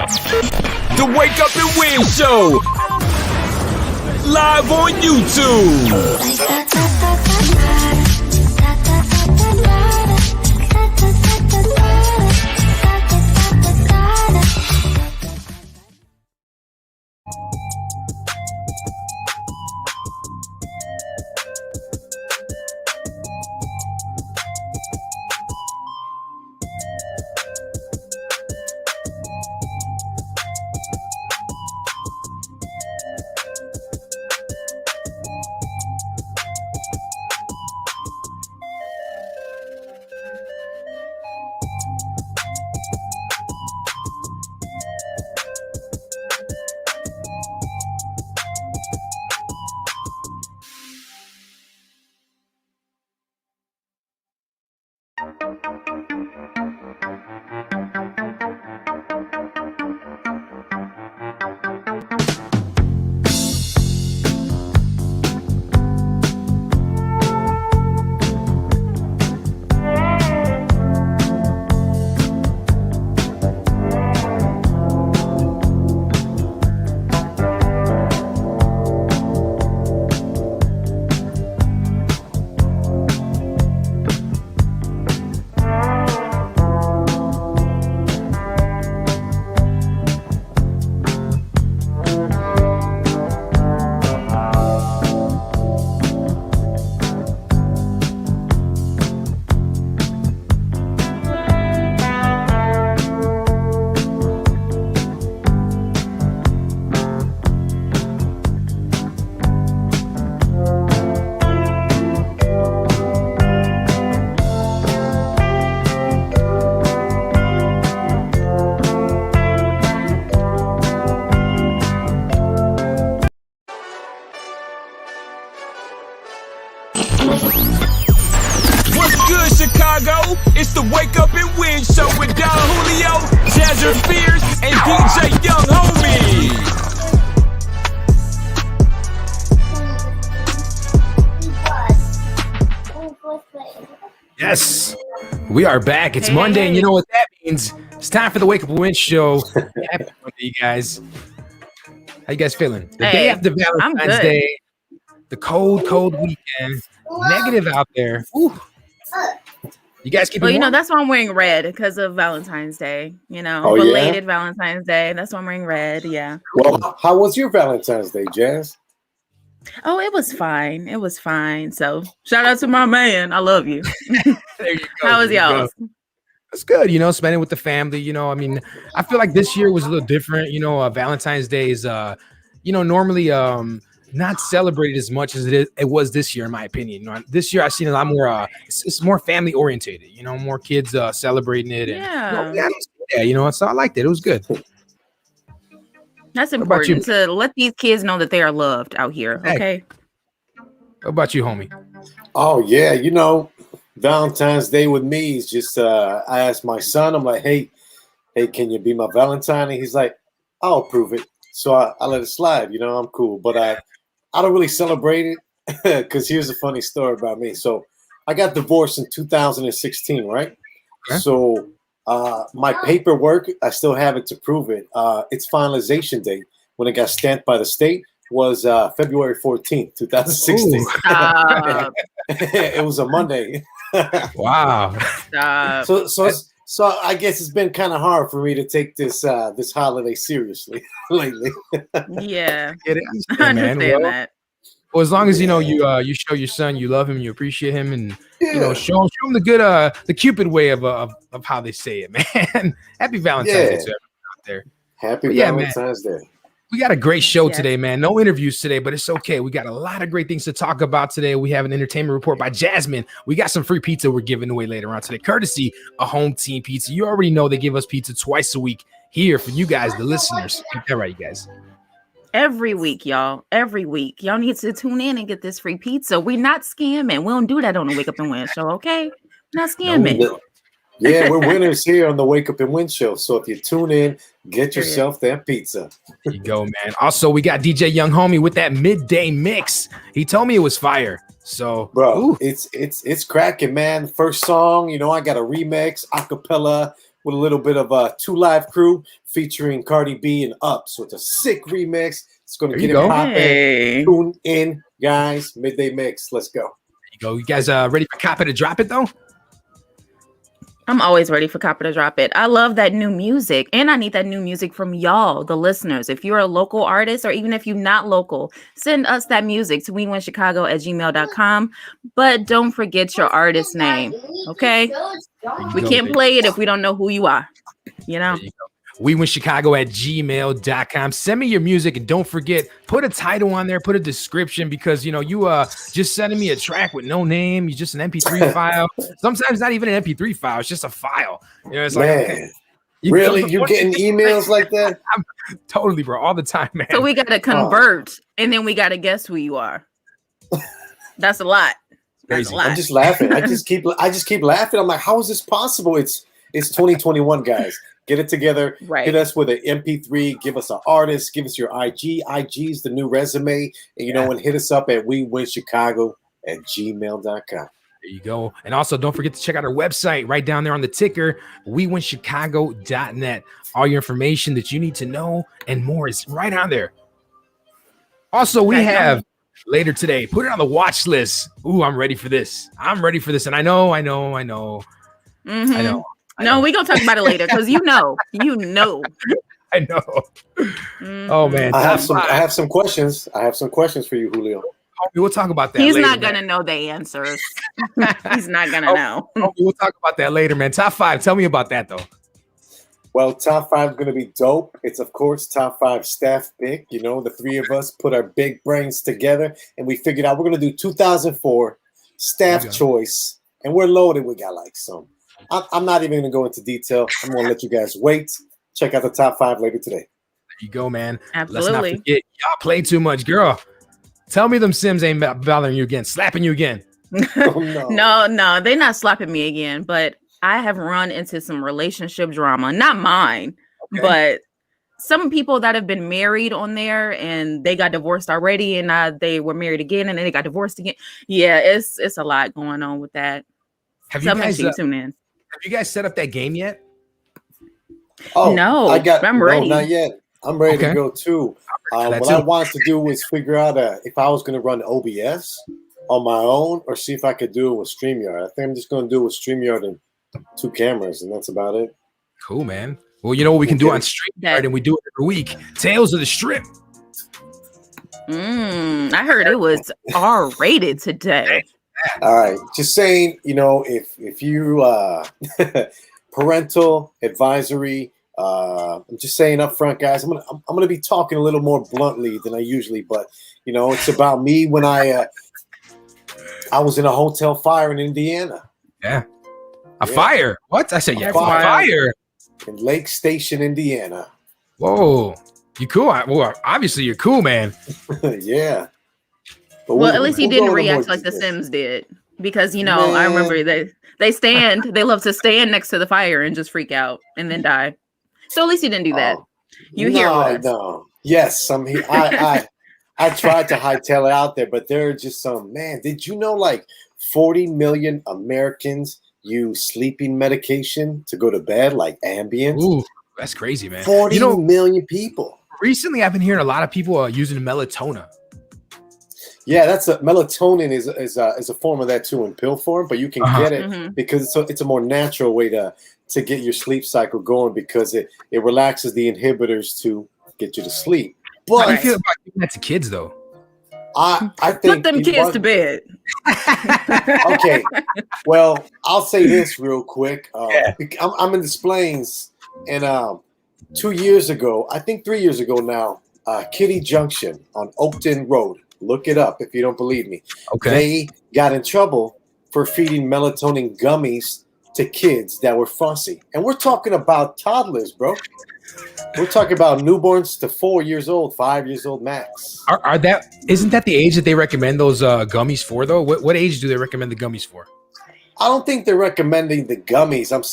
The Wake Up and Win Show. Live on YouTube. What's good, Chicago? It's the Wake Up and Win Show with Don Julio, Jazzer Fierce, and DJ Young Homie. Yes, we are back. It's Monday, and you know what that means. It's time for the Wake Up and Win Show. Happy Monday, you guys. How you guys feeling? The day after Valentine's Day, the cold weekend, negative out there. Ooh. You guys keep. Well, you know that's why I'm wearing red because of Valentine's Day. You know, belated Valentine's Day. That's why I'm wearing red. Yeah. Well, how was your Valentine's Day, Jazz? Oh, it was fine. It was fine. So shout out to my man. I love you. There you go. How was y'all? It's good, you know, spending with the family. You know, I mean, I feel like this year was a little different. You know, Valentine's Day is, you know, normally not celebrated as much as it was this year, in my opinion. You know, this year I've seen a lot more. It's more family orientated. You know, more kids celebrating it. And, you know, so I liked it. It was good. That's important to let these kids know that they are loved out here. Okay. What about you, homie? Oh yeah, you know, Valentine's Day with me is just I asked my son, I'm like, hey, can you be my Valentine? And he's like, I'll approve it. So I let it slide, you know, I'm cool. But I don't really celebrate it because here's a funny story about me. So I got divorced in 2016, right? Okay. So my paperwork, I still have it to prove it. Its finalization date when it got stamped by the state was February 14th, 2016. It was a Monday. Wow. So I guess it's been kind of hard for me to take this this holiday seriously lately. Yeah, I understand that. Well, as long as you know you show your son you love him, you appreciate him, and you know show him the good the Cupid way of how they say it, man. Happy Valentine's Day to everyone out there. Happy Valentine's Day. We got a great show today, man. No interviews today, but it's okay. We got a lot of great things to talk about today. We have an entertainment report by Jasmine. We got some free pizza we're giving away later on today, courtesy of Home Team Pizza. You already know they give us pizza twice a week here for you guys, the listeners. Get that right, you guys. Every week, y'all. Every week. Y'all need to tune in and get this free pizza. We're not scamming. We don't do that on the Wake Up and Win Show, okay? Not scamming. No, yeah, we're winners here on the Wake Up and Win Show. So if you tune in, get yourself that pizza. There you go, man. Also, we got DJ Young Homie with that midday mix. He told me it was fire. So, bro, it's cracking, man. First song, you know, I got a remix, acapella, with a little bit of Two Live Crew featuring Cardi B and Up. So it's a sick remix. It's going to get it popping. Hey. Tune in, guys. Midday Mix. Let's go. There you go. You guys ready for Copper to drop it though? I'm always ready for Copper to drop it. I love that new music, and I need that new music from y'all, the listeners. If you're a local artist, or even if you're not local, send us that music to wewinchicago@gmail.com. But don't forget your artist name, okay? We can't play it if we don't know who you are, you know? WeWinChicago@gmail.com. Send me your music, and don't forget, put a title on there, put a description, because you know you just sending me a track with no name. You just an MP3 file. Sometimes not even an MP3 file. It's just a file. You know, it's like, okay, really, you're getting emails like that? Totally, bro, all the time, man. So we got to convert, and then we got to guess who you are. That's a lot. That's a lot. I'm just laughing. I just keep laughing. I'm like, how is this possible? It's 2021, guys. Get it together. Right. Hit us with an MP3. Give us an artist. Give us your IG. IG's the new resume. And you know, and hit us up at wewinchicago@gmail.com. There you go. And also, don't forget to check out our website right down there on the ticker, wewinchicago.net. All your information that you need to know and more is right on there. Also, we have later today, put it on the watch list. Ooh, I'm ready for this. I'm ready for this. And I know. Mm-hmm. I know. No, we're gonna talk about it later because you know. I know. Oh man. I have some questions. I have some questions for you, Julio. We'll talk about that. He's later, not gonna know the answers. He's not gonna know. We'll talk about that later, man. Top 5. Tell me about that though. Well, top 5 is going to be dope. It's, of course, top 5 staff pick. You know, the three of us put our big brains together, and we figured out we're going to do 2004 staff choice, and we're loaded. We got like some. I'm not even going to go into detail. I'm going to let you guys wait. Check out the top 5 later today. There you go, man. Absolutely. Let's not forget, y'all play too much, girl. Tell me them Sims ain't bothering you again, slapping you again. Oh, no. No, they're not slapping me again, but I have run into some relationship drama, not mine, but some people that have been married on there and they got divorced already, and they were married again and then they got divorced again. Yeah, it's a lot going on with that. Have you guys tune in? Have you guys set up that game yet? Oh no, I'm ready. Not yet. I'm ready to go too. What I wanted to do was figure out if I was going to run OBS on my own or see if I could do it with StreamYard. I think I'm just going to do it with StreamYard and 2 cameras, and that's about it. Cool, man. Well, you know what we can do on StreamYard, and we do it every week. Tales of the Strip. I heard it was R-rated today. All right, just saying, you know, if you parental advisory, I'm just saying up front, guys, I'm gonna be talking a little more bluntly than I usually, but you know, it's about me when I was in a hotel fire in Indiana. Yeah. Fire? What? I said, fire. In Lake Station, Indiana. Whoa. You cool? Well, obviously you're cool, man. Yeah. But at least he didn't react like the Sims did. Because, you know, I remember they love to stand next to the fire and just freak out and then die. So at least he didn't do that. No. Yes, I tried to hightail it out there, but there are just some, man, did you know like 40 million Americans use sleeping medication to go to bed, like Ambien? Ooh, that's crazy, man. 40 million people. Recently, I've been hearing a lot of people using melatonin. Yeah, melatonin is a form of that too in pill form, but you can get it because it's a more natural way to get your sleep cycle going because it relaxes the inhibitors to get you to sleep. But how do you feel about giving that to kids though? I think put them kids to bed. Okay, well, I'll say this real quick. I'm in Des Plaines, and 2 years ago, I think 3 years ago now, Kitty Junction on Oakton Road. Look it up if you don't believe me. Okay. They got in trouble for feeding melatonin gummies to kids that were fussy. And we're talking about toddlers, bro. We're talking about newborns to 4 years old, 5 years old max. Isn't that the age that they recommend those gummies for though? What age do they recommend the gummies for? I don't think they're recommending the gummies. I'm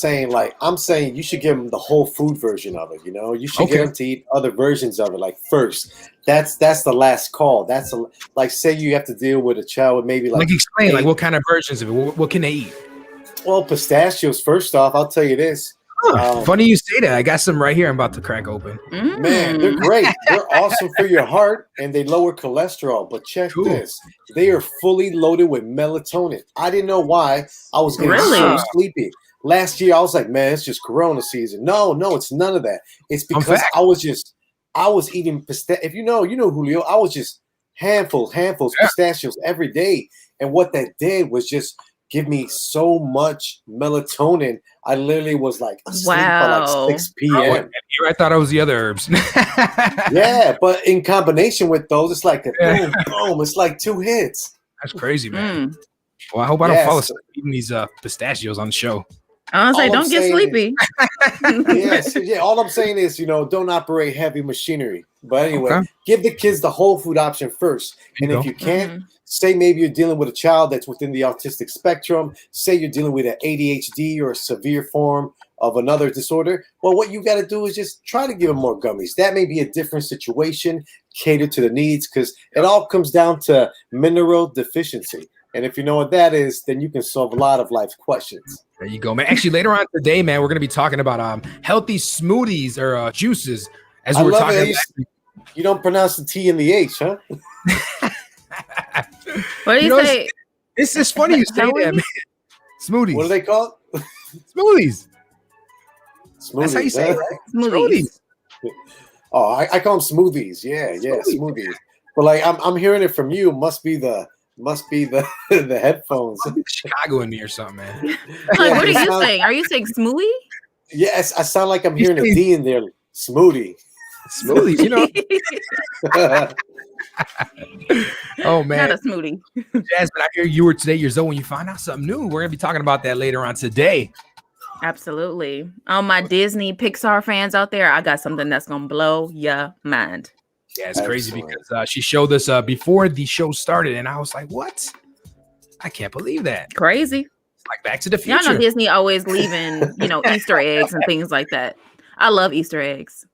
saying you should give them the whole food version of it. You know, you should get them to eat other versions of it. Like first, that's the last call. Like say you have to deal with a child with maybe like explain like what kind of versions of it. What can they eat? Well, pistachios. First off, I'll tell you this. Funny you say that. I got some right here. I'm about to crack open. Man, they're great. They're awesome for your heart and they lower cholesterol. But check this. They are fully loaded with melatonin. I didn't know why I was getting so sleepy. Last year, I was like, man, it's just Corona season. No, it's none of that. It's because I was eating pistachios. If you know, Julio, I was just handfuls, pistachios every day. And what that did was just give me so much melatonin. I literally was like asleep by like 6 p.m. Here I thought it was the other herbs. Yeah, but in combination with those, it's like a boom, boom. It's like 2 hits. That's crazy, man. Well, I hope I don't fall asleep eating these pistachios on the show. I was like, don't get sleepy. All I'm saying is, don't operate heavy machinery. But anyway, give the kids the whole food option first. And if you can't, say maybe you're dealing with a child that's within the autistic spectrum. Say you're dealing with an ADHD or a severe form of another disorder. Well, what you got to do is just try to give them more gummies. That may be a different situation, cater to the needs, because it all comes down to mineral deficiency. And if you know what that is, then you can solve a lot of life questions. There you go, man. Actually, later on today, man, we're going to be talking about healthy smoothies or juices. As we were talking about. You don't pronounce the T and the H, huh? What do you say? It's just funny you say that, man. Smoothies. What are they called? Smoothies. That's how you say it, right? Smoothies. Oh, I call them smoothies. Yeah, smoothies. But like I'm hearing it from you. Must be the the headphones. Chicago in me or something, man. Like, what are you saying? Are you saying smoothie? Yes, I sound like I'm hearing a D in there. Smoothie. Smoothies, Oh man, not a smoothie. Jasmine, I hear you were today years old when you find out something new. We're gonna be talking about that later on today. Absolutely. All my Disney Pixar fans out there, I got something that's gonna blow your mind. Yeah, it's crazy because she showed us before the show started, and I was like, "What? I can't believe that." Crazy. It's like Back to the Future. Y'all know Disney always leaving, Easter eggs and things like that. I love Easter eggs.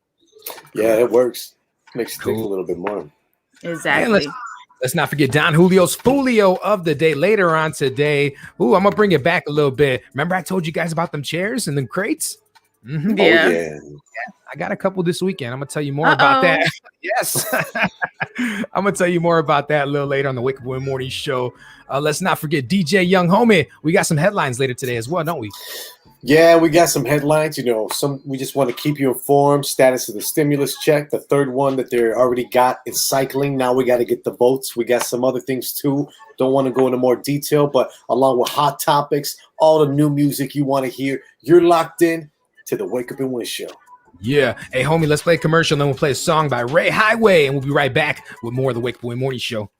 Yeah, it works. Makes you think a little bit more. Exactly. Let's not forget Don Julio's Folio of the day later on today. Ooh, I'm gonna bring it back a little bit. Remember, I told you guys about them chairs and them crates. Mm-hmm. Yeah. I got a couple this weekend. I'm gonna tell you more about that. Yes, I'm gonna tell you more about that a little later on the Wake Up Win Morning Show. Let's not forget DJ Young Homie. We got some headlines later today as well, don't we? Yeah, we got some headlines. We just want to keep you informed. Status of the stimulus check, the third one that they already got is cycling. Now we got to get the votes. We got some other things too. Don't want to go into more detail, but along with hot topics, all the new music you want to hear, you're locked in to the Wake Up and Win Show. Yeah. Hey, homie, let's play a commercial, and then we'll play a song by Ray Highway, and we'll be right back with more of the Wake Up and Win Morning Show.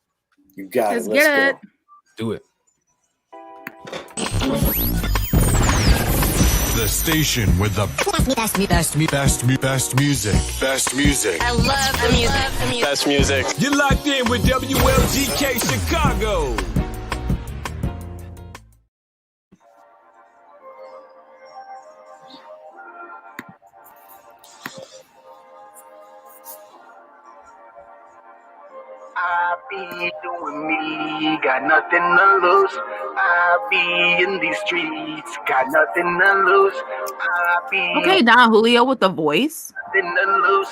You got Let's it. Get go. Do it. The station with the best music. Best music. I love the music. Best music. You're locked in with WLGK Chicago. I be doing me, got nothing to lose. I be in these streets, got nothing to lose. I be Okay, Don Julio with the voice. nothing to lose.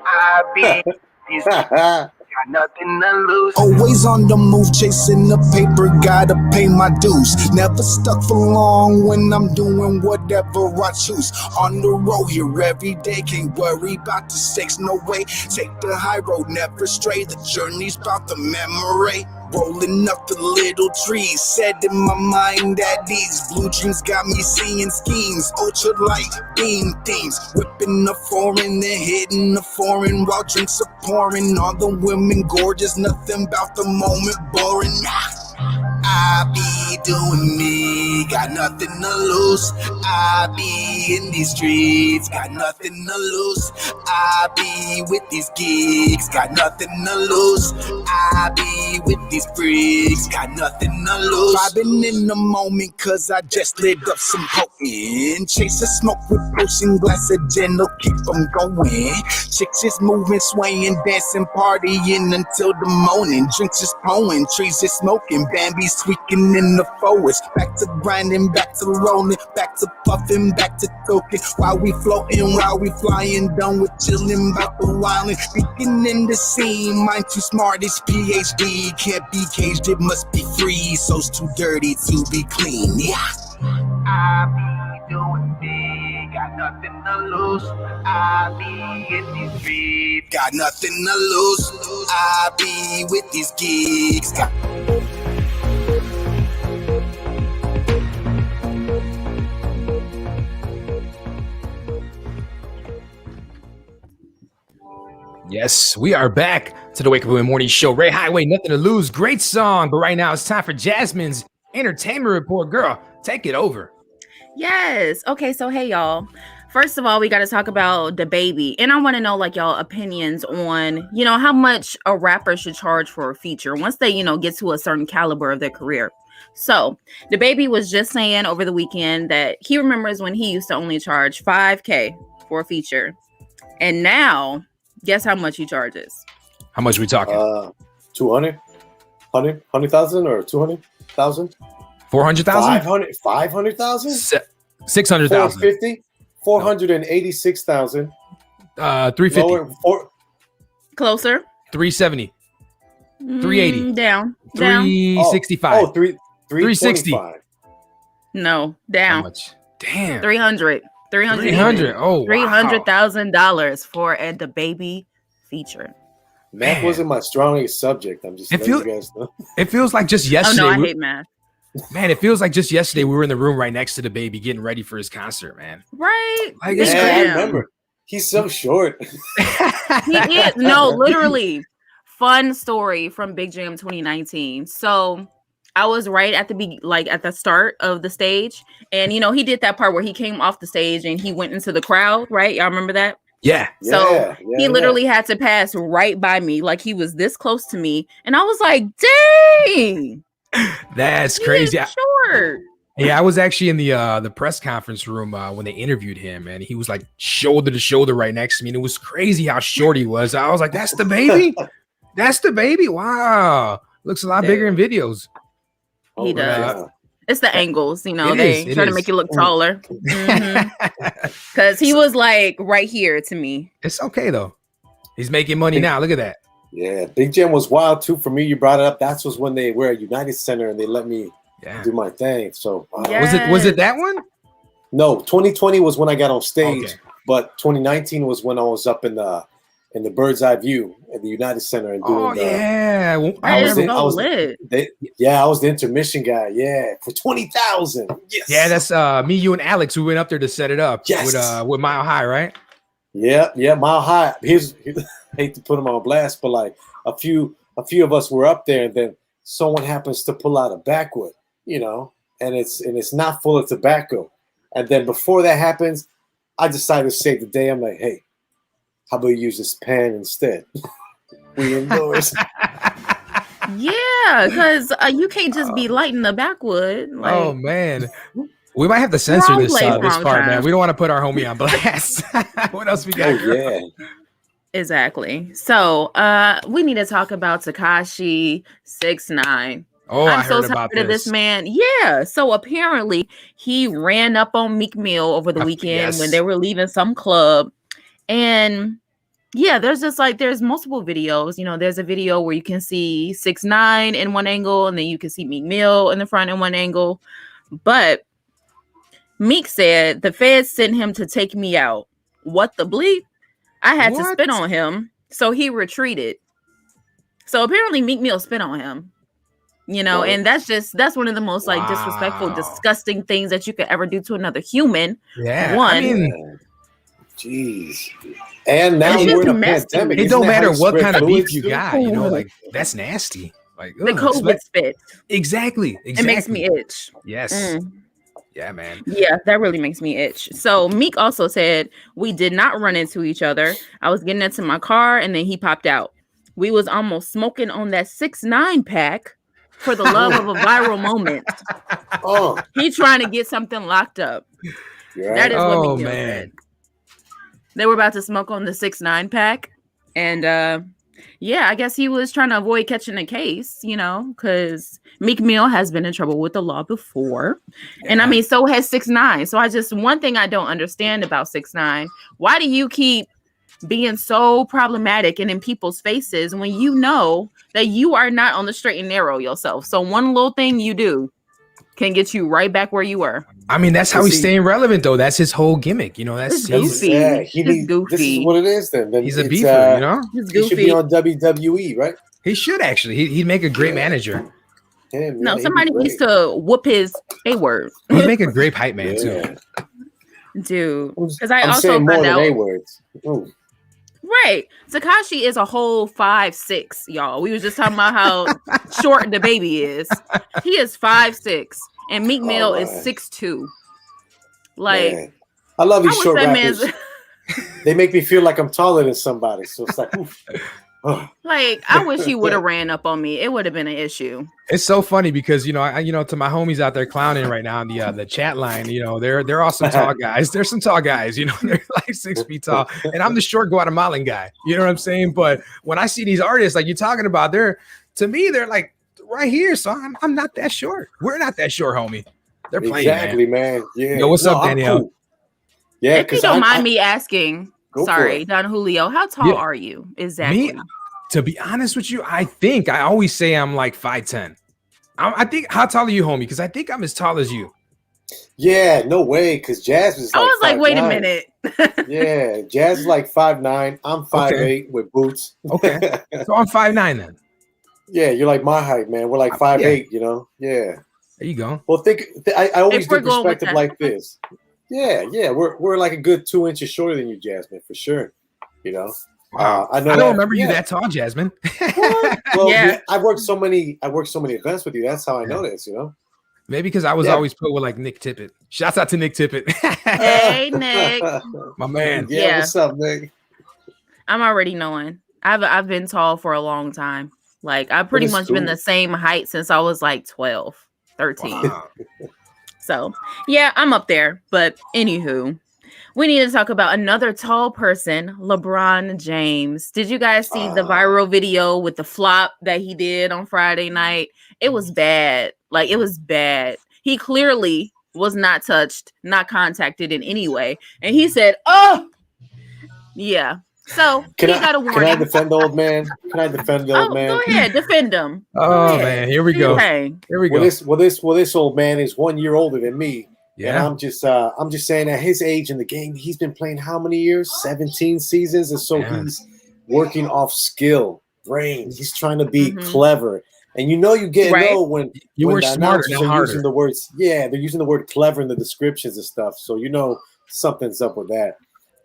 I be these streets, got nothing to lose. Always on the move, chasing the paper, gotta pay my dues. Never stuck for long when I'm doing whatever I choose. On the road here every day, can't worry about the stakes, no way. Take the high road, never stray. The journey's about the memory. Rolling up the little trees, set in my mind that these blue dreams got me seeing schemes. Ultra light beam themes, whipping the foreign, then hitting the foreign while drinks are pouring. All the women gorgeous, nothing about the moment boring. I be doing me, got nothing to lose. I be in these streets, got nothing to lose. I be with these gigs, got nothing to lose. I be with these freaks, got nothing to lose. Vibing in the moment, cause I just lit up some potent. Chase the smoke with potion glass of gin, keep them going. chicks is moving, swaying, dancing, partying until the morning. Drinks is pouring, trees is smoking, Bambi's tweaking in the forest. Back to grinding, back to rolling, back to puffing, back to toking. While we floating, while we flying, done with chilling, about the wildin'. Beginning the scene, mind too smart, it's PhD. Can't be caged, it must be free. So's too dirty to be clean, yeah. I be doing big, got nothing to lose. I be in these streets. Got nothing to lose, I be with these gigs. Yes, we are back to the Wake Up and Morning Show. Ray Highway, Nothing to Lose. Great song. But right now it's time for Jasmine's entertainment report. Girl, take it over. Yes. Okay, so hey y'all. First of all, we got to talk about DaBaby. And I want to know like y'all opinions on, how much a rapper should charge for a feature once they, get to a certain caliber of their career. So DaBaby was just saying over the weekend that he remembers when he used to only charge $5,000 for a feature. And now, guess how much he charges? How much we talking? 200, 100,000 or 200,000? 400,000? 500,000? 600,000. 450? 486,000. 350. Closer. 370. 380. Down. 365. 360. No, How down. much? Damn. 300. 300. Oh, wow. $300,000 for a DaBaby feature. Math wasn't my strongest subject. I'm just letting you guys know. It feels like just Oh yesterday. no, I hate math. Man, it feels like just yesterday we were in the room right next to DaBaby getting ready for his concert, man. Right? Like, it's Yeah, I crazy. remember. He's so short. He is. No, literally. Fun story from Big Jam 2019. So I was right at at the start of the stage, and he did that part where he came off the stage and he went into the crowd, right? Y'all remember that? Yeah. So he literally had to pass right by me, like he was this close to me, and I was like, "Dang, That's he crazy. is short." Yeah, I was actually in the press conference room when they interviewed him, and he was like shoulder to shoulder right next to me, and it was crazy how short he was. I was like, "That's DaBaby? That's DaBaby? Wow, looks a lot bigger in videos." He does. Yeah. It's the angles, they It try to is. make you look taller. Because he was like right here to me. It's okay though. He's making money now. Look at that. Yeah, Big Jam was wild too. For me, you brought it up. That was when they were at United Center and they let me do my thing. So Was it that one? No, 2020 was when I got on stage, Okay. but 2019 was when I was up in the bird's eye view at the United Center and doing Oh yeah. That I is was so lit. I was the intermission guy. Yeah, for 20,000. Yes. Yeah, that's me, you, and Alex who went up there to set it up Yes. with Mile High, right? Yeah, Mile High. Hate to put him on blast, but like a few of us were up there, and then someone happens to pull out a backwood, and it's not full of tobacco. And then before that happens, I decided to save the day. I'm like, hey, how about you use this pan instead? We indoors. Yeah, because you can't just be lighting the backwood. Like, Oh man. We might have to censor Wrong this place, this wrong part, time. man. We don't want to put our homie on blast. What else we got? Oh, girl? yeah. exactly. So we need to talk about Tekashi 6ix9ine. Oh, I'm I so heard about tired of this man. Yeah. So apparently he ran up on Meek Mill over the weekend yes. when they were leaving some club. And yeah, there's multiple videos. There's a video where you can see 6ix9ine in one angle, and then you can see Meek Mill in the front in one angle. But Meek said the feds sent him to take me out. What the bleep? I had to What? spit on him, so he retreated. So apparently Meek Mill spit on him. And that's one of the most like disrespectful, Wow. disgusting things that you could ever do to another human. Yeah. One. I mean, Jeez. And now It's we're in a just messy. pandemic. it Isn't don't that how matter you what spread kind of fluids, beef you too? got, like that's nasty. Like The ugh, COVID spit. Exactly. It makes me itch. Yes. Mm. Yeah, man. Yeah, that really makes me itch. So Meek also said we did not run into each other. I was getting into my car and then he popped out. We was almost smoking on that 6ix9ine pack for the love of a viral moment. Oh, He trying to get something locked up. you're That right. is what Oh Meek Mill man. said. They were about to smoke on the 6ix9ine pack, and yeah, I guess he was trying to avoid catching a case, because Meek Mill has been in trouble with the law before, and I mean, so has 6ix9ine. So one thing I don't understand about 6ix9ine, why do you keep being so problematic and in people's faces when you know that you are not on the straight and narrow yourself? So one little thing you do can get you right back where you were. I mean, that's how he's staying relevant, though. That's his whole gimmick. That's goofy. Yeah, He's goofy. This is what it is. Then he's a beefer. He's He should goofy. be on WWE, right? He should actually. He'd make a great manager. Yeah, man, No, he'd be somebody great. needs to whoop his A-word, He'd make a great hype man too. dude. Because I I'm also saying more found than out. A-words. Ooh. Right. Takashi is a whole 5'6", y'all. We was just talking about how short the baby is. He is 5'6", and Meek Mill is man. 6'2". Like, Man. I love these I short wish that rappers. man's They make me feel like I'm taller than somebody. So it's like, oof. like, I wish he would have ran up on me. It would have been an issue. It's so funny because to my homies out there clowning right now in the chat line, they're all some tall guys. There's some tall guys, they're like 6 feet tall, and I'm the short Guatemalan guy. You know what I'm saying? But when I see these artists like you're talking about, they're like right here. So I'm not that short. We're not that short, homie. They're playing, Exactly, man. Yeah. Yo, what's up, I'm Danielle? cool. Yeah, If you because don't mind me asking, Go for sorry, it. Don Julio, how tall Yeah. are you exactly? Me, to be honest with you, I think I always say I'm like 5'10". I think, how tall are you, homie? Because I think I'm as tall as you. Yeah, no way. Because Jazz was I was like, wait a 5'9". minute. Yeah, Jazz is like 5'9". I'm 5'8" with boots. Okay, so I'm 5'9" then. Yeah, you're like my height, man. We're like 5'8", Yeah. There you go. Well, I always If we're do going with perspective that. like this. Yeah. We're like a good 2 inches shorter than you, Jasmine, for sure. Wow. I know. I don't that- remember you yeah. that tall, Jasmine. Well, Yeah. I worked so many events with you. That's how I know this. Maybe because I was Yeah. always put with like Nick Tippett. Shouts out to Nick Tippett. Hey, Nick. My man. Yeah, Yeah. what's up, Nick? I'm already knowing. I've been tall for a long time. Like, I've pretty it's much been cool. the same height since I was like 12, 13. Wow. So, yeah, I'm up there. But anywho, we need to talk about another tall person, LeBron James. Did you guys see the viral video with the flop that he did on Friday night? It was bad. Like, it was bad. He clearly was not touched, not contacted in any way. And he said, oh, yeah. So he got a Can I warning. defend the old man? Can I defend the Oh, old man? go ahead. Defend him. Oh man, here we go. Okay. Here we Well, go. this old man is 1 year older than me. And Yeah. I'm just saying at his age in the game, he's been playing how many years? 17 seasons. And so Yeah. he's working off skill, brain. He's trying to be Mhm. clever. And you get Right. know when You when were the smarter, announcers not are harder. using the words, they're using the word clever in the descriptions and stuff. So something's up with that.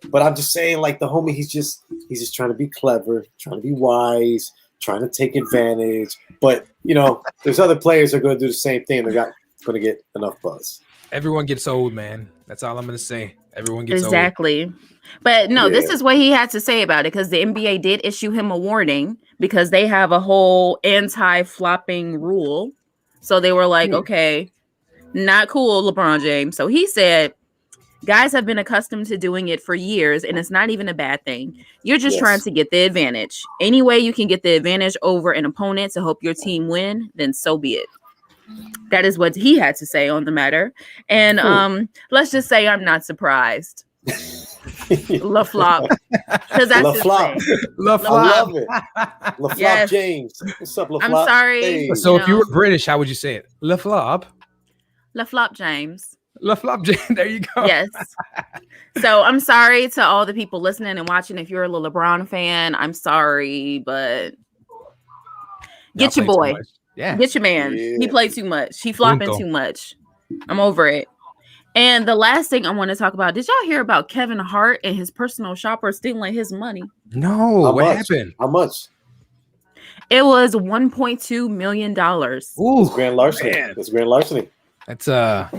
But I'm just saying, like the homie, he's just trying to be clever, trying to be wise, trying to take advantage. But there's other players that are going to do the same thing. They're not going to get enough buzz. Everyone gets old, man. That's all I'm gonna say. Everyone gets old. Exactly. But no, this Yeah. is what he had to say about it, because the NBA did issue him a warning because they have a whole anti-flopping rule. So they were like, okay, not cool, LeBron James. So he said, guys have been accustomed to doing it for years, and it's not even a bad thing. You're just Yes. trying to get the advantage. Any way you can get the advantage over an opponent to help your team win, then so be it. That is what he had to say on the matter. And let's just say I'm not surprised. La Flop. Because that's La his Flop. thing. La I Flop. love it. LaFlop Yes. James. What's up, LaFlop? I'm sorry. Hey. So if you No. were British, how would you say it? La Flop. La Flop James. La Flop. There you go. Yes. So I'm sorry to all the people listening and watching. If you're a LeBron fan, I'm sorry, but get Y'all your play too boy. much. Yeah. Get your man. Yeah. He played too much. He flopping Punto. too much. I'm over it. And the last thing I want to talk about, did y'all hear about Kevin Hart and his personal shopper stealing his money? No. How What much? happened? How much? It was $1.2 million. Ooh. It's grand larceny. man. It's grand larceny. That's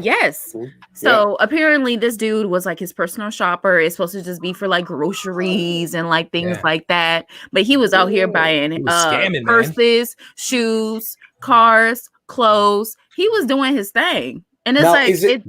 Yes. Mhm. So apparently this dude was like his personal shopper. It's supposed to just be for like groceries and like things Yeah. like that. But he was out here Ooh. buying He was scamming, man. purses, shoes, cars, clothes. He was doing his thing. And it's Now, like is it-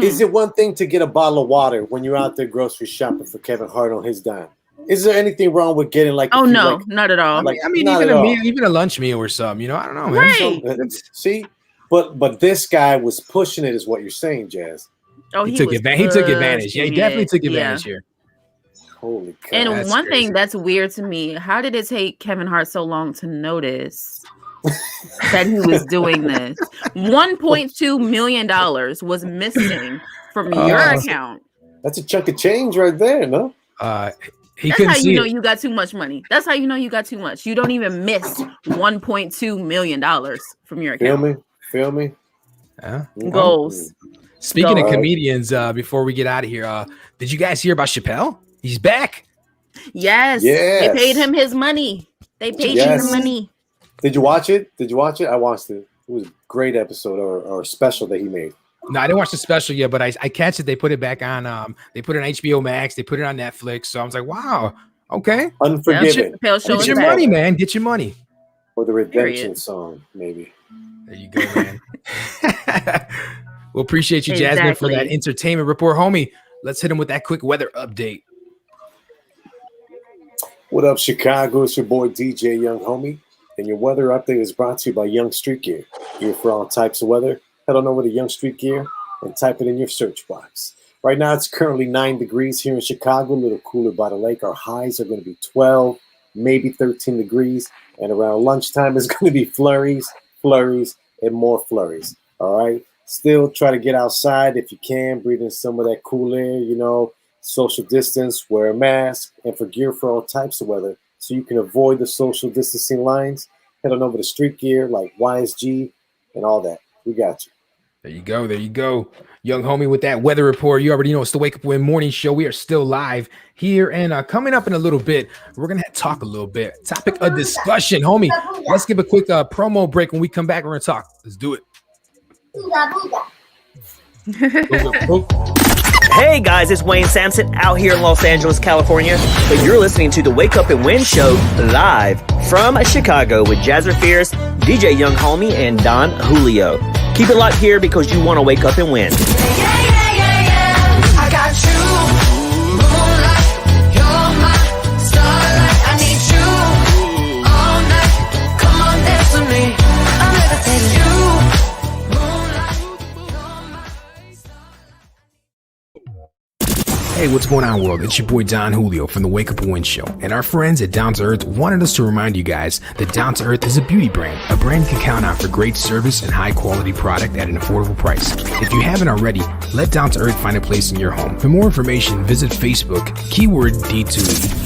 Is it one thing to get a bottle of water when you're out there grocery shopping for Kevin Hart on his dime? Is there anything wrong with getting like? Oh a few, no, like, not at all. like I mean, not even at a all. meal, even a lunch meal or something. You know, I don't know, man. Right. See, but this guy was pushing it, is what you're saying, Jazz. Oh, He took was advantage. He took advantage. Yeah, he pushing definitely it. took Yeah. advantage here. Holy cow! And That's one crazy. thing that's weird to me, how did it take Kevin Hart so long to notice that he was doing this? $1.2 million was missing from your account. That's a chunk of change right there, no? He That's couldn't how see you know it. you got too much money. That's how you know you got too much. You don't even miss $1.2 million from your Feel account. me? Feel me? Yeah. Goals. Speaking of Go. comedians, before we get out of here, did you guys hear about Chappelle? He's back. Yes. Yes. They paid him his money. They paid him Yes. the money. Did you watch it? Did you watch it? I watched it. It was a great episode or special that he made. No, I didn't watch the special yet, but I catch it. They put it back on. They put it on HBO Max. They put it on Netflix. So I was like, wow, okay. Unforgiven. Chappelle Show Get is your back. money, man. Get your money. Or the redemption Period. song, maybe. There you go, man. Well, appreciate you, Jasmine, for that Exactly. entertainment report, homie. Let's hit him with that quick weather update. What up, Chicago? It's your boy DJ Young Homie. And your weather update is brought to you by Young Street Gear. Gear for all types of weather. Head on over to Young Street Gear and type it in your search box. Right now, it's currently 9 degrees here in Chicago, a little cooler by the lake. Our highs are going to be 12, maybe 13 degrees. And around lunchtime, it's going to be flurries, and more flurries. All right? Still try to get outside if you can, breathe in some of that cool air, you know, social distance, wear a mask, and for gear for all types of weather so you can avoid the social distancing lines. Head on over to Street Gear like YSG and all that. We got you. There you go. There you go. Young homie with that weather report. You already know it's the Wake Up Win Morning Show. We are still live here. And coming up in a little bit, we're going to talk a little bit. Topic of discussion, homie. Let's give a quick promo break. When we come back, we're going to talk. Let's do it. Hey guys, it's Wayne Sampson out here in Los Angeles, California. But you're listening to the Wake Up and Win Show live from Chicago with Jazzer Fierce, DJ Young Homie, and Don Julio. Keep it locked here because you want to wake up and win. I got you, moonlight, you're my starlight. I need you all night. Come on, dance with me. I'm levitating. You, moonlight, you're my Hey, what's going on, world? It's your boy Don Julio from the Wake Up and Win Show. And our friends at Down to Earth wanted us to remind you guys that Down to Earth is a beauty brand, a brand you can count on for great service and high quality product at an affordable price. If you haven't already, let Down to Earth find a place in your home. For more information, visit Facebook, keyword D2E.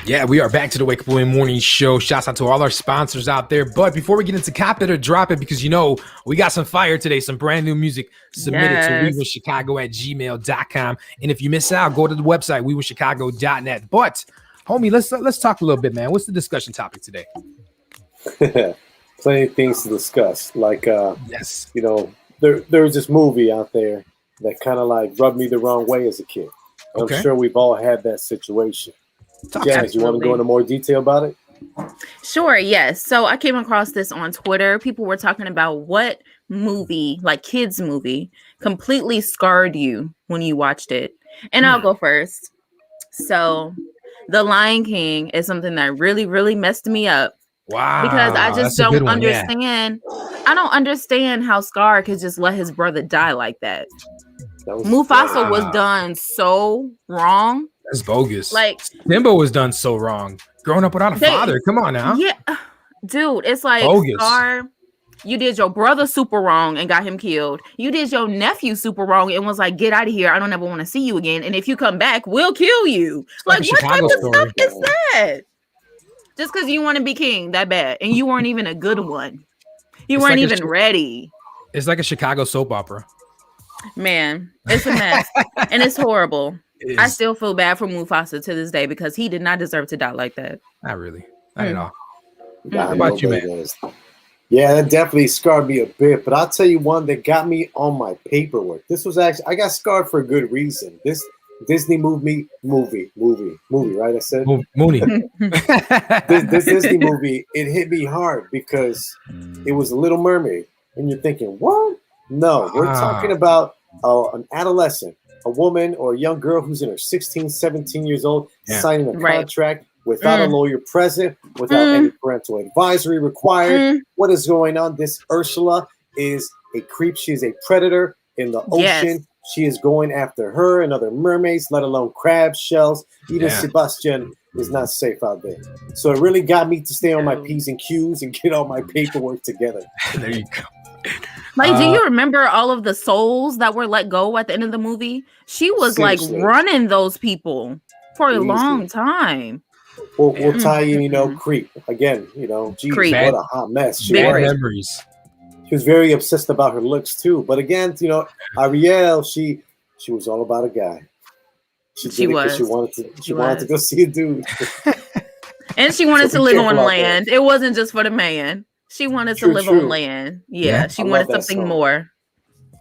Yeah, we are back to the Wake Up and Win Morning Show. Shouts out to all our sponsors out there. But before we get into Cop It or Drop It, because you know, we got some fire today, some brand new music submitted Yes. to WeWinChicago@gmail.com. And if you miss out, go to the website, WeWinChicago.net. But, homie, let's talk a little bit, man. What's the discussion topic today? Plenty of things to discuss. Like, Yes. you know, there's this movie out there that kind of like rubbed me the wrong way as a kid. And Okay. I'm sure we've all had that situation. Talk Jazz, you want to go Absolutely. into more detail about it? Sure, yes. So I came across this on Twitter. People were talking about what movie, like kids movie, completely scarred you when you watched it. And I'll go first. So The Lion King is something that really, really messed me up Wow. because I that's just a good don't one, yeah. understand. I don't understand how Scar could just let his brother die like that. That was Mufasa was Wow. done so wrong. That's bogus. Like, Simba was done so wrong. Growing up without a They- father. Come on now. yeah, dude, it's like Bogus. Scar. You did your brother super wrong and got him killed. You did your nephew super wrong and was like, "Get out of here! I don't ever want to see you again. And if you come back, we'll kill you." like Like, a what type Chicago of stuff story. is that? Just because you want to be king that bad, and you weren't even a good one. You It's weren't like a even ready. It's like a Chicago soap opera. Man, it's a mess and it's horrible. It I is. still feel bad for Mufasa to this day because he did not deserve to die like that. Not really. Not at all. Nah, How about you, nobody man? does. Yeah, that definitely scarred me a bit. But I'll tell you one that got me on my paperwork. This was actually, I got scarred for a good reason. This Disney movie, right? I said Mooney. this Disney movie, it hit me hard because it was Little Mermaid. And you're thinking, what? No, we're talking about an adolescent, a woman or a young girl who's in her 16, 17 years old, signing a contract without a lawyer present, without any parental advisory required. What is going on? This Ursula is a creep. She is a predator in the ocean. Yes. She is going after her and other mermaids, let alone crabs, shells. Even Sebastian is not safe out there. So it really got me to stay on my P's and Q's and get all my paperwork together. There you go. Like, do you remember all of the souls that were let go at the end of the movie? She was Seriously. like running those people for a long time. We'll tie in, Creep. Again, geez, Creep. what a hot mess. She Bad was. memories. She was very obsessed about her looks too. But again, Ariel, she was all about a guy. She did it 'cause she wanted to go see a dude. And she wanted So to be live careful on out land. It wasn't just for the man. She wanted to live on land. Yeah, she I wanted love that something song. more.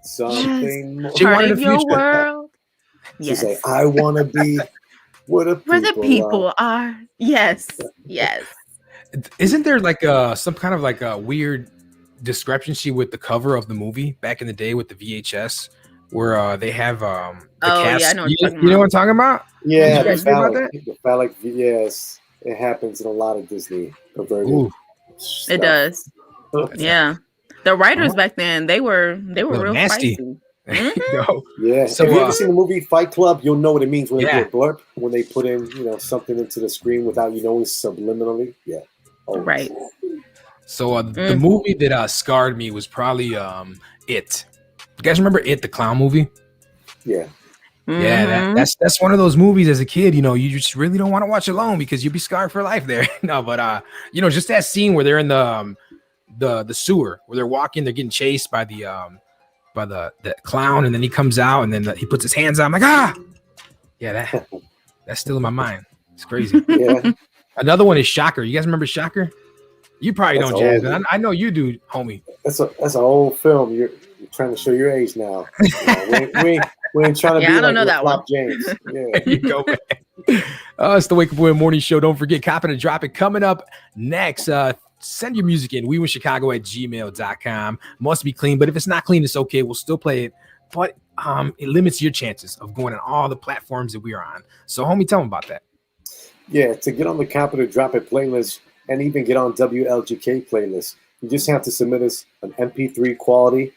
Something more. She Part wanted of the your future. world. She's Yes. like, I want to be where the People are. Yes. Yes. Isn't there like some kind of like a weird discrepancy with the cover of the movie back in the day with the VHS where they have the cast? Yeah, I know what you, you're talking you know about. what I'm talking about? Yeah, Did you the guys hear about phallic, yes. It happens in a lot of Disney perverted Ooh. stuff. It does. Yeah. The writers back then, they were real nasty. spicy. There you go. Yeah. So, if you ever seen the movie Fight Club, you'll know what it means when they Yeah. do a blurb, when they put in, something into the screen without you knowing subliminally. Yeah. Always. Right. So the movie that scarred me was probably It. You guys remember It, the clown movie? Yeah. Yeah, that's one of those movies as a kid, you just really don't want to watch alone because you'll be scarred for life there. No, but just that scene where they're in the sewer, where they're walking, they're getting chased by the clown, and then he comes out and then he puts his hands out. I'm like, yeah, that's still in my mind. It's crazy. Yeah. Another one is Shocker. You guys remember Shocker? You probably That's don't, Jasmine. I know you do, homie. That's an old film. You're trying to show your age now. We ain't trying to be I don't like know that Flop one. James. Yeah. There you go, man. It's the Wake Up Win Morning Show. Don't forget, Cop It and Drop It coming up next. Send your music in. WeWinChicago@gmail.com. Must be clean, but if it's not clean, it's okay. We'll still play it. But it limits your chances of going on all the platforms that we are on. So, homie, tell them about that. Yeah, to get on the Cop It or Drop It playlist and even get on WLGK playlist, you just have to submit us an MP3 quality,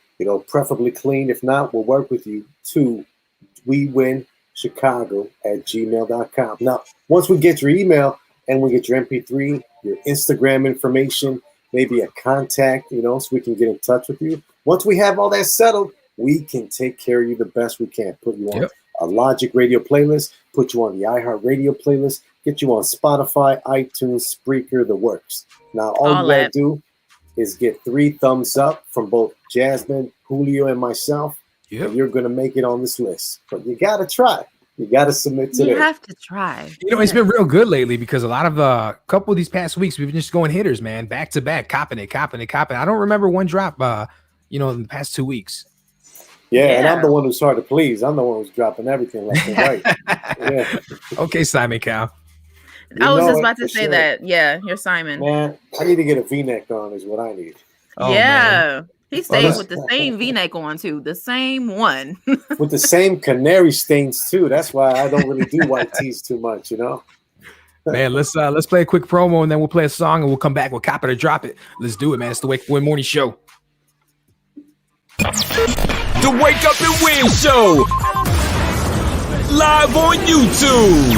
preferably clean. If not, we'll work with you to WeWinChicago@gmail.com. Now, once we get your email and we get your MP3, your Instagram information, maybe a contact, so we can get in touch with you. Once we have all that settled, we can take care of you the best we can. Put you on a Logic Radio playlist, put you on the iHeartRadio playlist, get you on Spotify, iTunes, Spreaker, the works. Now, all you gotta do is get 3 thumbs up from both Jasmine, Julio, and myself. Yep. And you're gonna make it on this list. But you gotta try. You gotta submit today. You have to try. It's been real good lately because a lot of couple of these past weeks we've been just going hitters, man, back to back, copping it. I don't remember one drop, in the past 2 weeks. Yeah, and I'm the one who's hard to please. I'm the one who's dropping everything left and right. Yeah. Okay, Simon Cowell. I was just about for to say sure. that. Yeah, you're Simon. Man, I need to get a V-neck on is what I need. Oh, yeah. He stayed that's- with the same V-neck on too. The same one. With the same canary stains too. That's why I don't really do white tees too much, Man, let's play a quick promo and then we'll play a song and we'll come back. We'll cop it or drop it. Let's do it, man. It's the Wake Up Win Morning Show. The Wake Up and Win Show. Live on YouTube.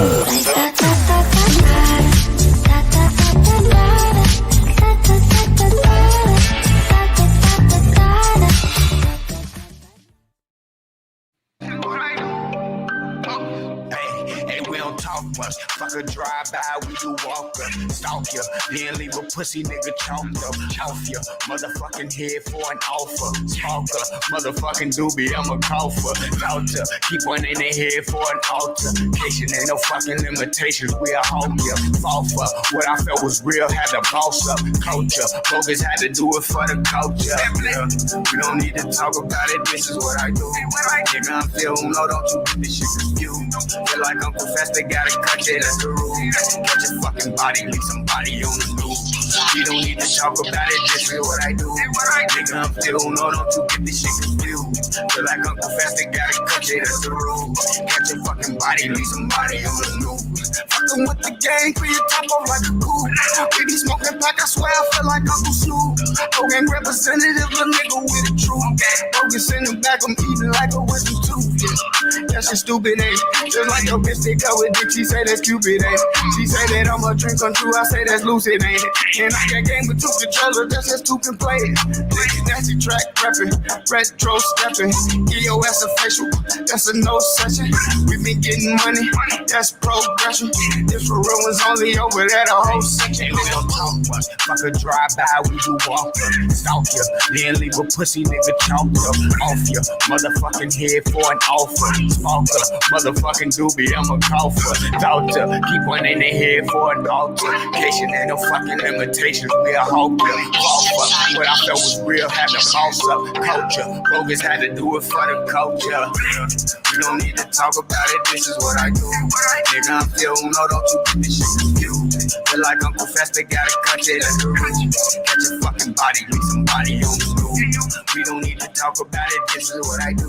Hey, we don't talk much. Fuck a drive-by, we do walk up. Stalk ya, then leave a pussy nigga chalked up. Off ya, motherfucking head for an offer. Stalker, motherfucking doobie, I'm a coffer. Daughter, keep one in the head for an altar. Cation ain't no fucking limitations, we a home ya. Fall for what I felt was real, had to boss up. Culture, bogus had to do it for the culture. Yeah. We don't need to talk about it, this is what I do. Nigga, I'm still no, don't you get this shit confused. Feel like Uncle Fester gotta cut it, that's the rule. Catch a fucking body, leave somebody on the news. We don't need to talk about it, this is what I do. Nigga, I'm still no, don't you get this shit confused. Feel like Uncle Fast, they gotta cut it, that's the rule. Catch your fucking body, leave somebody on the news. Fucking with the gang, put your top off like a cool. We be smoking back, I swear I feel like Uncle Snoop. Hogan representative, little nigga with the truth. Hogan sending back, I'm eating like a wisdom tooth. That shit stupid, ain't just like your bitch, they go with dick, she say that's Cupid, ain't she say that I'm a drink come true, I say that's lucid, ain't it? And I got game with two controllers, that's just two can play it. This nasty track rapping, retro stepping, EOS official, that's a no session. We been getting money, that's progression. This for real was only over there, the whole section. We don't talk much, fuck a drive by, we do walk up, stalk ya, then leave a pussy nigga chalked up, off ya, motherfucking head for an offer, sparkler, motherfucking doobie, I'm a coffer, doctor, keep one in the head for an altercation, ain't no fucking limitations, we a hawker, what I felt was real, had to boss up, culture, bogus had to do it for the culture, we don't need to talk about it, this is what I do, nigga, I'm still no, don't you get this shit confused, feel like Uncle Fast, they gotta cut it, that's the reach, catch your fucking body, leave somebody on the stool, we don't need to talk about it, this is what I do,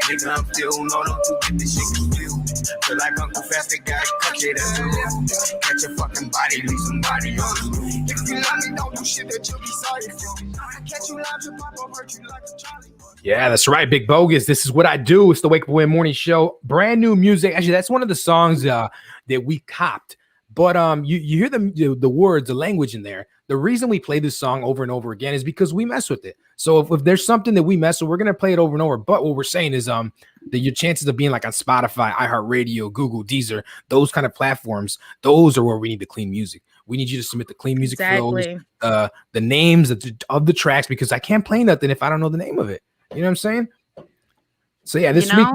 nigga, I'm still no, don't you get this shit confused, feel like Uncle Fast, they gotta cut it, that's the reach, catch your fucking body, leave somebody on the stool, if you love me, don't do shit that you'll be sorry for, catch you loud, your pop up, hurt you like a Charlie. Yeah, that's right, Big Bogus. This is what I do. It's the Wake Up and Win Morning Show. Brand new music. Actually, that's one of the songs that we copped. But you hear the words, the language in there. The reason we play this song over and over again is because we mess with it. So if there's something that we mess with, we're gonna play it over and over. But what we're saying is that your chances of being like on Spotify, iHeartRadio, Google, Deezer, those kind of platforms, those are where we need the clean music. We need you to submit the clean music flows, the names of the tracks, because I can't play nothing if I don't know the name of it. You know what I'm saying? So yeah, this week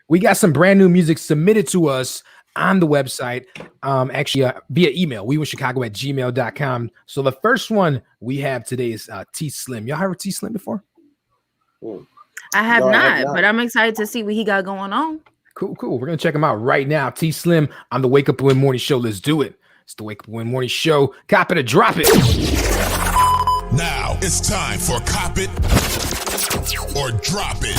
we got some brand new music submitted to us on the website, actually via email, wewinchicago@gmail.com. So the first one we have today is T Slim. Y'all heard of T Slim before? I have not, but I'm excited to see what he got going on. Cool. We're gonna check him out right now. T Slim on the Wake Up and Win Morning Show. Let's do it. It's the Wake Up and Win Morning Show. Cop it or drop it. Now it's time for Cop It or Drop It.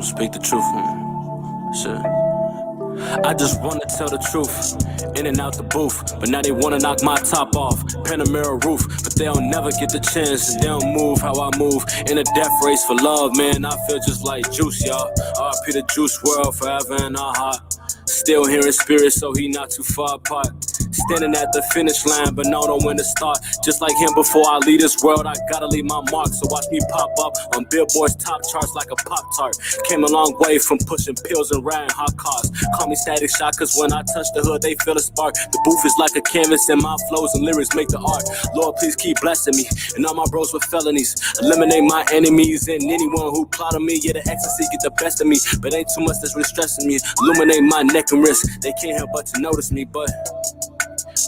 Speak the truth, man. Shit. I just wanna tell the truth, in and out the booth, but now they wanna knock my top off, Panamera roof, but they'll never get the chance, they don't move how I move, in a death race for love, man, I feel just like Juice, y'all, RP the Juice World, forever in our heart, still hearing spirit, so he not too far apart. Standing at the finish line, but no, don't win to start. Just like him before I leave this world, I gotta leave my mark. So watch me pop up on Billboard's top charts like a Pop-Tart. Came a long way from pushing pills and riding hot cars. Call me Static Shock, cause when I touch the hood, they feel a spark. The booth is like a canvas, and my flows and lyrics make the art. Lord, please keep blessing me, and all my bros with felonies. Eliminate my enemies, and anyone who plot on me. Yeah, the ecstasy get the best of me, but ain't too much that's really stressing me. Illuminate my neck and wrist, they can't help but to notice me, but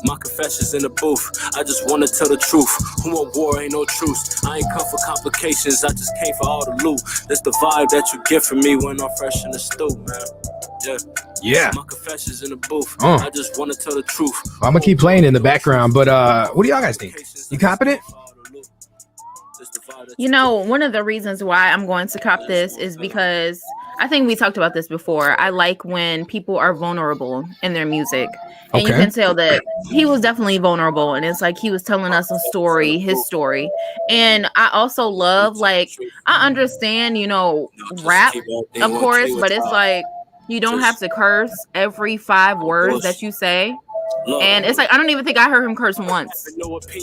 my confessions in the booth, I just wanna tell the truth. Who want war, ain't no truce. I ain't come for complications, I just came for all the loot. That's the vibe that you get from me when I'm fresh in the stew, man. Yeah. My confessions in the booth, I just wanna tell the truth. I'm gonna keep playing in the background, but what do y'all guys think? You copping it? You know, one of the reasons why I'm going to cop this is because I think we talked about this before. I like when people are vulnerable in their music. And you can tell that he was definitely vulnerable. And it's like he was telling us a story, his story. And I also love, like, I understand, you know, rap, of course, but it's like you don't have to curse every 5 words that you say. And it's like I don't even think I heard him curse once.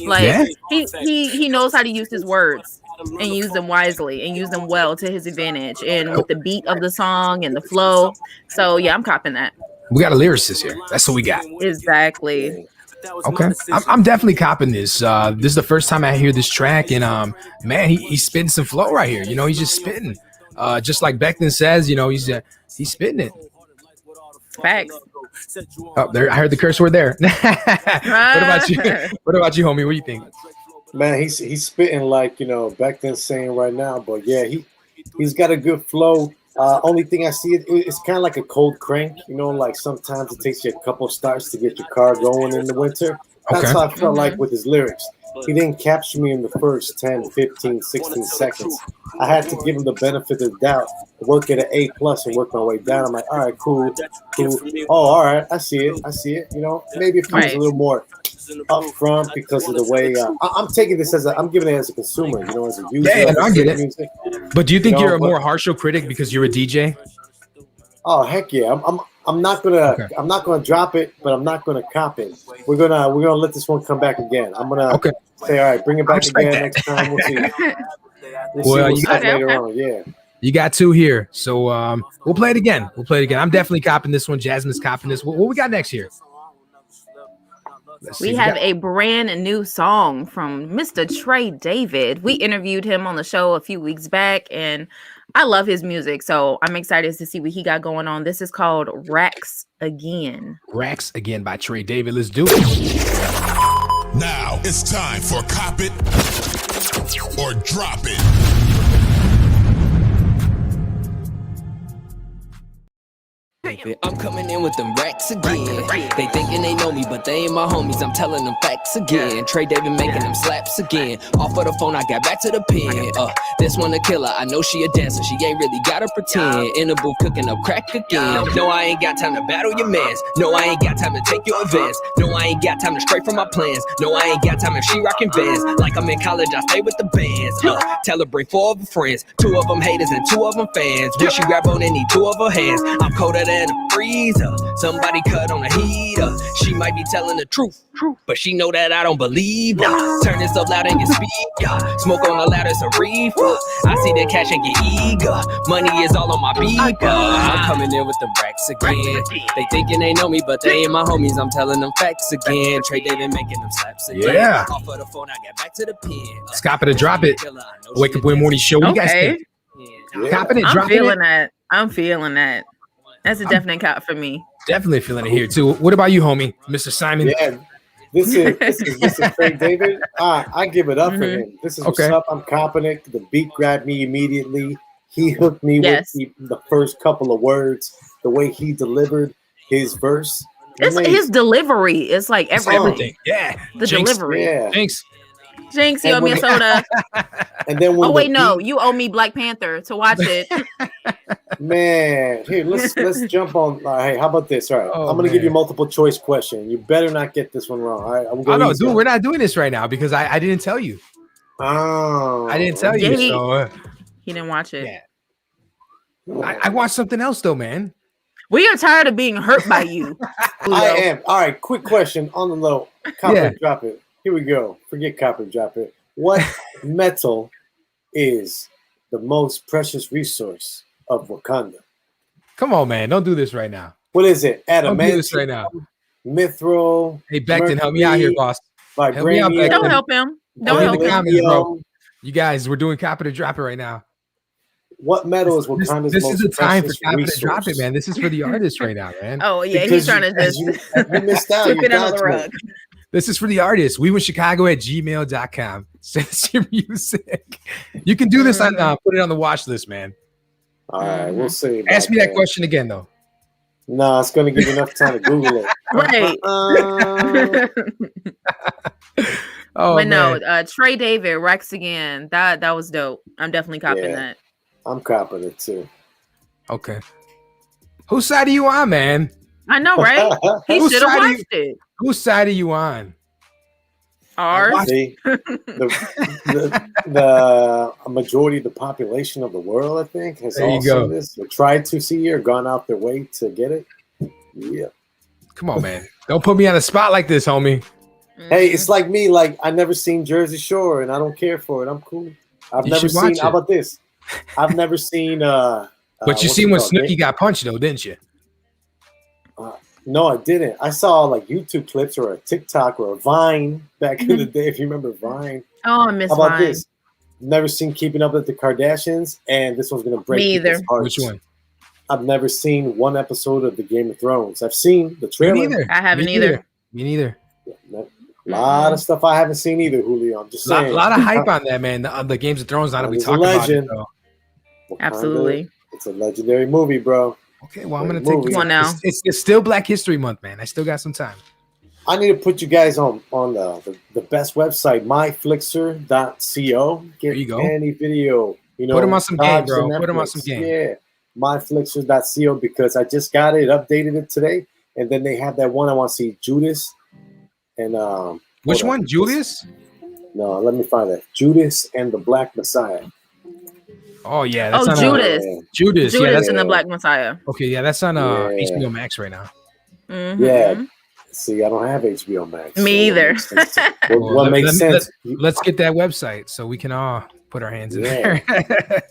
Like he knows how to use his words and use them wisely and use them well to his advantage and with the beat of the song and the flow. So yeah, I'm copping that. We got a lyricist here. That's what we got. Exactly. Okay, I'm definitely copping this. This is the first time I hear this track, and man, he's spitting some flow right here. You know, he's just spitting. Just like Beckton says, you know, he's spitting it. Facts. Oh, there! I heard the curse word there. What about you? What about you, homie? What do you think? Man, he's spitting like, you know, Beckton's saying right now. But yeah, he's got a good flow. Only thing I see it's kind of like a cold crank. You know, like sometimes it takes you a couple starts to get your car going in the winter. That's Okay. how I felt like with his lyrics. He didn't capture me in the first 10, 15, 16 seconds. I had to give him the benefit of the doubt, work at an A plus and work my way down. I'm like, all right, cool. Oh, all right, I see it. You know, maybe if he was a little more upfront because of the way I'm taking this I'm giving it as a consumer, you know, as a user. Yeah, I get it. Music. But do you think You know, you're a more harsher critic because you're a DJ? Oh heck yeah! I'm not gonna drop it, but I'm not gonna cop it. We're gonna let this one come back again. I'm gonna say, all right, bring it back again next time. We'll see. We'll see what's up later on. Yeah. You got two here, so we'll play it again. I'm definitely copping this one. Jasmine's copping this. What we got next here? We have a brand new song from Mr. Trey David. We interviewed him on the show a few weeks back, and I love his music, so I'm excited to see what he got going on. This is called Racks Again. Racks Again by Trey David. Let's do it. Now it's time for Cop It or Drop It. I'm coming in with them racks again. They thinking they know me, but they ain't my homies. I'm telling them facts again. Trey David making them slaps again. Off of the phone, I got back to the pen. This one a killer. I know she a dancer. She ain't really gotta pretend. In the booth cooking up crack again. No, I ain't got time to battle your mans. No, I ain't got time to take your advance. No, I ain't got time to stray from my plans. No, I ain't got time if she rocking Vans. Like I'm in college, I stay with the bands. Tell her bring 4 of her friends. 2 of them haters and 2 of them fans. When she grab on and need 2 of her hands. I'm colder than a freezer. Somebody cut on a heater. She might be telling the truth, but she know that I don't believe her. Turn this up loud and get speaker. Smoke on the ladder, it's a reefer. I see the cash and get eager. Money is all on my beeper. I'm coming in with the racks again. They thinking they know me, but they ain't my homies. I'm telling them facts again. Trey David making them slaps again. Yeah. Off of the phone, I got back to the pen. Cop it or drop it. Wake up with morning show. What you guys think? Copping it, I'm dropping feeling it. that. I'm feeling that. That's a definite cop for me. Definitely feeling it here too. What about you, homie, Mr. Simon? Yeah, this is Trey David. I give it up for him. This is what's up. I'm copping it. The beat grabbed me immediately. He hooked me with the first couple of words. The way he delivered his verse. His delivery is like everything. Yeah, the delivery. Yeah. Jinx, you owe me a soda. And then when no, you owe me Black Panther to watch it. Man, here let's jump on. Hey, how about this? All right, I'm gonna give you a multiple choice question. You better not get this one wrong. All right, I'm going. Oh no, dude, we're not doing this right now because I didn't tell you. Oh, I didn't tell you. So he didn't watch it. Yeah. I watched something else though, man. We are tired of being hurt by you. I am. All right, quick question on the low. Copper, drop it. Here we go. Forget copper, drop it. What metal is the most precious resource of Wakanda? Come on, man. Don't do this right now. What is it? Adamantium. Don't do this right now. Mithril. Hey, Becton, help me out here, boss. Help me out, Becton. Don't help him. Don't help him. Comments, bro. You guys, we're doing copper to drop it right now. What metal is Wakanda's this most is the time for copper resource? to drop it, man. This is for the artist right now, man. Oh, yeah. He's trying to just you missed out. sweep it under the rug. This is for the artists. WeWinChicago@gmail.com. Send us your music. You can do this on put it on the watch list, man. All right, we'll see. Ask me that question again, though. No, it's going to give you enough time to Google it. Right. Oh, but man. no, Trey David, Rex again. That was dope. I'm definitely copying that. I'm copying it too. Okay. Whose side are you on, man? I know, right? He Whose should have side are watched it. Whose side are you on? Ours. See, the majority of the population of the world, I think, has There you also go. this or tried to see it or gone out their way to get it. Yeah. Come on, man. Don't put me on a spot like this, homie. Hey, it's like me. Like I never seen Jersey Shore, and I don't care for it. I'm cool. I've You never should watch seen. How about this? I've never seen. But you what's seen it when called? Snooki got punched, though, didn't you? No, I didn't. I saw like YouTube clips or a TikTok or a Vine back in the day. If you remember Vine. Oh, I miss How about Vine. this? Never seen Keeping Up with the Kardashians, and this one's gonna break Me either. people's hearts. Which one? I've never seen one episode of the Game of Thrones. I've seen the trailer. Me neither. I haven't Me either. Me neither. A lot of stuff I haven't seen either, Julio. I'm just A saying. lot of hype on that, man. The Games of Thrones. Now that we He's a talk about it, legend. though. Absolutely. It's a legendary movie, bro. Okay, well, I'm gonna Great take movie. Come on now. It's still Black History Month, man. I still got some time. I need to put you guys on the best website, myflixer.co. Get There you go. any video. You know, Put 'em on some game, Dogs bro. and Put 'em on Netflix. some game. Yeah, myflixer.co, because I just got it, updated it today, and then they have that one I want to see, Judas, and Which hold on. one, Julius? No, let me find that. Judas and the Black Messiah. Oh yeah, that's Oh, on Judas. Judas. Yeah, Judas that's and the Black Messiah. okay. Yeah, that's on Yeah. HBO Max right now. Mhm. Yeah. See, I don't have HBO Max. Me either. What makes sense? Let's get that website so we can all put our hands in Yeah. there.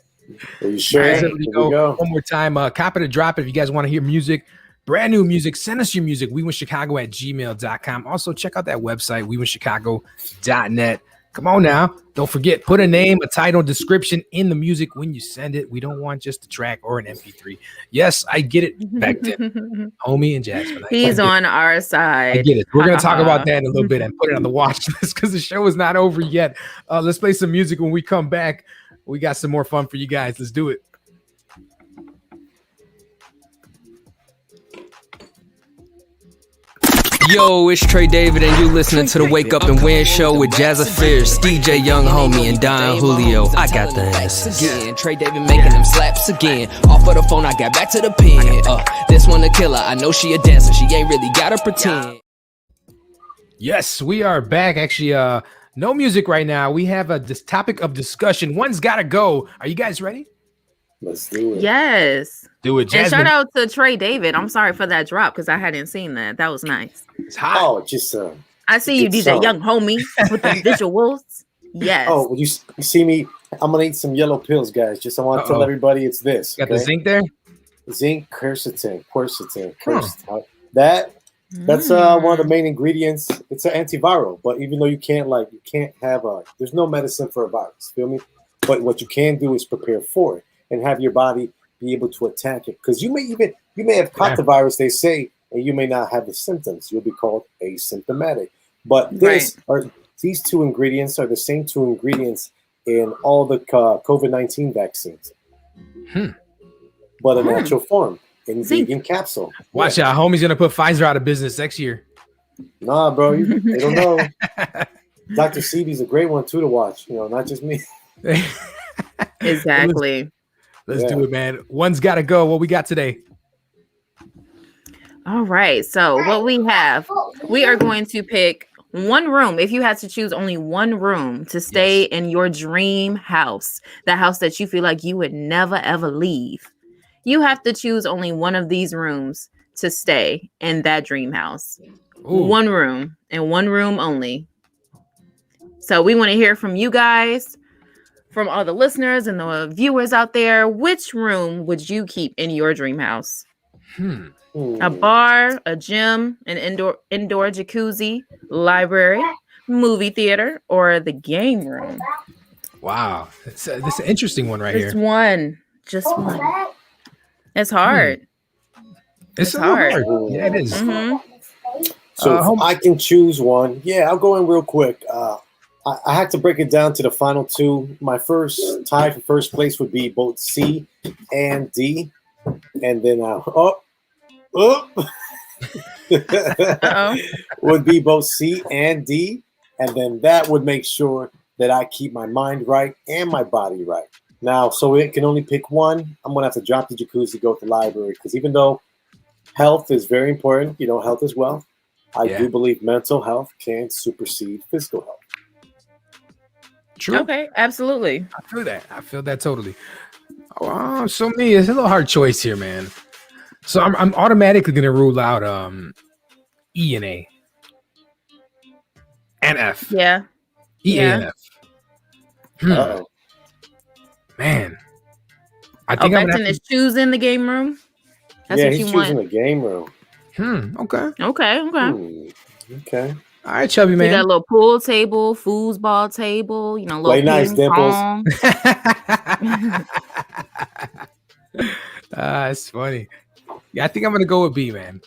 Are you sure? Guys, Here everybody we go. go. One more time. Copy to drop it. If you guys want to hear music, brand new music, send us your music. WeWinChicago@gmail.com. Also, check out that website, WeWinChicago.net. Come on now. Don't forget, put a name, a title, description in the music when you send it. We don't want just a track or an MP3. Yes, I get it back then. Homie and Jasmine. He's I get on our side. I get it. We're going to talk about that in a little bit and put it on the watch list because the show is not over yet. Let's play some music when we come back. We got some more fun for you guys. Let's do it. Yo, it's Trey David, and you listening to the Wake Up and Win show with Jazza Fierce, DJ Young Homie, and Don Julio. I got the answers. Again, Trey David making them slaps again. Off of the phone, I got back to the pen. This one a killer. I know she a dancer. She ain't really gotta pretend. Yes, we are back. Actually, no music right now. We have this topic of discussion. One's got to go. Are you guys ready? Let's do it. Yes. Do it, And Jasmine. shout out to Trey David. I'm sorry for that drop because I hadn't seen that. That was nice. It's hot. Oh, just I see you, Good DJ song. Young Homie, with the visuals. Yes. Oh, well, you see me? I'm gonna eat some yellow pills, guys. Just I want to tell Uh-oh. everybody it's this. Got the zinc there? Zinc, quercetin, That's one of the main ingredients. It's an antiviral, but even though you can't have there's no medicine for a virus. Feel me? But what you can do is prepare for it and have your body be able to attack it. Because you may have caught the virus, they say, and you may not have the symptoms. You'll be called asymptomatic. But these two ingredients are the same two ingredients in all the COVID-19 vaccines, but a natural form in vegan capsule. Watch out. Homie's going to put Pfizer out of business next year. Nah, bro, they don't know. Dr. Sebi's a great one too to watch. You know, not just me. Exactly. Let's do it, man. One's got to go. What we got today? All right. So what we have, we are going to pick one room. If you had to choose only one room to stay in your dream house, the house that you feel like you would never ever leave, you have to choose only one of these rooms to stay in that dream house. Ooh. One room and one room only. So we want to hear from you guys, from all the listeners and the viewers out there. Which room would you keep in your dream house? A bar, a gym, an indoor jacuzzi, library, movie theater, or the game room? Wow. This is an interesting one right Just here. one. Just one. It's hard. It's It's hard. Yeah, it is. Mhm. So if I can choose one, I'll go in real quick. I had to break it down to the final two. My first tie for first place would be both C and D, and then would be both C and D, and then that would make sure that I keep my mind right and my body right. Now, so it can only pick one. I'm gonna have to drop the jacuzzi, go to the library, because even though health is very important, health is wealth. I do believe mental health can supersede physical health. True. Okay, absolutely. I feel that totally. Oh, so me, it's a little hard choice here, man. So I'm automatically gonna rule out E and A and F. Yeah. E, A, and F. Man, I think I'm Benton is choosing the game room. That's what he's you choosing want. the game room. Okay. Okay. Okay. All right, chubby You man. got a little pool table, foosball table, little Play nice, ping Dimples. pong. It's funny. Yeah, I think I'm gonna go with B, man.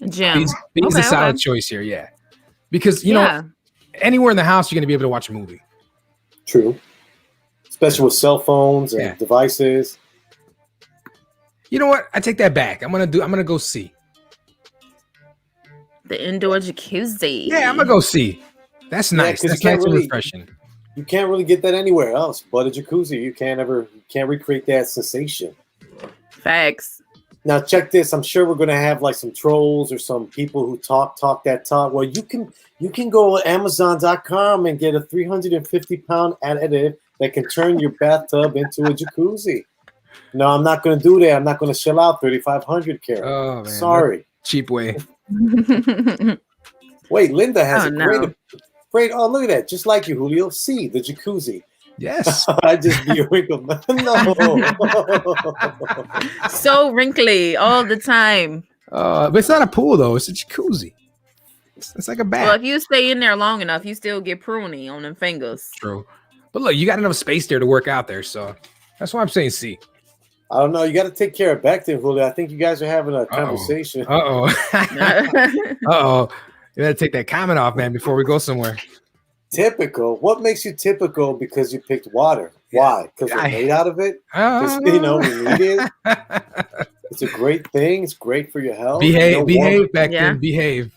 Gym. B's a solid choice here, yeah. Because you know, anywhere in the house you're gonna be able to watch a movie. True. Especially with cell phones and devices. You know what? I take that back. I'm gonna go C. The indoor jacuzzi. Yeah, I'm gonna go C. That's nice. 'cause you That's can't nice and really- refreshing. You can't really get that anywhere else but a jacuzzi. You can't recreate that sensation. Facts. Now check this. I'm sure we're gonna have like some trolls or some people who talk that talk. Well, you can go to Amazon.com and get a 350-pound additive that can turn your bathtub into a jacuzzi. No, I'm not gonna do that. I'm not gonna shell out 3,500, Karen. Oh man, Sorry. cheap way. Wait, Linda has Oh, a no. great. Oh, look at that! Just like you, Julio. See the jacuzzi. Yes. I just be a wrinkle. No. So wrinkly all the time. But it's not a pool though. It's a jacuzzi. It's like a bath. Well, if you stay in there long enough, you still get pruny on them fingers. True. But look, you got enough space there to work out there, so that's why I'm saying C. I don't know. You got to take care of back then, Julio. I think you guys are having a conversation. Uh-oh. You gotta take that comment off, man, before we go somewhere. Typical. What makes you typical? Because you picked water. Why? Because we're made out of it. 'Cause, we need it. It's a great thing. It's great for your health. Behave back then. Behave.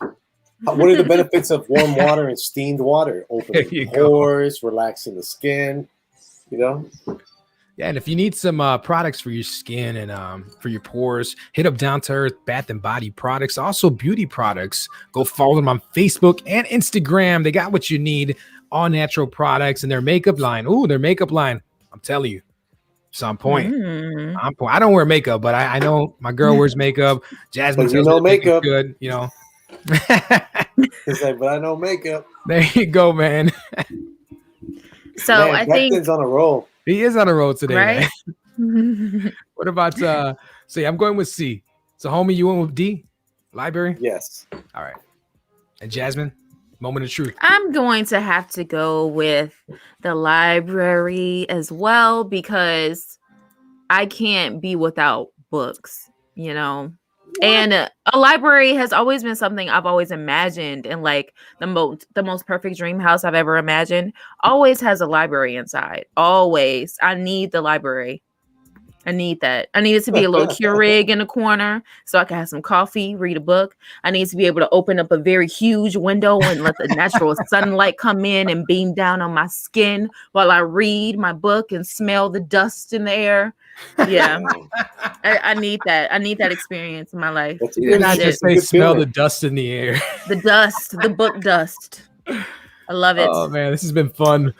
What are the benefits of warm water and steamed water? Opening pores, relaxing the skin. You know. Yeah, and if you need some products for your skin and for your pores, hit up Down to Earth Bath and Body Products. Also, beauty products. Go follow them on Facebook and Instagram. They got what you need. All natural products and their makeup line. Ooh, their makeup line. I'm telling you, it's on point. On point. I don't wear makeup, but I know my girl wears makeup. Jasmine, But you tells know me the makeup's makeup. good. You know. It's like, but I know makeup. There you go, man. So Man, I think Becton's on a roll. He is on a roll today, right. man. What about C? I'm going with C. So, homie, you went with D? Library? Yes. All right. And Jasmine, moment of truth. I'm going to have to go with the library as well because I can't be without books, you know. And a library has always been something I've always imagined, and like the most perfect dream house I've ever imagined always has a library inside. Always. I need the library. I need that. I need it to be a little Keurig in the corner so I can have some coffee, read a book. I need to be able to open up a very huge window and let the natural sunlight come in and beam down on my skin while I read my book and smell the dust in the air. Yeah, I need that. I need that experience in my life. You did not just say smell the dust in the air. The dust, the book dust. I love it. Oh, man, this has been fun.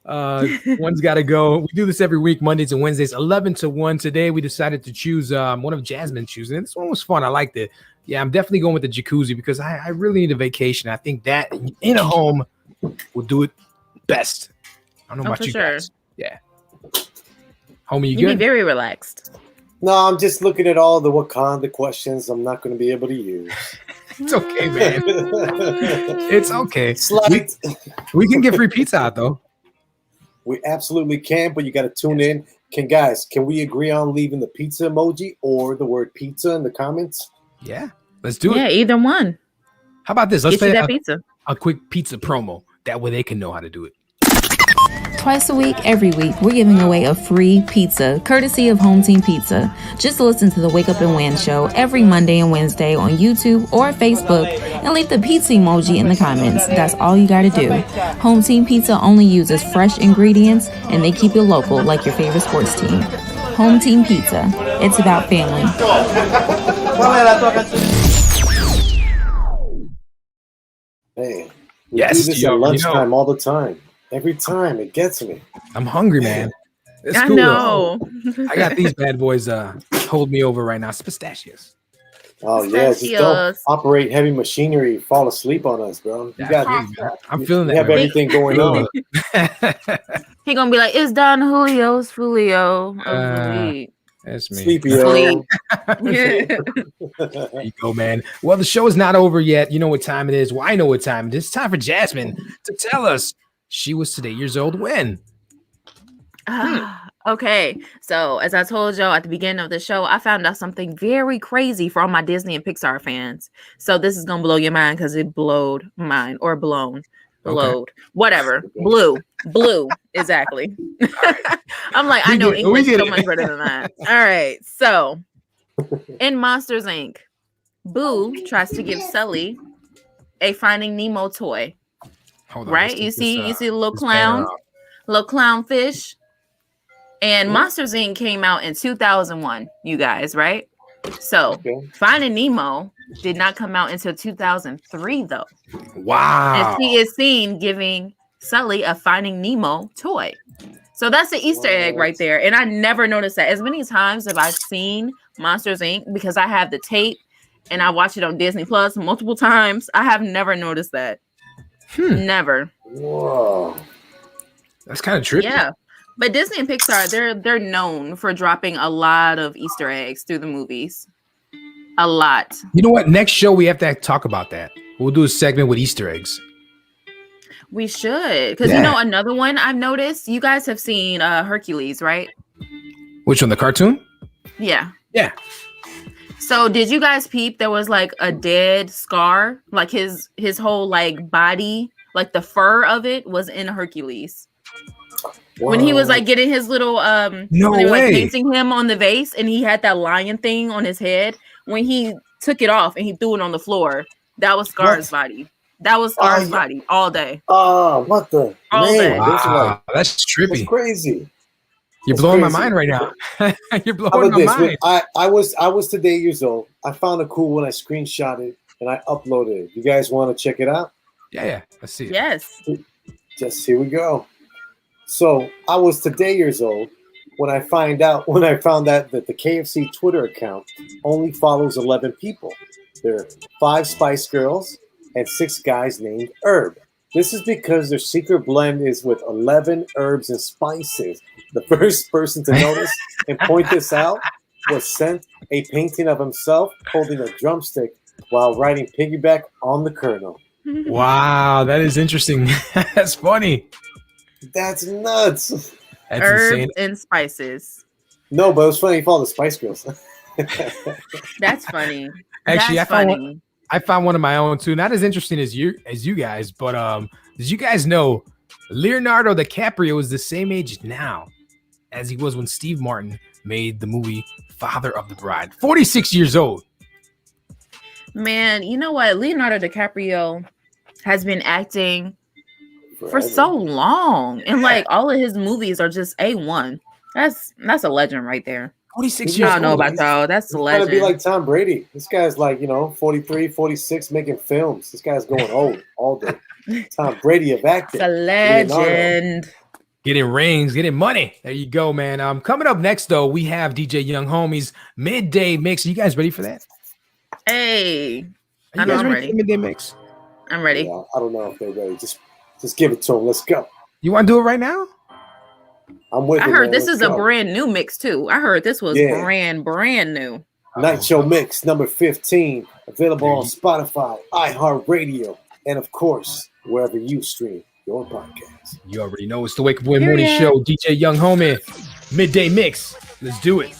One's got to go. We do this every week, Mondays and Wednesdays, 11 to 1. Today, we decided to choose one of Jasmine's choosing. This one was fun. I liked it. Yeah, I'm definitely going with the jacuzzi because I really need a vacation. I think that in a home will do it best. I don't know about for you sure. guys. Yeah. Homie, you You be good? very relaxed. No, I'm just looking at all the Wakanda questions I'm not going to be able to use. It's okay, man. It's okay. Slight. We can get free pizza out, though. We absolutely can, but you got to tune in. Can we agree on leaving the pizza emoji or the word pizza in the comments? Yeah, let's do it. Yeah, either one. How about this? Let's Get you play that pizza. a quick pizza promo. That way they can know how to do it. Twice a week, every week, we're giving away a free pizza, courtesy of Home Team Pizza. Just listen to the Wake Up and Win show every Monday and Wednesday on YouTube or Facebook and leave the pizza emoji in the comments. That's all you gotta do. Home Team Pizza only uses fresh ingredients and they keep it local like your favorite sports team. Home Team Pizza. It's about family. Hey, Yes, do this yo, at you lunchtime know. all the time. Every time it gets me. I'm hungry, man. It's I cool, know. though. I got these bad boys hold me over right now. It's pistachios. Oh yeah, just don't Pistachios. operate heavy machinery. Fall asleep on us, bro. You got. I'm feeling You that. have man. everything going on. He gonna be like, "It's Don Julio's Julio of the week." That's me. Sleepy, Sleep. There you go, man. Well, the show is not over yet. You know what time it is. Well, I know what time it is. It's time for Jasmine to tell us she was today years old when. Okay, so as I told y'all at the beginning of the show, I found out something very crazy for all my Disney and Pixar fans. So this is gonna blow your mind because it blowed mine or blown, blowed, whatever, blue, exactly. I'm like, I know We English get so it. much better than that. All right, so In Monsters Inc., Boo tries to give Sully a Finding Nemo toy. Hold on, right? let's You get see this, the little this banner clown, up. little clown fish. And Monsters Inc. came out in 2001, you guys, right? So Finding Nemo did not come out until 2003, though. Wow. And he is seen giving Sully a Finding Nemo toy. So that's an Easter egg right there. And I never noticed that. As many times have I seen Monsters Inc. because I have the tape and I watch it on Disney Plus multiple times. I have never noticed that. Never. Whoa. That's kind of trippy. Yeah. But Disney and Pixar, they're known for dropping a lot of Easter eggs through the movies. A lot. You know what? Next show we have to talk about that. We'll do a segment with Easter eggs. We should. Because you know another one I've noticed? You guys have seen Hercules, right? Which one? The cartoon? Yeah. Yeah. So did you guys peep there was like a dead Scar? Like his whole like body, like the fur of it was in Hercules. When he was like getting his little No when they were like way. painting him on the vase and he had that lion thing on his head, when he took it off and he threw it on the floor, that was Scar's body. That was Scar's body all day. Oh, what the All man? day. That's Wow, that's trippy. That's crazy. You're That's blowing my crazy. mind right now. You're How blowing about my this? mind. I was today years old. I found a cool one. I screenshot it and I uploaded it. You guys want to check it out? Yeah. Let's see it. Yes. Just here we go. So I was today years old when I found out that the KFC Twitter account only follows 11 people. There are 5 Spice Girls and 6 guys named Herb. This is because their secret blend is with 11 herbs and spices. The first person to notice and point this out was sent a painting of himself holding a drumstick while riding piggyback on the Colonel. Wow, that is interesting. That's funny. That's nuts. That's Herbs insane. and spices. No, but it was funny. He followed the Spice Girls. That's funny. Actually, That's I found funny. I found one of my own too. Not as interesting as you guys, but did you guys know Leonardo DiCaprio is the same age now as he was when Steve Martin made the movie Father of the Bride? 46 years old. Man, you know what? Leonardo DiCaprio has been acting for so long, and like all of his movies are just A1. That's a legend right there. 46 He's years I don't know old. about y'all. That's a He's trying to be legend. like Tom Brady. This guy's like, 43, 46 making films. This guy's going old all day. Tom Brady of acting. It's a legend. Getting rings, getting money. There you go, man. Coming up next, though, we have DJ Young Homies Midday Mix. Are you guys ready for that? Hey, Are I you know guys I'm ready for ready. the Midday Mix? I'm ready. Yeah, I don't know if they're ready. Just give it to them. Let's go. You want to do it right now? I'm with I it, heard man. this Let's is a go. brand new mix too. I heard this was Yeah. brand new. Night Show Mix number 15. Available on Spotify, iHeartRadio, and of course, wherever you stream your podcast. You already know it's the Wake Up Win Morning Show. DJ Young Homie Midday Mix. Let's do it.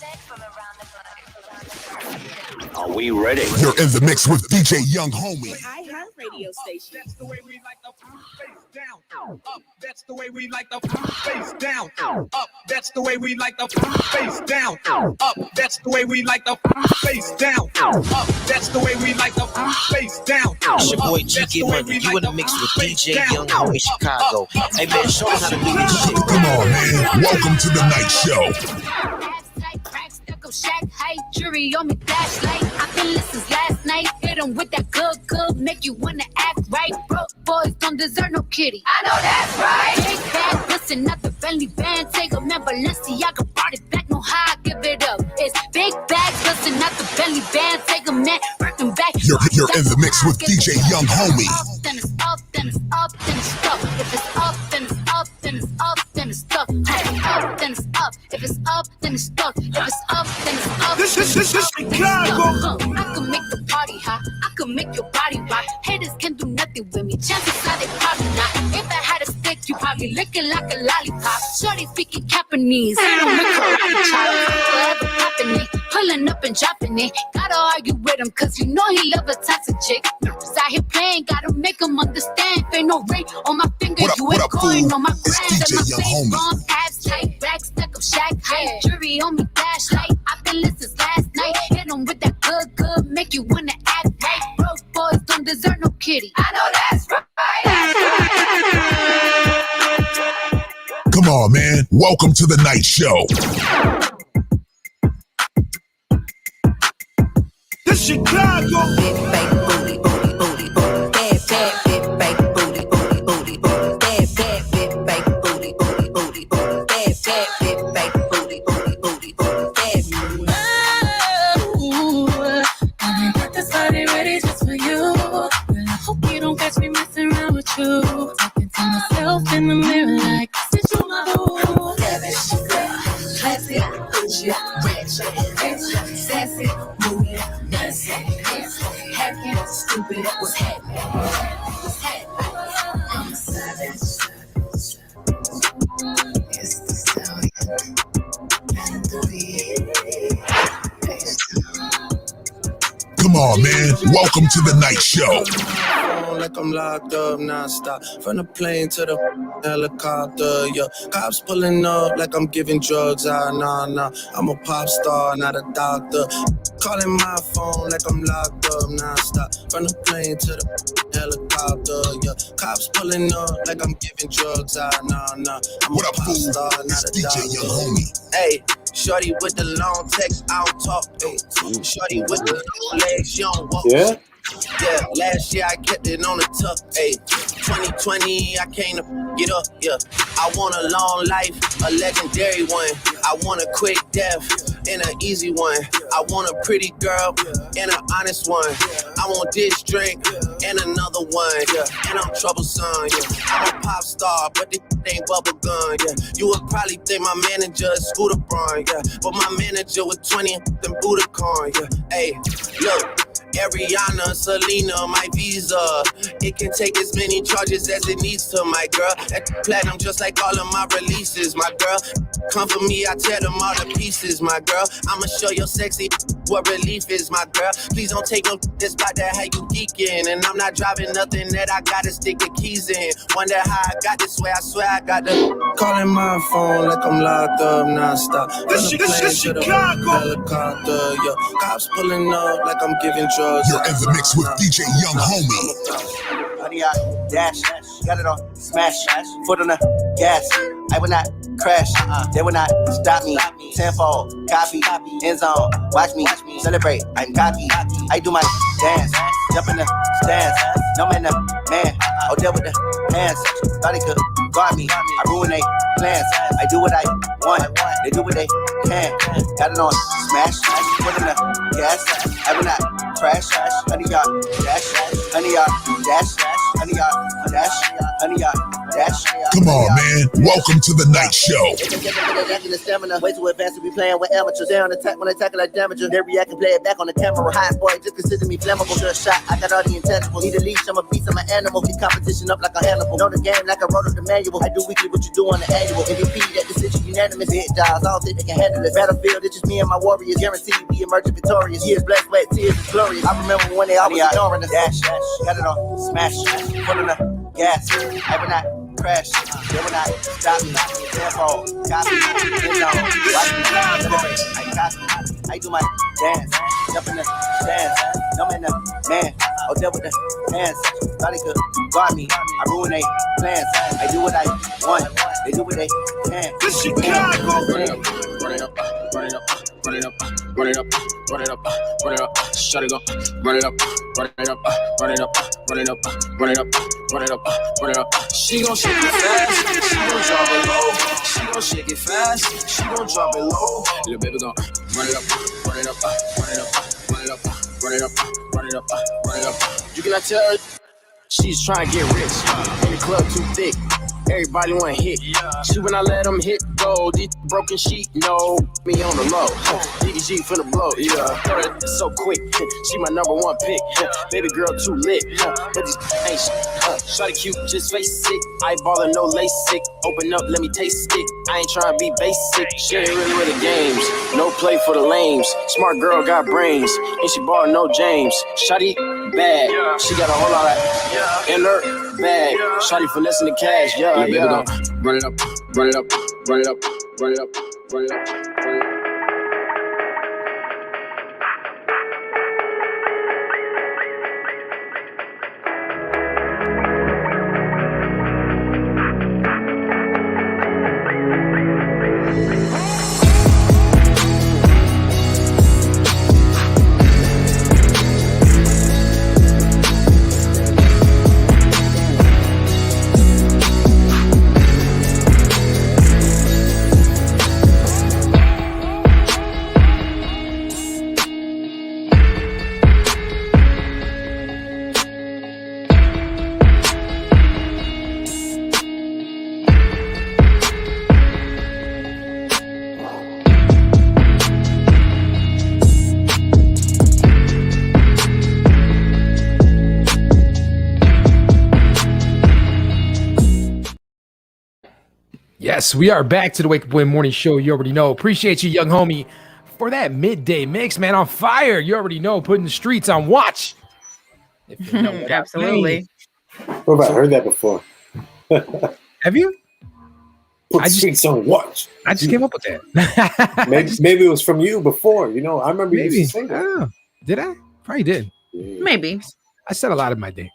Are we ready? You're in the mix with DJ Young Homie. Radio station. That's the way we like the face down. Up, that's the way we like the face down. Up, that's the way we like the face down. Up, that's the way we like the face down. Up, that's the way we like the face down. It's your boy G Money. You in the mix with DJ Young Homie Chicago. Hey man, show me how to do this shit. Come on, man. Welcome to the night show. Shack height, jury on me flashlight. I've been listening last night. Hit 'em with that good, make you wanna act right. Broke boys don't deserve no kitty. I know that's right. Big bag, listen, not the Bentley band. Take a man, Balenciaga brought it back. No how I give it up. It's big bags, listen, not the Bentley band. Take a man, working back. You're in the mix with DJ Young Homie. Then it's up, then it's up, then it's stuck. If it's up, then it's up, then it's up, then it's stuck. If it's up, then it's up. If it's up, then it's stuck. If it's up, then it's up. This is Chicago. I can make the party hot. I can make your body rock. Haters can do nothing with me. Chances are they probably not. If I had a stick, you probably licking like a lollipop. Shorty speaking Japanese. I don't make her like a child. Forever popping it, pulling up and dropping it. Gotta argue with him, cause you know he love a toxic chick. Cause out here playing, gotta make him understand. If ain't no ring on my finger, you ain't going on my grand. And my face bomb, abs tight, back stack of shack height. Jury on me, flashlight. I've been listening last night. Hit 'em him with that good, make you wanna act right. Broke boys don't deserve no kitty. I know that's right. Come on, man. Welcome to the night show. This Chicago. Big fake booty, booty, booty, booty. Bad, bad, big fake booty, booty, booty, booty. Bad, bad, big fake booty, booty, booty, booty. Bad, bad, big fake booty, booty, booty, booty. Bad. Ooh, I got this body ready just for you. Girl, I hope you don't catch me messing around with you. Talking to myself in the mirror like, this is your mother. Lavish, classy, bougie, rich, sassy, moody, nasty, happy, stupid. What's happening? What's happening? I'm a savage. It's the stallion. And the Come on, man. Welcome to the night show. Like I'm locked up non-stop. From the plane to the helicopter, yeah. Cops pulling up like I'm giving drugs. Nah. I'm a pop star, not a doctor. Calling my phone like I'm locked up non-stop. From the plane to the helicopter, yeah. Cops pulling up like I'm giving drugs. Nah. I'm a pop star, not a doctor. Young Homie. Hey, shorty with the long text, I don't talk. Hey, shorty with the long legs, you don't walk. Yeah. Yeah, last year I kept it on the tuck, ayy. 2020, I came to get up, yeah. I want a long life, a legendary one. I want a quick death and an easy one. I want a pretty girl and an honest one. I want this drink and another one, yeah. And I'm troublesome, yeah. I'm a pop star, but this ain't bubble gum, yeah. You would probably think my manager is Scooter Braun, yeah. But my manager with 20 and Budokan, yeah. Ayy, look. Ariana, Selena, my visa. It can take as many charges as it needs to, my girl. At the platinum, just like all of my releases, my girl. Come for me, I tear them all to pieces, my girl. I'ma show your sexy what relief is, my girl. Please don't take no this about that how you geeking. And I'm not driving nothing that I gotta stick the keys in. Wonder how I got this way, I swear I got the calling my phone like I'm locked up non-stop. This Chicago. Helicopter, yeah. Cops pulling up like I'm giving drugs. You're in the mix with DJ Young Homie. Honey, I dash, got it on smash, foot on the gas. I will not crash, they will not stop me. Tenfold, copy, end zone, watch me celebrate. I'm cocky, I do my dance, jump in the stands. No man, I'll deal with the hands. Thought he could guard me, I ruin they plans. I do what I want, they do what they can. Got it on smash, foot in the gas. I will not crash, honey, y'all dash, honey, y'all dash, honey, y'all dash, honey, y'all dash. Come on, man. Welcome to the night show. The stamina, way too advanced to be playing with amateurs. They on attack when they tackle like damager. They react and play it back on the camera. Hot boy, just consider me flammable. Just shot, I got all the intangibles. Need a leash, I'm a beast, I'm an animal. Keep competition up like a Hannibal. Know the game like I wrote up the manual. I do weekly what you do on the annual. MVP, that decision unanimous. Hit dials, I don't think they can handle it. Battlefield, it's just me and my warriors. Guaranteed we emerging victorious. Years, blood, sweat, tears, it's glorious. I remember when they always ignoring us. Dash, got it on smash, foot on the gas. I will not crash, they will not stop me. Tenfold, copy, end zone, watch me celebrate. I copy, I do my dance, jump in the stands. No man, I'll deal with the hands. Thought he could guard me, I ruin they plans. I do what I want, they do what they can. This Chicago. Run it up, run it up, run it up, run it up, run it up, run it up, run it up, shut it up, run it up, run it up, run it up, run it up, run it up, run it up, run it up. She gon' shake it fast, she gon' drop it low. She gon' shake it fast, she gon' drop it low. Little baby gon' run it up, run it up, run it up, run it up, run it up, run it up, run it up. You cannot tell her she's trying to get rich. In the club too thick. Everybody wanna hit. She when I let them hit go. These broken sheet, no. Me on the low. DDG finna blow. Yeah. So quick. She my number one pick. Baby girl too lit. But these ain't shit. Shorty cute, just face it. Eyeballin', no LASIK. Open up, let me taste it. I ain't tryna be basic. She ain't really with the games. No play for the lames. Smart girl got brains. And she ballin' no James. Shorty bad. She got a whole lot of in her bag. Shorty finessing the cash. Yeah. Run it up, run it up, run it up, run it up, run it up, run it up, run it up. Yes, we are back to the Wake Up Win Morning Show. You already know. Appreciate you, young homie, for that midday mix, man. On fire. You already know. Putting the streets on watch. If you know what I Absolutely. Where have I heard that before? Have you? Put the streets on watch. I just came up with that. maybe it was from you before. You know, I remember you used to say that. Oh, did I? Probably did. Maybe. I said a lot in my day.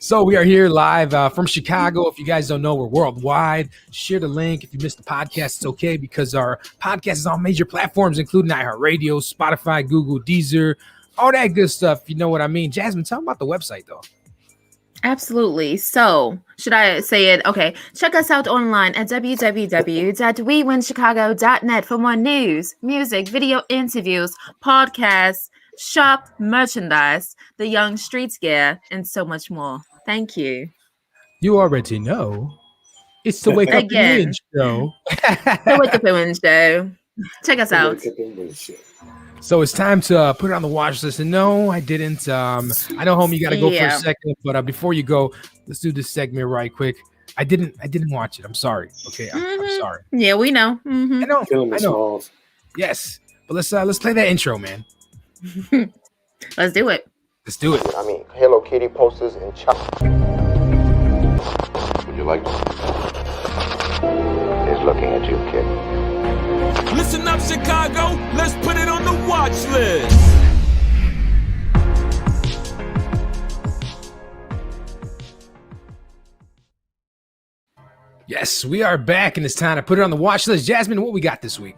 So we are here live from Chicago. If you guys don't know, we're worldwide. Share the link. If you missed the podcast, it's okay because our podcast is on major platforms, including iHeartRadio, Spotify, Google, Deezer, all that good stuff. You know what I mean? Jasmine, tell them about the website, though. Absolutely. So, should I say it? Okay. Check us out online at www.wewinchicago.net for more news, music, video interviews, podcasts, shop, merchandise, the Young Streets gear, and so much more. Thank you. You already know. It's the Wake Up and Win Show. The Wake Up and Win Show. Check us out. So it's time to put it on the watch list. And no, I didn't. I know, homie, you got to go for a second. But before you go, let's do this segment right quick. I didn't watch it. I'm sorry. Okay, I'm sorry. Yeah, we know. Mm-hmm. I know. Yes, but let's play that intro, man. Let's do it. Let's do it. I mean, Hello Kitty posters and chocolate. Would you like to? He's looking at you, kid. Listen up, Chicago. Let's put it on the watch list. Yes, we are back, and it's time to put it on the watch list. Jasmine, what we got this week?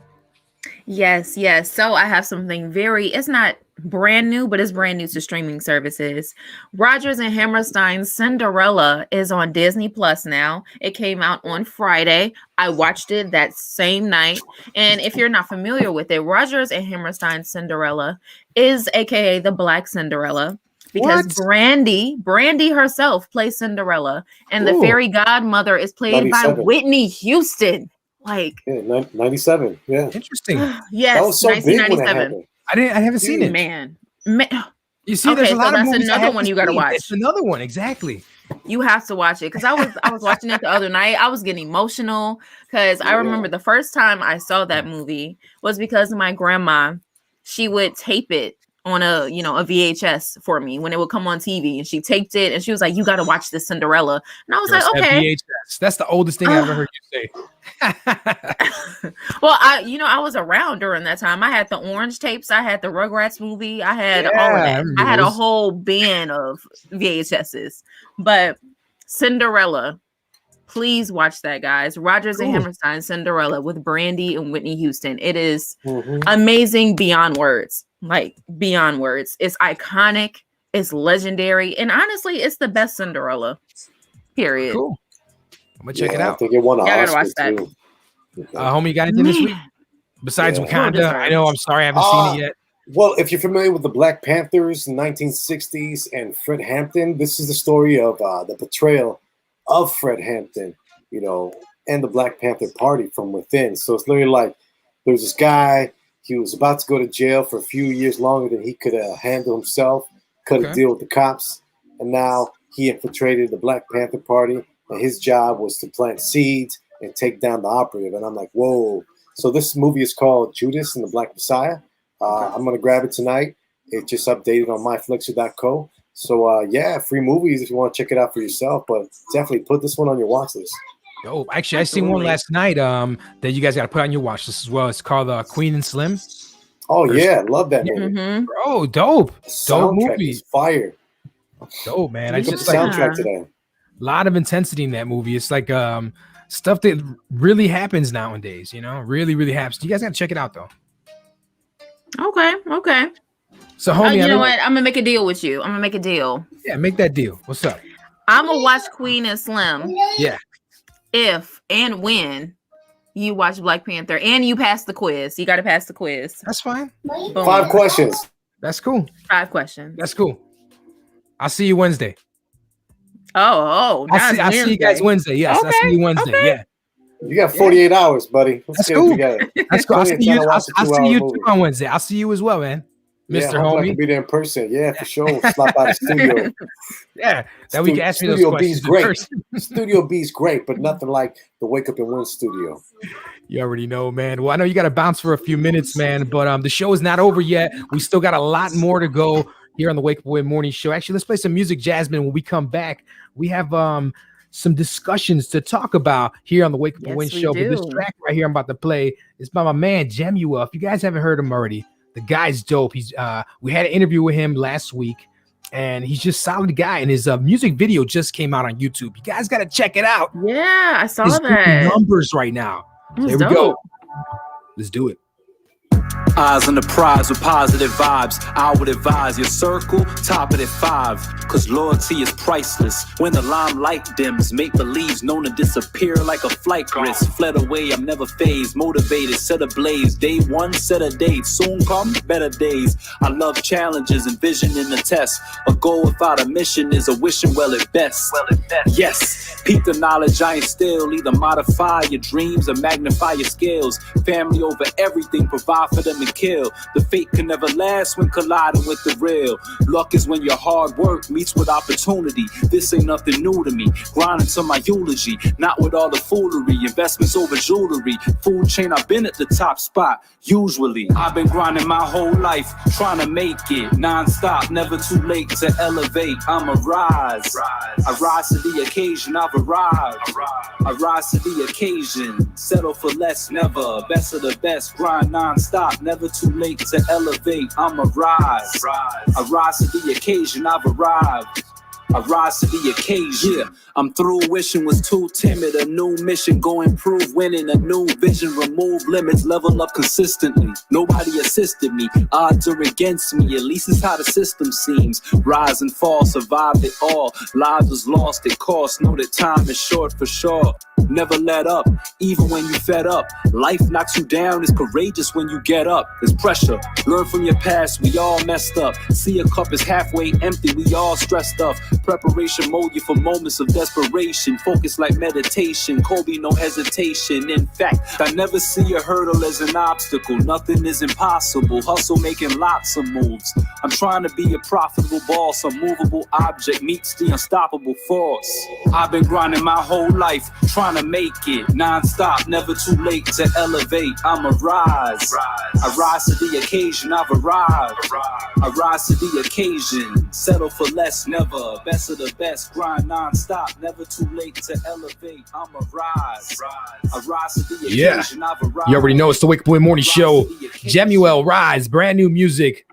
Yes. So I have something it's not brand new, but it's brand new to streaming services. Rodgers and Hammerstein's Cinderella is on Disney Plus now. It came out on Friday. I watched it that same night. And if you're not familiar with it, Rodgers and Hammerstein's Cinderella is AKA the Black Cinderella. Because Brandy herself plays Cinderella, and the fairy godmother is played by Whitney Houston. Like 97, yeah. Interesting. Yes, that was so big when it 1997. I haven't seen it. Man. You see, there's a lot of movies another one you got to watch. It's another one, exactly. You have to watch it because I was watching it the other night. I was getting emotional because I remember the first time I saw that movie was because my grandma, she would tape it on a VHS for me when it would come on TV, and she taped it and she was like, "You got to watch this Cinderella," and I was like, "Okay." VHS. That's the oldest thing I ever heard you say. Well, I was around during that time. I had the Orange tapes, I had the Rugrats movie, I had all of that. I had a whole bin of VHSs. But Cinderella, please watch that, guys. Rodgers and Hammerstein Cinderella with Brandy and Whitney Houston. It is amazing beyond words. Like beyond words. It's iconic, it's legendary, and honestly, it's the best Cinderella. Period. Cool. I'm gonna check it out. I think it won an I gotta Oscar watch that. too. Homie, you got anything this week? Besides Wakanda? I know, I'm sorry, I haven't seen it yet. Well, if you're familiar with the Black Panthers in the 1960s and Fred Hampton, this is the story of the portrayal of Fred Hampton, and the Black Panther Party from within. So it's literally like there's this guy. He was about to go to jail for a few years longer than he could handle himself, couldn't deal with the cops. And now he infiltrated the Black Panther Party, and his job was to plant seeds and take down the operative. And I'm like, whoa. So this movie is called Judas and the Black Messiah. I'm going to grab it tonight. It just updated on myflixer.co. So, free movies if you want to check it out for yourself. But definitely put this one on your watch list. Oh, actually, I seen one last night that you guys got to put on your watch list as well. It's called Queen and Slim. Oh, yeah. Love that movie. Mm-hmm. Bro, dope. Dope movie. Fire. Dope, man. I just soundtrack today. A lot of intensity in that movie. It's like stuff that really happens nowadays, really, really happens. You guys got to check it out, though. Okay. So, homie, you know what? I'm going to make a deal with you. I'm going to make a deal. Yeah, make that deal. What's up? I'm going to watch Queen and Slim. Yeah. If and when you watch Black Panther and you pass the quiz. You got to pass the quiz. That's fine. Boom. 5 questions. That's cool. 5 questions. That's cool. I'll see you Wednesday. Oh, I'll see you guys Wednesday. Yes, okay. I'll see you Wednesday. Okay. Yeah. You got 48 hours, buddy. Let's That's get cool. it together. That's cool. I'll see you movie. too on Wednesday. I'll see you as well, man. Yeah, Mr. hopefully I Homie. can be there in person. Yeah, for sure. Stop by the studio. Yeah, that we can ask me those Studio questions B's in great. person. Studio B's great, but nothing like the Wake Up and Win studio. You already know, man. Well, I know you got to bounce for a few minutes, man, but the show is not over yet. We still got a lot more to go here on the Wake Up and Win Morning Show. Actually, let's play some music, Jasmine. When we come back, we have some discussions to talk about here on the Wake Up and Win Yes, we Show. But this do. track right here I'm about to play is by my man Jemuel. If you guys haven't heard him already, the guy's dope. He's we had an interview with him last week, and he's just a solid guy. And his music video just came out on YouTube. You guys got to check it out. Yeah, I saw He's doing that. numbers right now. It was There we go. dope. Let's do it. Eyes on the prize with positive vibes. I would advise your circle, top it at 5. Cause loyalty is priceless. When the limelight dims, make believes known to disappear like a flight risk. Fled away, I'm never phased. Motivated, set ablaze. Day one, set a date. Soon come better days. I love challenges and vision in the test. A goal without a mission is a wishing well at best. Yes, peep the knowledge I instill. Either modify your dreams or magnify your skills. Family over everything, provide for them and kill. The fate can never last when colliding with the real. Luck is when your hard work meets with opportunity. This ain't nothing new to me. Grinding to my eulogy, not with all the foolery. Investments over jewelry. Food chain, I've been at the top spot. Usually, I've been grinding my whole life, trying to make it non-stop, never too late to elevate. I'ma rise. I rise to the occasion, I've arrived. I rise to the occasion, settle for less, never. Best of the best, grind non-stop, never too late to elevate. I'ma rise. I rise to the occasion, I've arrived. I rise to the occasion. Yeah, I'm through wishing was too timid. A new mission, go improve, winning a new vision. Remove limits, level up consistently. Nobody assisted me, odds are against me. At least it's how the system seems. Rise and fall, survived it all. Lives was lost at cost. Know that time is short for sure. Never let up, even when you fed up. Life knocks you down, it's courageous when you get up. There's pressure, learn from your past, we all messed up. See a cup is halfway empty, we all stressed up. Preparation mold you for moments of desperation. Focus like meditation, Kobe no hesitation. In fact, I never see a hurdle as an obstacle. Nothing is impossible, hustle making lots of moves. I'm trying to be a profitable boss. A movable object meets the unstoppable force. I've been grinding my whole life, trying to make it non-stop, never too late to elevate. I'ma rise. I rise to the occasion, I've arrived. I rise to the occasion, settle for less, never. Best of the best, grind non-stop, never too late to elevate. I'ma rise. I rise to the Yeah. occasion, I've arrived. You already know it's the Wake Up and Win Morning Show. Jemuel Rise, brand new music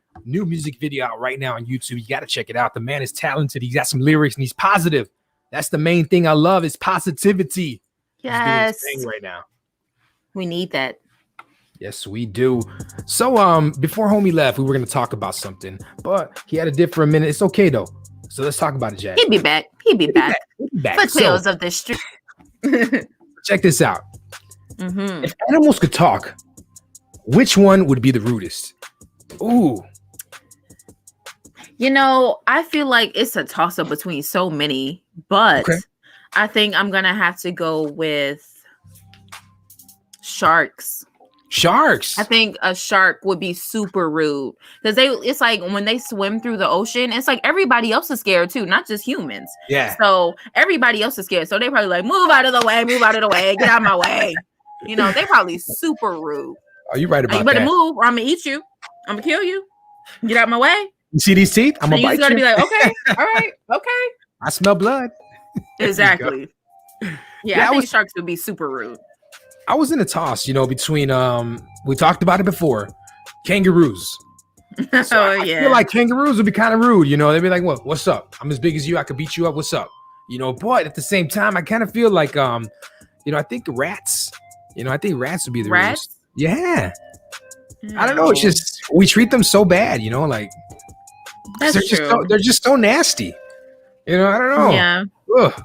video out right now on YouTube. You got to check it out. The man is talented. He's got some lyrics and he's positive. That's the main thing I love is positivity. Yes. He's doing his thing right now. We need that. Yes, we do. So before homie left, we were going to talk about something, but he had to dip for a minute. It's okay though. So let's talk about it, Jack. He'd be back. He'd be back. back. Foothills So- of the street. Check this out. Mhm. If animals could talk, which one would be the rudest? Ooh. You know, I feel like it's a toss up between so many, but Okay. I think I'm gonna have to go with sharks. Sharks. I think a shark would be super rude because it's like when they swim through the ocean, it's like everybody else is scared too, not just humans. Yeah. So everybody else is scared. So they probably like, move out of the way, get out of my way. You know, they probably super rude. Are you right Like, about you better that? move or I'm gonna eat you. I'm gonna kill you. Get out of my way. You see these teeth? I'm And gonna you bite just gotta you. be like, okay, all right, okay. I smell blood. Exactly. Yeah, Yeah, I I think was- sharks would be super rude. I was in a toss, between we talked about it before, kangaroos. Oh I yeah. feel like kangaroos would be kind of rude, They'd be like, what's up? I'm as big as you, I could beat you up. What's up? But at the same time, I kind of feel like I think rats, I think rats would be the Rats? rudest. Yeah. I don't know. It's just we treat them so bad, like That's true. they're just so nasty. I don't know. Yeah. Ugh.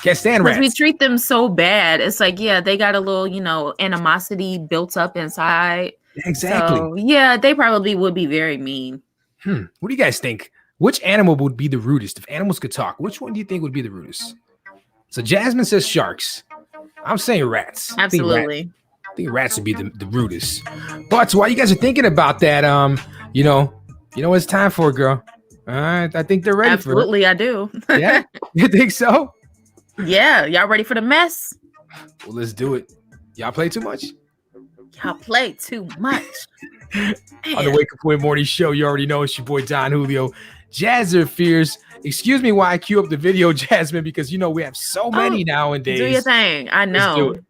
Can't stand Because rats. we treat them so bad. It's like, yeah, they got a little, animosity built up inside. Exactly. So, yeah, they probably would be very mean. What do you guys think? Which animal would be the rudest? If animals could talk, which one do you think would be the rudest? So Jasmine says sharks. I'm saying rats. Absolutely. I think rats would be the rudest. But while you guys are thinking about that, You know what it's time for, girl. All right, I think they're ready Absolutely, I do. for it. Yeah, you think so? Yeah, y'all ready for the mess? Well, let's do it. Y'all play too much? Y'all play too much. On the Wake Up Win Morning Show, you already know it's your boy Don Julio. Jazzer Fierce. Excuse me while I cue up the video, Jasmine, because you know we have so many nowadays. Do your thing. I know. Let's do it.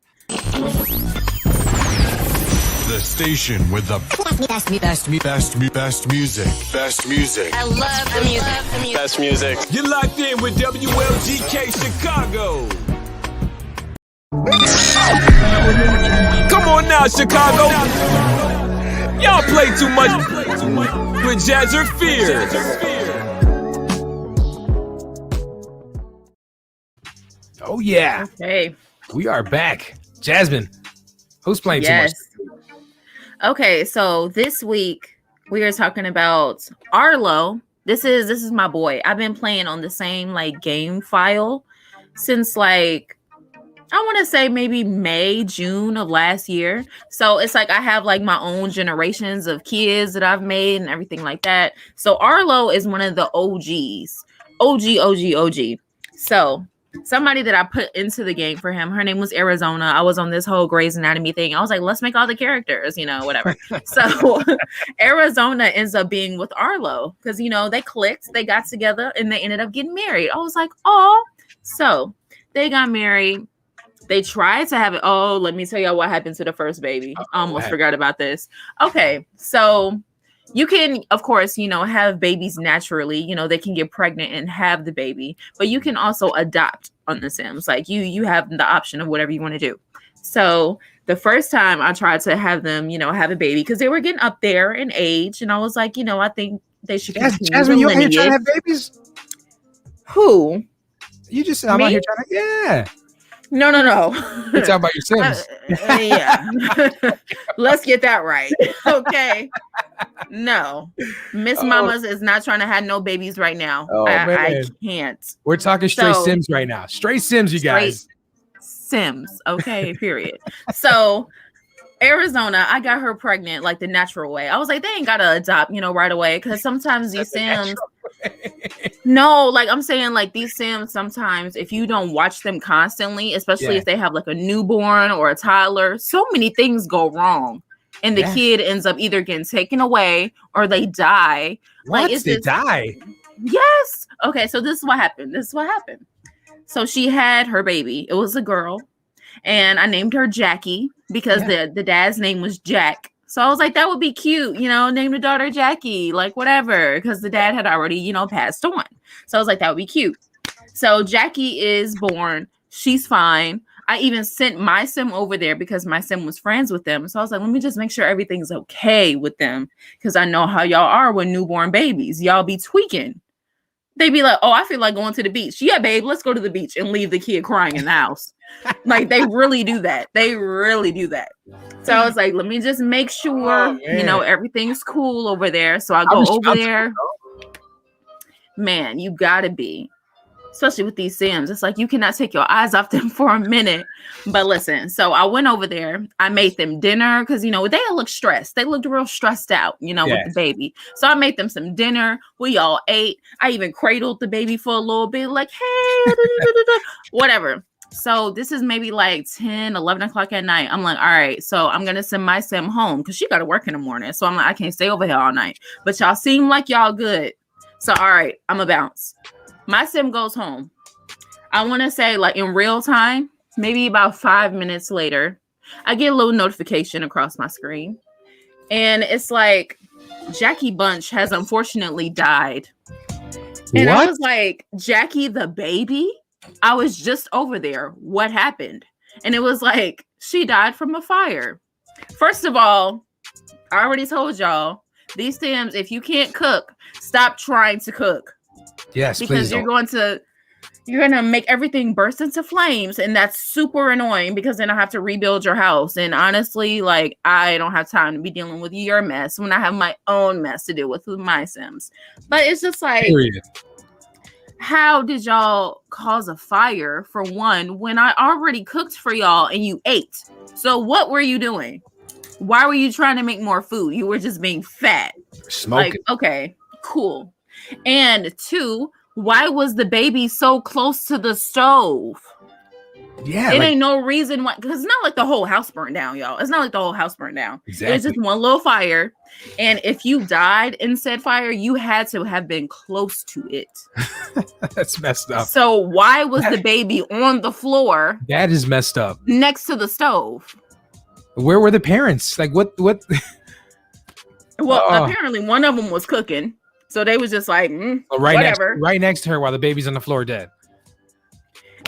The station with the best music. Best music. I love the music. Best music. You're locked in with WLGK Chicago. Come on now, Chicago. Y'all play too much with Jazzer Fierce. Oh yeah. Okay. We are back. Jasmine, who's playing too much? Okay, so this week we are talking about Arlo. This is my boy. I've been playing on the same like game file since like I want to say maybe May, June of last year. So it's like I have like my own generations of kids that I've made and everything like that. So Arlo is one of the OGs. OG. So somebody that I put into the game for him, her name was Arizona. I was on this whole Grey's Anatomy thing. I was like, let's make all the characters, you know, whatever. So Arizona ends up being with Arlo because, you know, they clicked, they got together and they ended up getting married. I was like, oh, so they got married. They tried to have it. Oh, let me tell y'all what happened to the first baby. I almost forgot about this. Okay, so you can, of course, you know, have babies naturally. You know, they can get pregnant and have the baby, but you can also adopt on The Sims. Like you have the option of whatever you want to do. So the first time I tried to have them, you know, have a baby because they were getting up there in age, and I was like, you know, I think they should continue Jasmine, the you out here lineage. trying to have babies? Who? You just said I'm out Me? here trying to. Yeah. No. You're talking about your Sims. Yeah. Let's get that right. Okay. No. Miss Mamas is not trying to have no babies right now. Oh, I man. can't. We're talking straight So- Sims right now. Straight Sims, you guys. Sims. Okay, period. So Arizona, I got her pregnant like the natural way. I was like, they ain't gotta adopt, you know, right away. Cause sometimes these Sims no, like I'm saying, like these Sims sometimes if you don't watch them constantly, especially Yeah. if they have like a newborn or a toddler, so many things go wrong. And the Yeah. kid ends up either getting taken away or they die. What? it's They this- die? Yes. Okay, so this is what happened. So she had her baby. It was a girl. And I named her Jackie because the dad's name was Jack. So I was like, that would be cute, you know, name the daughter Jackie, like whatever, because the dad had already, you know, passed on. So I was like, that would be cute. So Jackie is born. She's fine. I even sent my sim over there because my sim was friends with them. So I was like, let me just make sure everything's okay with them because I know how y'all are with newborn babies. Y'all be tweaking. They be like, oh, I feel like going to the beach. Yeah, babe, let's go to the beach and leave the kid crying in the house. Like they really do that. They really do that. So I was like, let me just make sure, you know, everything's cool over there. So I go over there. Man, you gotta be. Especially with these Sims. It's like you cannot take your eyes off them for a minute. But listen, so I went over there. I made them dinner because, you know, they look stressed. They looked real stressed out, you know, with the baby. So I made them some dinner. We all ate. I even cradled the baby for a little bit, like, hey, whatever. So this is maybe like 10, 11 o'clock at night. I'm like, all right, so I'm going to send my sim home because she got to work in the morning. So I'm like, I can't stay over here all night. But y'all seem like y'all good. So, all right, I'm going to bounce. My sim goes home. I want to say like in real time, maybe about 5 minutes later, I get a little notification across my screen. And it's like, Jackie Bunch has unfortunately died. And I was like, Jackie the baby? I was just over there. What happened? And it was like, she died from a fire. First of all, I already told y'all, these Sims, if you can't cook, stop trying to cook. Yes, because please you're don't. you're gonna make everything burst into flames, and that's super annoying because then I have to rebuild your house. And honestly, like I don't have time to be dealing with your mess when I have my own mess to deal with my Sims. But it's just like, Period. how did y'all cause a fire for one when I already cooked for y'all and you ate? So what were you doing? Why were you trying to make more food? You were just being fat. Smoking. Like, okay, cool. And 2, why was the baby so close to the stove? Yeah, it like- ain't no reason why, because it's not like the whole house burned down, y'all. It's not like the whole house burned down. Exactly. It's just one little fire. And if you died in said fire, you had to have been close to it. That's messed up. So why was the baby on the floor That is messed up. next to the stove? Where were the parents? Like what? Well, Oh. apparently one of them was cooking. So they was just like, right whatever. next to her while the baby's on the floor dead.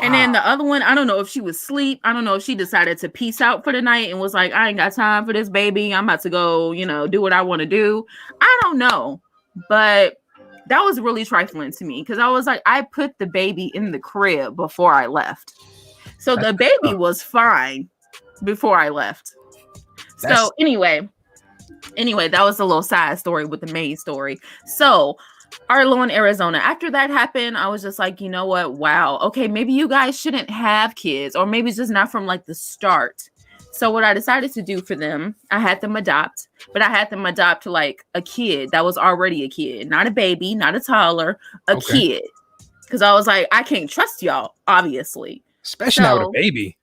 And then the other one, I don't know if she was asleep. I don't know if she decided to peace out for the night and was like, I ain't got time for this baby. I'm about to go, do what I want to do. I don't know. But that was really trifling to me because I was like, I put the baby in the crib before I left. So the baby was fine before I left. So anyway, that was a little side story with the main story. So Arlo in Arizona. After that happened, I was just like, you know what? Wow. Okay, maybe you guys shouldn't have kids, or maybe it's just not from like the start. So what I decided to do for them, I had them adopt, but I had them adopt like a kid that was already a kid, not a baby, not a toddler, a kid. Because I was like, I can't trust y'all, obviously. Especially not with a baby.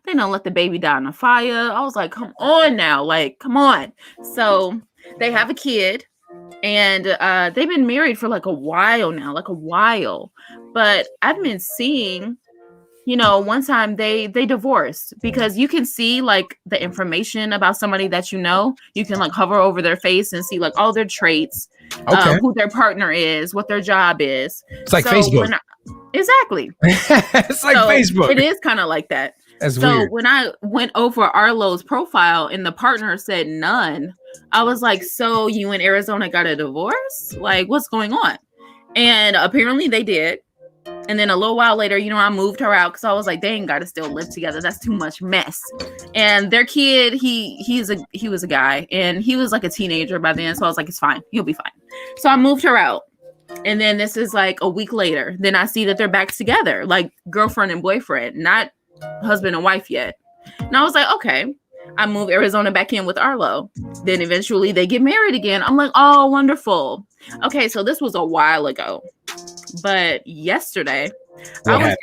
They don't let the baby die in a fire. I was like, come on now, like, come on. So they have a kid. And they've been married for like a while now, But I've been seeing, one time they divorced because you can see like the information about somebody that you can like hover over their face and see like all their traits, who their partner is, what their job is. It's like Facebook. Exactly. It's like Facebook. It is kind of like that. That's so weird. when I went over Arlo's profile and the partner said none, I was like, so you in Arizona got a divorce? Like, what's going on? And apparently they did. And then a little while later, I moved her out because I was like, they ain't got to still live together. That's too much mess. And their kid, he was a guy and he was like a teenager by then. So I was like, it's fine. He'll be fine. So I moved her out. And then this is like a week later. Then I see that they're back together, like girlfriend and boyfriend, not husband and wife yet. And I was like, okay. I moved Arizona back in with Arlo. Then eventually they get married again. I'm like, oh, wonderful. Okay, so this was a while ago. But yesterday, I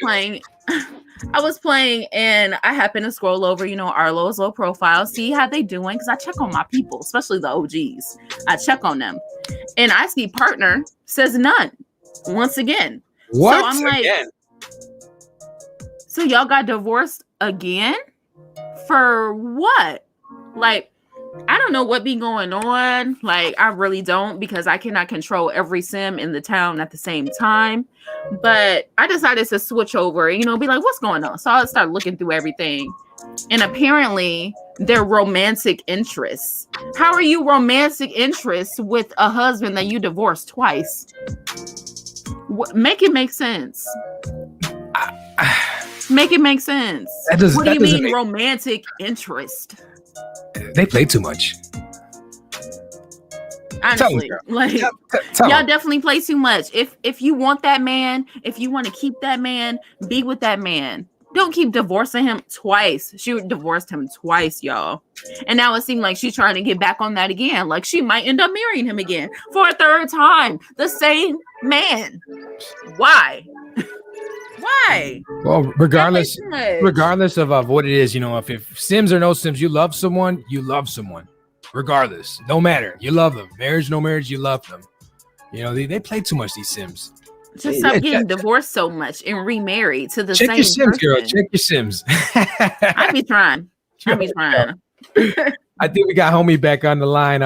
was playing and I happened to scroll over, Arlo's little profile, see how they doing. Because I check on my people, especially the OGs. I check on them. And I see partner says none once again. What? So I'm like, so y'all got divorced again? For what? Like, I don't know what be going on. Like, I really don't, because I cannot control every sim in the town at the same time. But I decided to switch over, be like, what's going on? So I started looking through everything. And apparently they're romantic interests. How are you romantic interests with a husband that you divorced twice? Make it make sense. Make it make sense. What do you mean romantic interest? They play too much. Honestly, y'all definitely play too much. If you want that man, if you want to keep that man, be with that man. Don't keep divorcing him twice. She divorced him twice, y'all. And now it seemed like she's trying to get back on that again. Like she might end up marrying him again for a third time. The same man. Why? Why? Well, regardless of what it is, if Sims or no Sims, you love someone, regardless, no matter, you love them. Marriage, no marriage, you love them. They play too much, these Sims. Just stop getting divorced so much and remarried to the same same your Sims, person. girl. Check your Sims. I be trying. I think we got homie back on the line.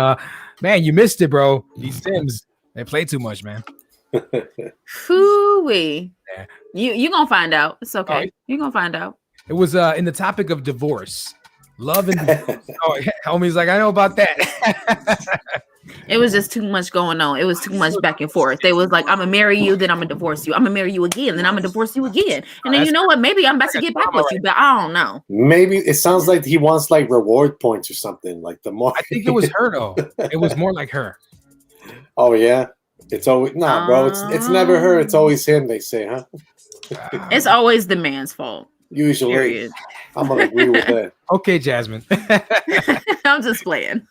Man, you missed it, bro. These Sims, they play too much, man. Hoo-wee. Yeah. You gonna find out. It's okay. You're gonna find out. It was in the topic of divorce. Love and divorce. Homie's like, I know about that. It was just too much going on. It was too much back and forth. They was like, I'm gonna marry you, then I'm gonna divorce you. I'm gonna marry you again, then I'm gonna divorce you again. And then you know what? Maybe I'm about to get back with you, but I don't know. Maybe it sounds like he wants like reward points or something. Like the more I think it was her though. It was more like her. Oh yeah. It's always bro. It's never her. It's always him. They say, huh? It's always the man's fault. Usually, Period. I'm gonna agree with that. Okay, Jasmine. I'm just playing.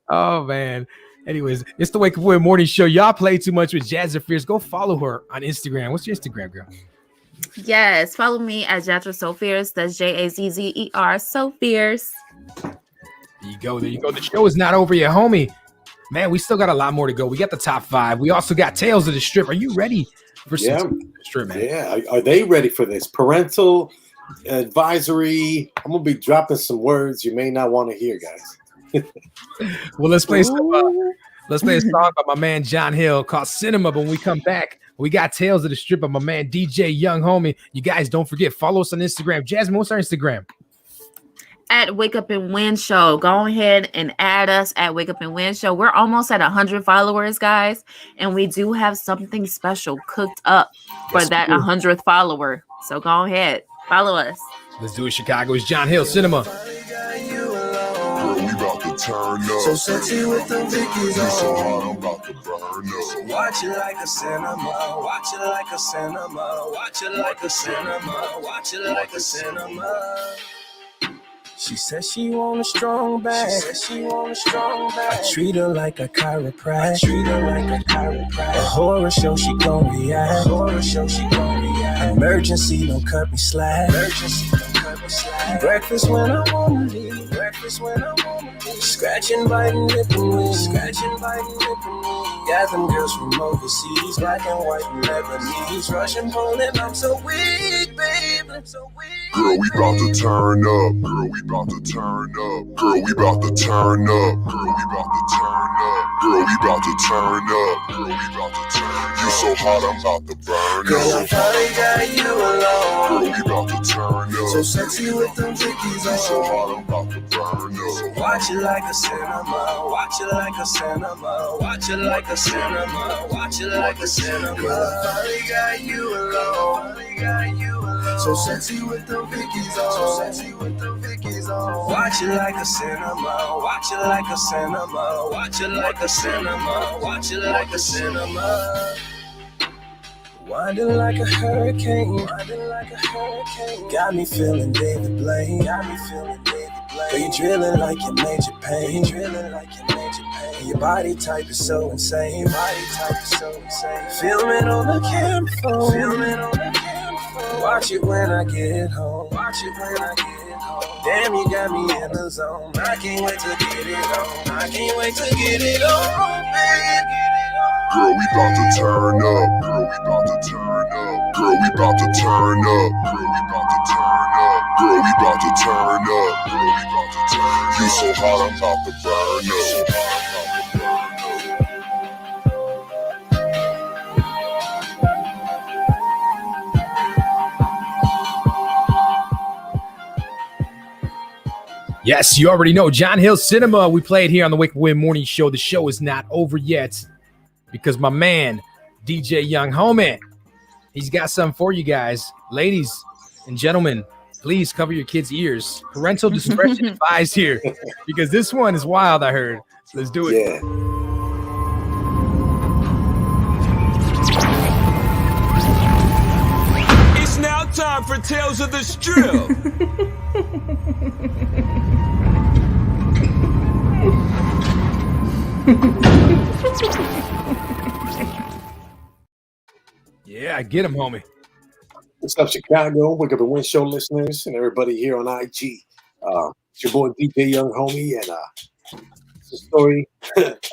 Oh man. Anyways, it's the Wake Up With Morning Show. Y'all play too much with Jazzer Fierce. Go follow her on Instagram. What's your Instagram, girl? Yes, follow me at Jazzer So Fierce. That's Jazzer So Fierce. There you go. There you go. The show is not over yet, homie. Man, we still got a lot more to go. We got the top 5. We also got Tales of the Strip. Are you ready for some Tales of the Strip, man? Yeah. Are they ready for this? Parental advisory. I'm gonna be dropping some words you may not want to hear, guys. Well, let's play a song by my man John Hill called Cinema. But when we come back, we got Tales of the Strip by my man DJ Young Homie. You guys don't forget, follow us on Instagram. Jasmine, what's our Instagram? At Wake Up and Win Show. Go ahead and add us at Wake Up and Win Show. We're almost at 100 followers, guys. And we do have something special cooked up for that 100th follower. So go ahead, follow us. Let's do it, Chicago. It's John Hill Cinema. Girl, we about to turn up. So sexy with the Vickies You so on. hot, I'm about to burn up. Watch it like a cinema. Watch it like a cinema. Watch it like a cinema. Watch it like a cinema. She says she want a strong back. I treat her like a chiropractor. A horror show, she gon' react. Emergency, don't cut me slack. Breakfast when I wanna leave. Scratching, biting, nipping me. Got them girls from overseas, black and white and Lebanese. Russian, Poland, I'm so weak, babe. Girl, we about to turn up. Girl, we about to turn up. Girl, we about to turn up. Girl, we about to turn up. Girl, we about to turn up. Girl, we about to turn up. You so hot, I'm about to burn Girl, I up. finally got you alone. Girl, we about to turn up. So sexy with them Vickies You so on. hot, I'm about to burn up. Watch it like a cinema. Watch it like a cinema. Watch it like a cinema. Watch it like a cinema. Girl, I finally got you alone. So sexy with the Vickies on. Watch it like a cinema. Watch it like a cinema. Watch it like a cinema. Watch it like a cinema. Winding like a hurricane. Got me feeling David Blaine. Girl, you drilling like your major pain. Your body type is so insane. Film it on the camera phone. Watch it when I get home. Damn, you got me in the zone. I can't wait to get it on. Baby. Girl, we about to turn up. Girl, we about to turn up. Girl, we about to turn up. Girl, we about to turn up. Girl, we about to turn up. Girl, we about to turn up. You so hot, I'm about to burn up. Yes, you already know John Hill Cinema. We played here on the Wake Up Win Morning Show. The show is not over yet because my man, DJ Young Homie, he's got something for you guys. Ladies and gentlemen, please cover your kids' ears. Parental discretion advised here because this one is wild, I heard. Let's do it. Yeah. It's now time for Tales of the Strip. Yeah, get him, homie. What's up, Chicago? Wake Up and Win Show listeners and everybody here on IG. It's your boy DJ Young Homie, and it's a story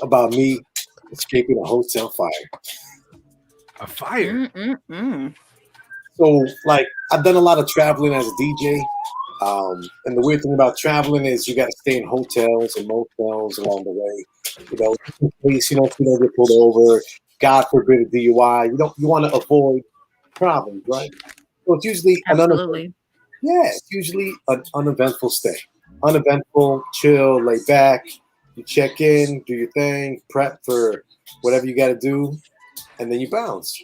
about me escaping a hotel fire. A fire? So, like, I've done a lot of traveling as a DJ. And the weird thing about traveling is you got to stay in hotels and motels along the way. You know, in case you don't get pulled over. God forbid a DUI. You want to avoid problems, right? So it's usually it's usually an uneventful stay. Uneventful, chill, lay back. You check in, do your thing, prep for whatever you got to do, and then you bounce.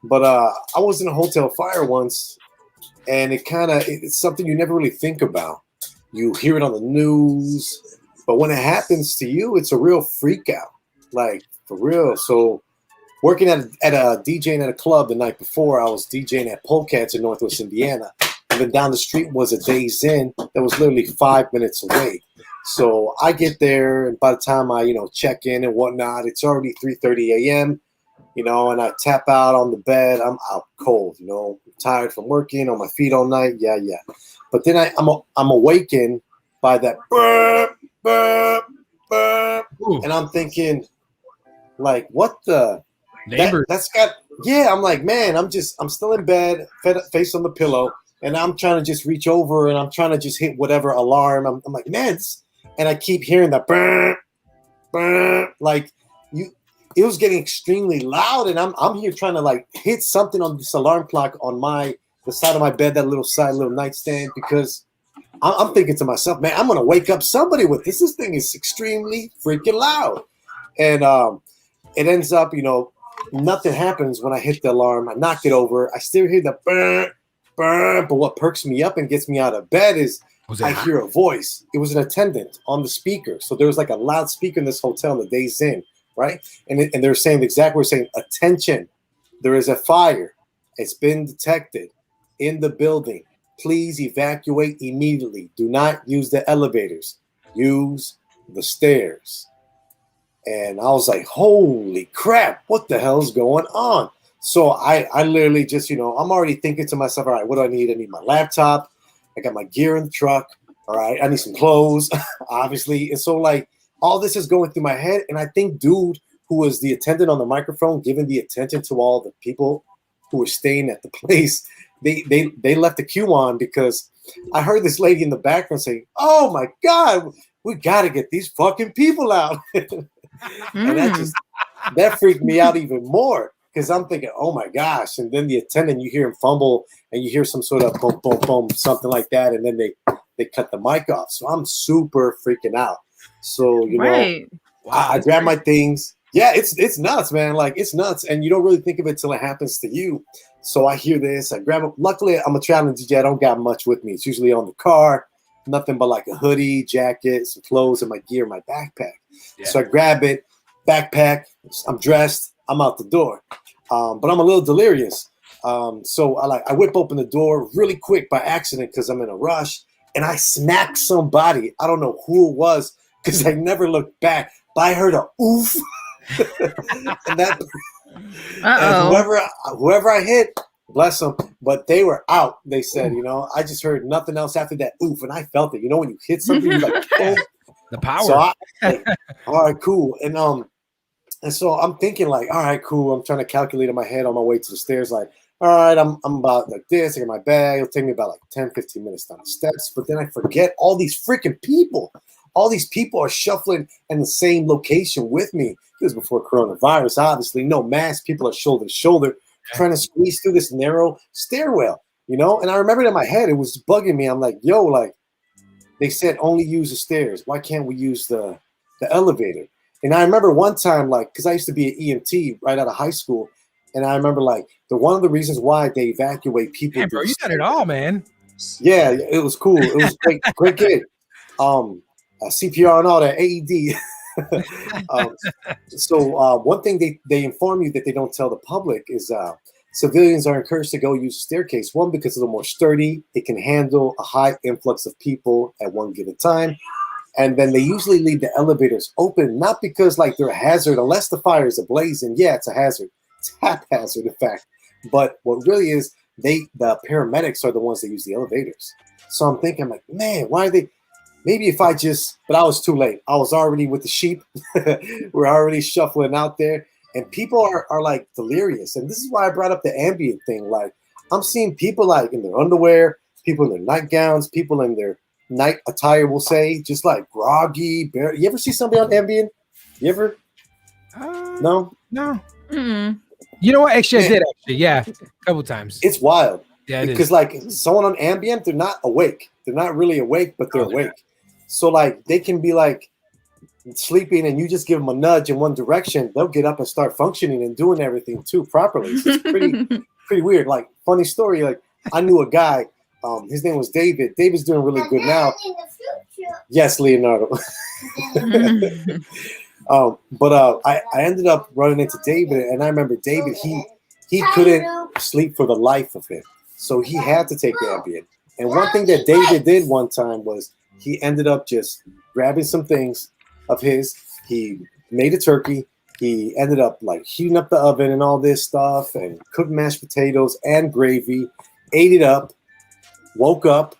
But I was in a hotel fire once, and it's something you never really think about. You hear it on the news, but when it happens to you, it's a real freak out, like for real. So working at a DJing at a club the night before, I was DJing at Polecats in Northwest Indiana, and then down the street was a Days Inn that was literally 5 minutes away. So I get there, and by the time I, check in and whatnot, it's already 3:30 a.m., and I tap out on the bed. I'm out cold, tired from working on my feet all night. Yeah. But then I'm awakened by that burp, burp, burp. And I'm thinking, like, what the? That's got, yeah, I'm like, man, I'm still in bed, face on the pillow, and I'm trying to just reach over and I'm trying to just hit whatever alarm. I'm like, man, and I keep hearing that burp, burp, like it was getting extremely loud, and I'm here trying to like hit something on this alarm clock on the side of my bed, that little nightstand, because I'm thinking to myself, man, I'm gonna wake up somebody with this. This thing is extremely freaking loud, and it ends up, nothing happens when I hit the alarm. I knock it over. I still hear the burn, burn. But what perks me up and gets me out of bed is I hear a voice. It was an attendant on the speaker. So there was like a loudspeaker in this hotel in the Days Inn, right? And they're saying the exact word, saying, attention, there is a fire. It's been detected in the building. Please evacuate immediately. Do not use the elevators. Use the stairs. And I was like, holy crap, what the hell's going on? So I literally just, I'm already thinking to myself, all right, what do I need? I need my laptop. I got my gear in the truck. All right, I need some clothes, obviously. And so, like, all this is going through my head. And I think dude who was the attendant on the microphone, giving the attention to all the people who were staying at the place, they left the queue on, because I heard this lady in the background say, oh, my God, we got to get these fucking people out. And that freaked me out even more, because I'm thinking, oh my gosh. And then the attendant, you hear him fumble and you hear some sort of boom, boom, boom, something like that. And then they cut the mic off. So I'm super freaking out. So, I grab my things. Yeah, it's nuts, man. Like, it's nuts. And you don't really think of it till it happens to you. So I hear this. I grab it. Luckily, I'm a traveling DJ. I don't got much with me. It's usually on the car. Nothing but like a hoodie, jacket, some clothes, and my gear, my backpack. Yeah. So I grab it, backpack. I'm dressed. I'm out the door. But I'm a little delirious. So I whip open the door really quick by accident because I'm in a rush. And I smacked somebody. I don't know who it was, because I never looked back. But I heard a oof. and whoever I hit, bless them, but they were out. They said, I just heard nothing else after that oof, and I felt it. When you hit something, you're like, oh. The power. So all right, cool. And so I'm thinking, like, all right, cool. I'm trying to calculate in my head on my way to the stairs, like, all right, I'm about like this. I got my bag. It'll take me about like 10, 15 minutes down the steps. But then I forget all these freaking people. All these people are shuffling in the same location with me. This is before coronavirus, obviously. No mask. People are shoulder to shoulder, trying to squeeze through this narrow stairwell, And I remember in my head, it was bugging me. I'm like, yo, like, they said only use the stairs. Why can't we use the elevator? And I remember one time, like, because I used to be an EMT right out of high school, and I remember, like, one of the reasons why they evacuate people. Man, bro, you got it all, man. Yeah, it was cool. It was great kid. CPR and all that, AED. So one thing they inform you that they don't tell the public is civilians are encouraged to go use a staircase. One, because it's a little more sturdy. It can handle a high influx of people at one given time. And then they usually leave the elevators open, not because like they're a hazard, unless the fire is ablaze. And yeah, it's a hazard. It's haphazard, in fact. But what really is, the paramedics are the ones that use the elevators. So I'm thinking, like, man, why are they? Maybe if I just, but I was too late. I was already with the sheep. We're already shuffling out there. And people are like delirious. And this is why I brought up the ambient thing. Like, I'm seeing people like in their underwear, people in their nightgowns, people in their night attire, we'll say, just like groggy. You ever see somebody on Ambien? You ever? No? No. Mm-mm. You know what? Actually, I did. Actually, yeah, a couple times. It's wild. Yeah, because like someone on Ambien, they're not awake. They're not really awake, but they're awake. So like they can be like sleeping, and you just give them a nudge in one direction, they'll get up and start functioning and doing everything too properly. So it's pretty weird. Like, funny story. Like, I knew a guy. His name was David. David's doing really good now. Yes, Leonardo. But I ended up running into David, and I remember David, he couldn't sleep for the life of him. So he had to take Ambien. And one thing that David did one time was he ended up just grabbing some things of his. He made a turkey. He ended up like heating up the oven and all this stuff and cooked mashed potatoes and gravy, ate it up, woke up,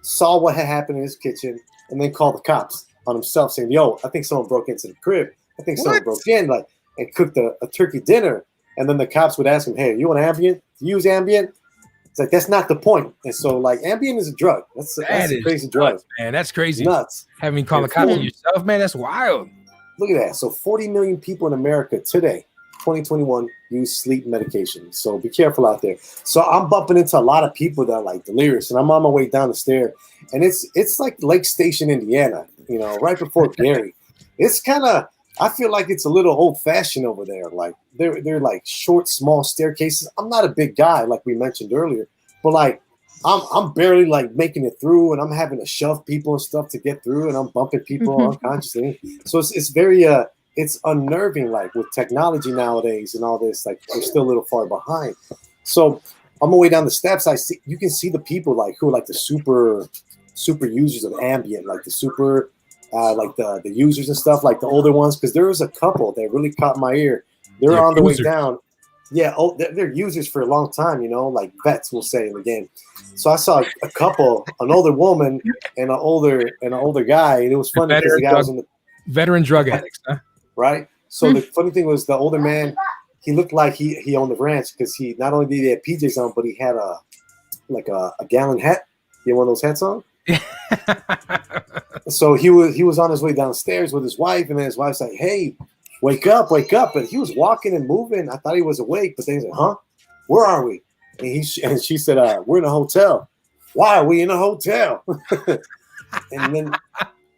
saw what had happened in his kitchen, and then called the cops on himself saying, yo, I think someone broke into the crib. I think someone broke in and cooked a turkey dinner. And then the cops would ask him, hey, you want Ambien? Use Ambien? It's like, that's not the point. And so like Ambien is a drug. That's a crazy drug. Man, that's crazy. Nuts. Having called the cops on yourself, man, that's wild. Look at that. So 40 million people in America today, 2021, use sleep medication. So be careful out there. So I'm bumping into a lot of people that are like delirious, and I'm on my way down the stair, and it's like Lake Station, Indiana, you know, right before Gary. It's kind of, I feel like it's a little old fashioned over there. Like they're like short, small staircases. I'm not a big guy, like we mentioned earlier, but like I'm barely like making it through, and I'm having to shove people and stuff to get through, and I'm bumping people unconsciously. So it's very it's unnerving, like with technology nowadays and all this, like we're still a little far behind. So on my way down the steps, you can see the people like who are like the super users of Ambien, like the super like the users and stuff, like the older ones, because there was a couple that really caught my ear. They're on the way down. Yeah, they're users for a long time, you know, like vets will say in the game. So I saw a couple, an older woman and an older guy, and it was funny because the guy was in the veteran drug addicts, huh? Right. So the funny thing was the older man, he looked like he owned the ranch because he not only did he have PJs on, but he had a gallon hat. You had one of those hats on. So he was on his way downstairs with his wife, and then his wife's like, "Hey, wake up!" But he was walking and moving. I thought he was awake, but then he's like, "Huh? Where are we?" And she said, "We're in a hotel." Why are we in a hotel? And then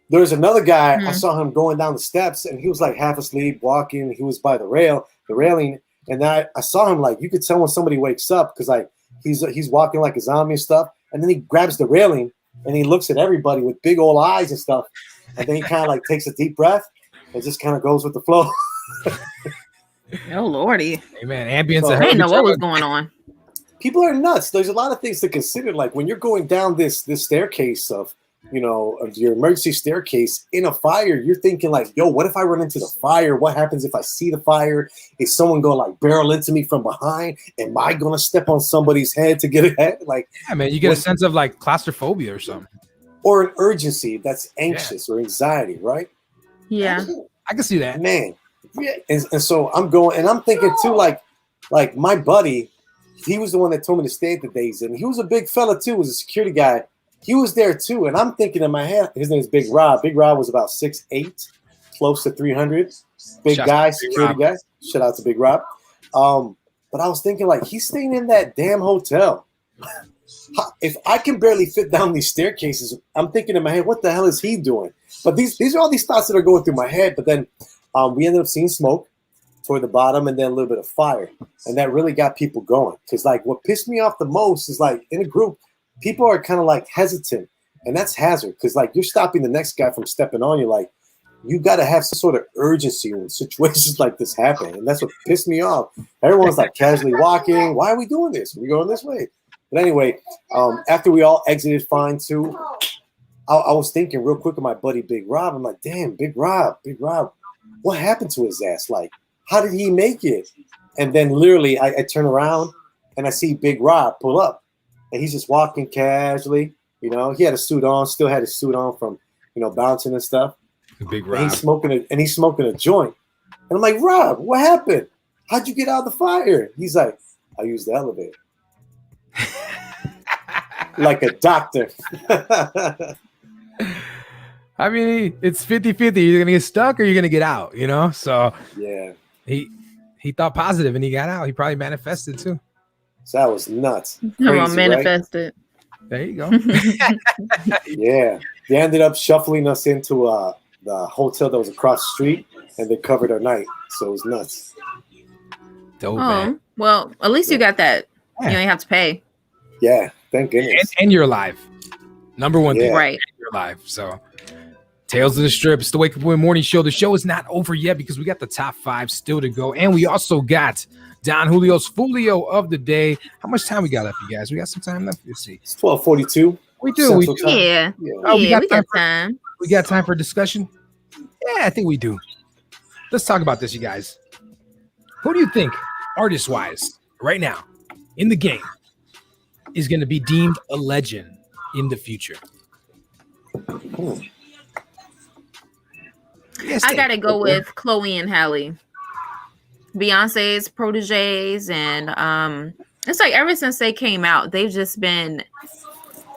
there was another guy. I saw him going down the steps, and he was like half asleep, walking. He was by the railing, and I saw him like you could tell when somebody wakes up because like he's walking like a zombie and stuff, and then he grabs the railing and he looks at everybody with big old eyes and stuff, and then he kind of like takes a deep breath and just kind of goes with the flow. Oh lordy! Hey man, Ambience. I didn't know what was going on. People are nuts. There's a lot of things to consider. Like when you're going down this staircase of your emergency staircase in a fire, you're thinking like, yo, what if I run into the fire? What happens if I see the fire? Is someone going to like barrel into me from behind? Am I going to step on somebody's head to get ahead? Like, yeah, man, you get a sense of like claustrophobia or something. Or an urgency that's anxious or anxiety, right? Yeah. I can see that. Man. Yeah. And so I'm going, and I'm thinking too, like my buddy, he was the one that told me to stay at the Days Inn. He was a big fella too, was a security guy. He was there too, and I'm thinking in my head, his name is Big Rob. Big Rob was about 6'8", close to 300. Big guy, security guy. Shout out to Big Rob. But I was thinking, like, he's staying in that damn hotel. If I can barely fit down these staircases, I'm thinking in my head, what the hell is he doing? But these are all these thoughts that are going through my head. But then we ended up seeing smoke toward the bottom and then a little bit of fire. And that really got people going. Because, like, what pissed me off the most is, like, in a group, people are kind of like hesitant, and that's hazard because like you're stopping the next guy from stepping on you. Like you got to have some sort of urgency when situations like this happen, and that's what pissed me off. Everyone's like casually walking. Why are we doing this? We're going this way. But anyway, after we all exited fine too, I was thinking real quick of my buddy Big Rob. I'm like, damn, Big Rob, what happened to his ass? Like, how did he make it? And then literally I turn around and I see Big Rob pull up. And he's just walking casually, you know. He had a suit on, still had his suit on from, bouncing and stuff. Big Rob. And he's smoking a joint. And I'm like, Rob, what happened? How'd you get out of the fire? He's like, I used the elevator. Like a doctor. I mean, it's 50-50. You're gonna get stuck or you're gonna get out, So yeah, he thought positive and he got out. He probably manifested too. So that was nuts. Manifested. Right? There you go. Yeah. They ended up shuffling us into the hotel that was across the street, and they covered our night. So it was nuts. Dope, man. Well, at least you got that. Yeah. You don't have to pay. Yeah. Thank goodness. And you're alive. Number one thing. Right. You're alive. So Tales of the Strip. It's the Wake Up Win Morning Show. The show is not over yet because we got the top 5 still to go. And we also got Don Julio's Folio of the day. How much time we got left, you guys? We got some time left. Let's see. It's 12:42. We do. We do. Yeah. Oh, we got time. time. We got time for discussion. Yeah, I think we do. Let's talk about this, you guys. Who do you think, artist-wise, right now in the game, is going to be deemed a legend in the future? I gotta go with Chloe and Halle, Beyonce's proteges, and it's like ever since they came out, they've just been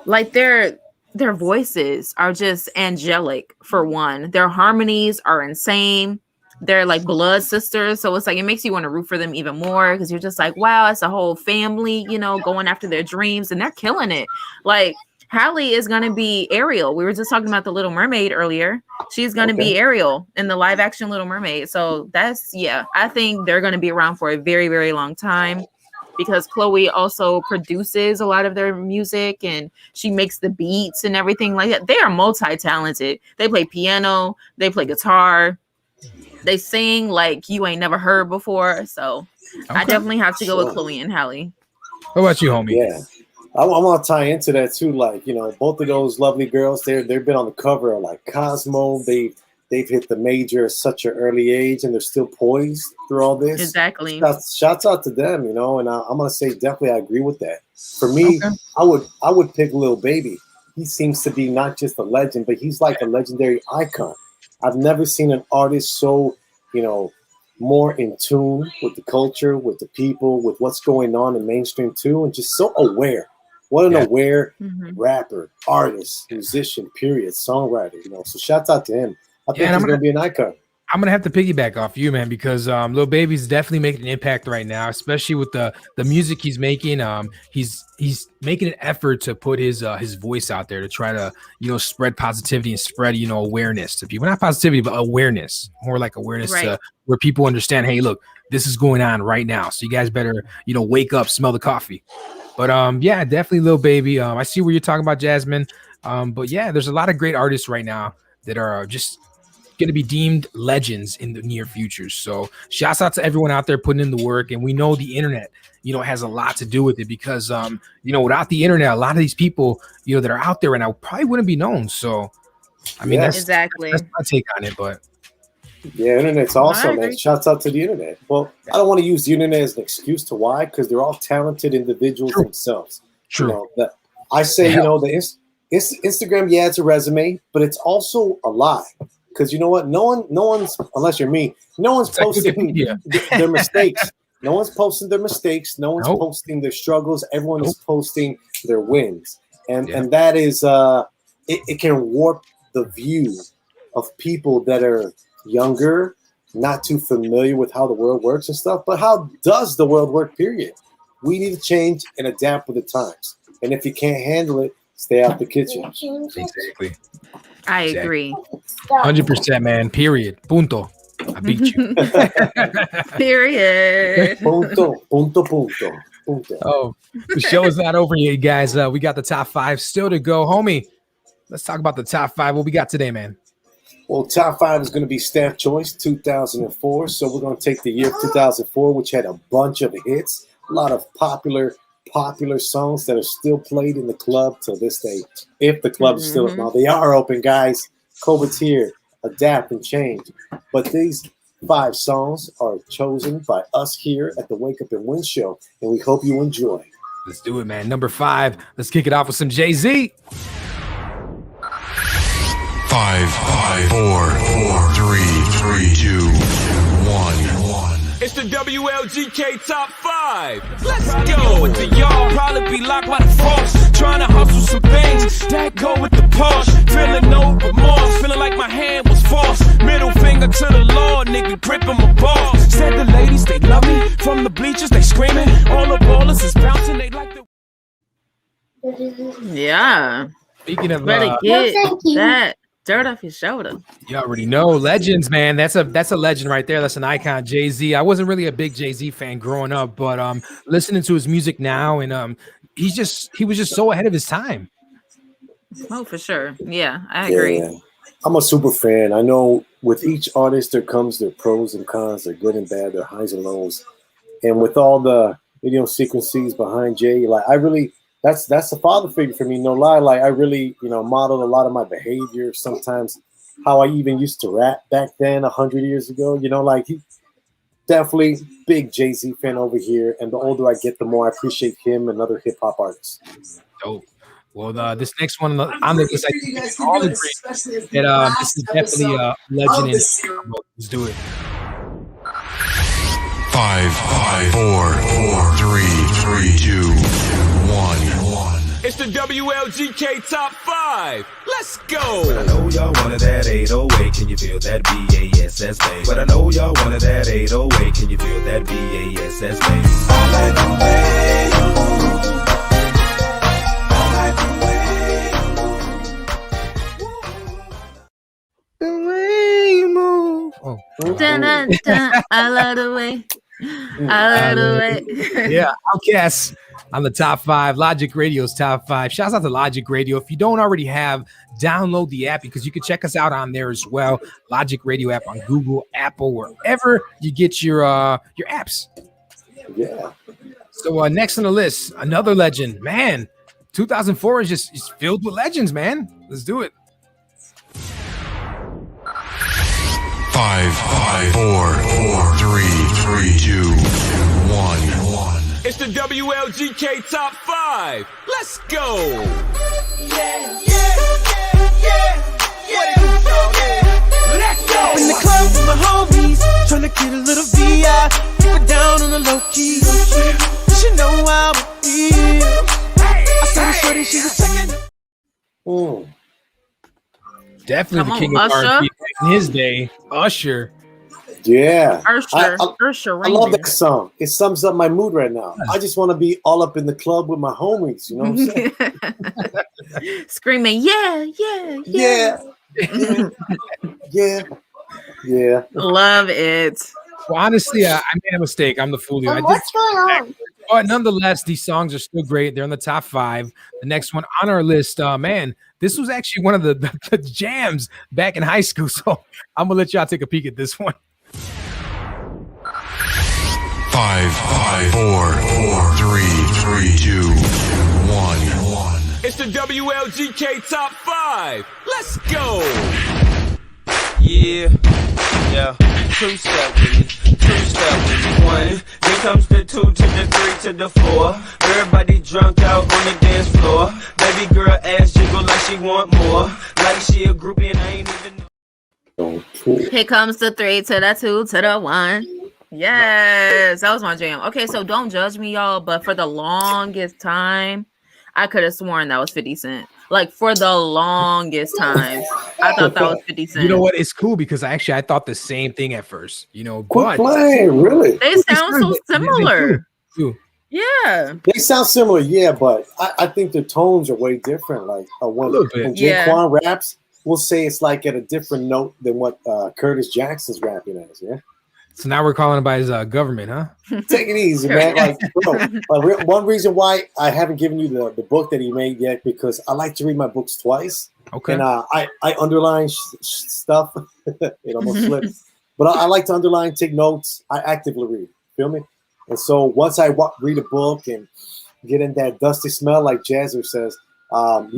like their voices are just angelic. For one, their harmonies are insane. They're like blood sisters, so it's like it makes you want to root for them even more because you're just like, wow, it's a whole family, you know, going after their dreams, and they're killing it. Like Halle is gonna be Ariel. We were just talking about the Little Mermaid earlier. She's gonna be Ariel in the live action Little Mermaid. So that's I think they're gonna be around for a very, very long time because Chloe also produces a lot of their music and she makes the beats and everything like that. They are multi-talented. They play piano, they play guitar. They sing like you ain't never heard before. So I definitely have to go with Chloe and Halle. What about you, homie? Yeah. I want to tie into that too. Like, you know, both of those lovely girls, they've been on the cover of like Cosmo. They've hit the major at such an early age and they're still poised through all this. Exactly. Shouts out to them, you know, and I'm gonna say definitely I agree with that. For me, I would pick Lil Baby. He seems to be not just a legend, but he's like a legendary icon. I've never seen an artist so, you know, more in tune with the culture, with the people, with what's going on in mainstream too, and just so aware. What an aware rapper, artist, musician, period, songwriter, you know. So shout out to him. I think he's gonna be an icon. I'm gonna have to piggyback off you, man, because Lil Baby's definitely making an impact right now, especially with the music he's making. He's making an effort to put his voice out there to try to, you know, spread positivity and spread, you know, awareness to people. Not positivity, but awareness. More like awareness to where people understand, hey, look, this is going on right now. So you guys better, you know, wake up, smell the coffee. But yeah, definitely Lil Baby. I see where you're talking about, Jasmine. But yeah, there's a lot of great artists right now that are just going to be deemed legends in the near future. So shouts out to everyone out there putting in the work. And we know the internet, you know, has a lot to do with it because, you know, without the internet, a lot of these people, you know, that are out there right now probably wouldn't be known. So, I mean, that's my take on it, but. Yeah, internet's awesome, man. Shouts out to the internet. Well, I don't want to use the internet as an excuse to why, because they're all talented individuals themselves. True. You know, I say, you know, the Instagram, yeah, it's a resume, but it's also a lie. Because you know what? No one's, unless you're me, no one's posting their mistakes. No one's posting their mistakes. No one's posting their struggles. Everyone is posting their wins. And that is, it can warp the view of people that are younger, not too familiar with how the world works and stuff. But how does the world work, period? We need to change and adapt with the times. And if you can't handle it, stay out the kitchen. Exactly. I agree. 100%, man. Period. Punto. I beat you. Period. Punto. Oh, the show is not over yet, guys. We got the top 5 still to go. Homie, let's talk about the top 5. What we got today, man? Well, top 5 is going to be Staff Choice 2004. So we're going to take the year 2004, which had a bunch of hits, a lot of popular songs that are still played in the club till this day. If the club is still, now they are open, guys. COVID's here. Adapt and change. But these 5 songs are chosen by us here at the Wake Up and Win Show, and we hope you enjoy. Let's do it, man. Number 5. Let's kick it off with some Jay-Z. 5, 4, 3, 2, 1. It's the WLGK Top 5. Let's go with the y'all. Probably be locked by the force. Trying to hustle some things that go with the push. Feeling no remorse. Feeling like my hand was forced. Middle finger to the law, nigga, gripping my balls. Said the ladies, they love me. From the bleachers, they screaming. All the ballers is bouncing. They like the. Yeah. Speaking of better get that dirt off your shoulder. You already know legends, man. That's a legend right there. That's an icon. Jay-Z. I wasn't really a big Jay-Z fan growing up, but listening to his music now, and he was just so ahead of his time. Oh, for sure. Yeah, I agree. Yeah. I'm a super fan. I know with each artist there comes their pros and cons, their good and bad, their highs and lows. and with all the idiosyncrasies behind Jay, like I really, that's a father figure for me. No lie, like I really, modeled a lot of my behavior. Sometimes how I even used to rap back then, 100 years ago. Like he definitely big Jay-Z fan over here. And the older I get, the more I appreciate him and other hip hop artists. Dope. Well, this next one on the list, I think we all agree that this is definitely a legend. Let's do it. 5, 4, 3, 2, 1. It's the WLGK Top 5. Let's go. But I know y'all wanted that 808. Can you feel that BASS bass? But I know y'all wanted that 808. Can you feel that BASS bass? All night away. The way you move. Oh. Dun, dun, dun. I love the way. I love the way. Yeah, Outkast on the top 5. Logic Radio's top 5. Shouts out to Logic Radio. If you don't already have, download the app because you can check us out on there as well. Logic Radio app on Google, Apple, wherever you get your apps. Yeah. So next on the list, another legend. Man, 2004 is just filled with legends, man. Let's do it. 5, 4, 3, 2, 1. It's the WLGK Top 5. Let's go. Up in the club with my homies, trying to get a little VI, keep it down on the low key. She know how it feel. I saw the shorty, she was checking. Definitely Come the king on, of Usher. R&B in his day. Usher. Yeah. Usher I love that song. It sums up my mood right now. I just want to be all up in the club with my homies. You know what I'm saying? Screaming, yeah. Yeah. Love it. Well, honestly, I made a mistake. I'm the fool here. What's going on? But nonetheless, these songs are still great. They're in the top 5. The next one on our list, man, this was actually one of the jams back in high school. So I'm gonna let y'all take a peek at this one. 5, 4, 3, 2, 1. It's the WLGK Top 5. Let's go. Yeah. Two step with me. 1. Then comes the 2 to the 3 to the 4. Everybody drunk out on the dance floor. Baby girl ass jiggle like she want more. Like she a groupie and I ain't even know. Here comes the 3 to the 2 to the 1. Yes, that was my jam. Okay, so don't judge me, y'all, but for the longest time, I could have sworn that was 50 Cent. Like for the longest time, I thought that was 50 Cent. You know what? It's cool because I thought the same thing at first. Quit But playing, really? They sound so similar. Too. Yeah. They sound similar, yeah, but I think the tones are way different. Like when Jaquan raps, we'll say it's like at a different note than what Curtis Jackson's rapping as, yeah? So now we're calling him by his government, huh? Take it easy, man. Like, one reason why I haven't given you the book that he made yet, because I like to read my books twice. Okay. And I underline stuff. It almost slipped. But I like to underline, take notes. I actively read. Feel me? And so once I read a book and get in that dusty smell, like Jazzer says, I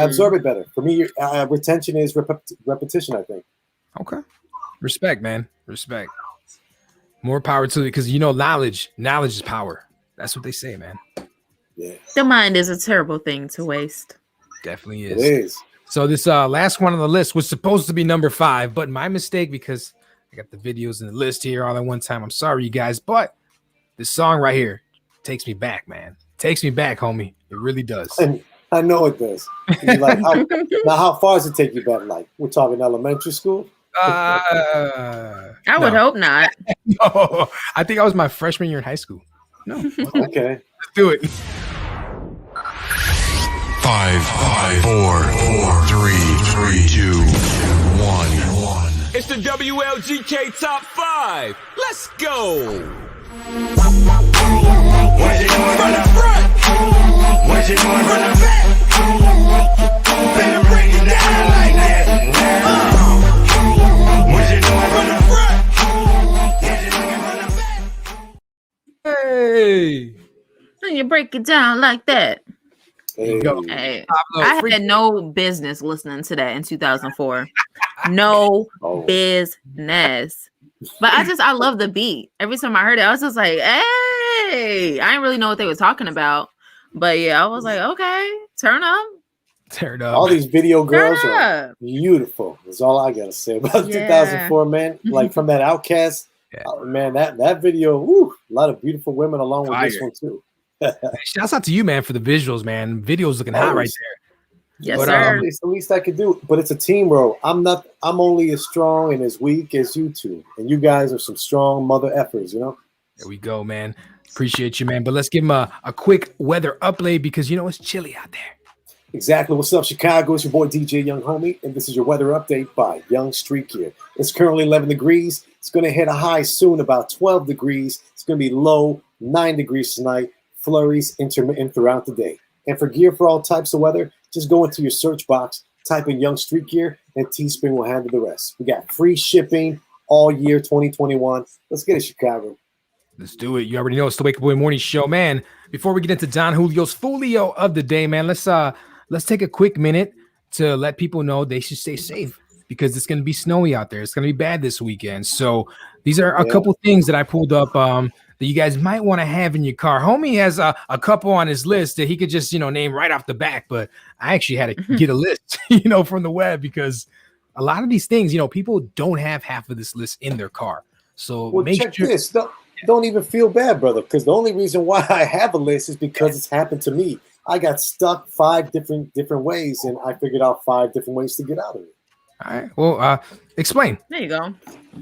absorb it better. For me, retention is repetition, I think. Okay. Respect, man. Respect. More power to it because knowledge is power. That's what they say, man. Yeah. The mind is a terrible thing to waste. Definitely It is. So this last one on the list was supposed to be number 5, but my mistake because I got the videos in the list here all at one time. I'm sorry, you guys, but this song right here takes me back, man. Takes me back, homie. It really does. And I know it does. You're like, how far does it take you back? Like, we're talking elementary school? I would hope not. No, I think I was my freshman year in high school. No. Okay. Let's do it. 5, 4, 3, 2, 1. It's the WLGK Top 5. Let's go. What you doing from the front? What you doing from the back? Better break it down like that. What you doing from the front? What you doing from the back? Can you break it down like that? There you go. Hey, Pablo, I had no business listening to that in 2004. No business. But I love the beat. Every time I heard it, I was just like, hey, I didn't really know what they were talking about. But yeah, I was like, okay, turn up. Turn up. All these video girls Turn are up. beautiful. That's all I gotta say about Yeah. 2004, man. Like from that Outcast, man, that video, woo, a lot of beautiful women along with this Fire. one too. Shouts out to you, man, for the visuals, man. Videos looking hot right there. Yes, But, sir. It's the least I could do. But it's a team, bro. I'm only as strong and as weak as you two. And you guys are some strong mother effers, you know? There we go, man. Appreciate you, man. But let's give him a quick weather update because you know it's chilly out there. Exactly. What's up, Chicago? It's your boy DJ Young Homie, and this is your weather update by Young Street Gear. It's currently 11 degrees. It's going to hit a high soon, about 12 degrees. It's going to be low, 9 degrees tonight. Flurries intermittent throughout the day. And for gear for all types of weather, just go into your search box, type in Young Street Gear, and Teespring will handle the rest. We got free shipping all year 2021. Let's get it, Chicago. Let's do it. You already know it's the Wake Up Boy Morning Show, man. Before we get into Don Julio's Folio of the day, man, let's take a quick minute to let people know they should stay safe because it's going to be snowy out there. It's going to be bad this weekend. So these are a couple things that I pulled up that you guys might want to have in your car. Homie has a couple on his list that he could just, name right off the back. But I actually had to get a list, from the web because a lot of these things, people don't have half of this list in their car. So Well, make check sure. this. Don't even feel bad, brother, because the only reason why I have a list is because it's happened to me. I got stuck 5 different ways, and I figured out 5 different ways to get out of it. All right. Well, explain. There you go.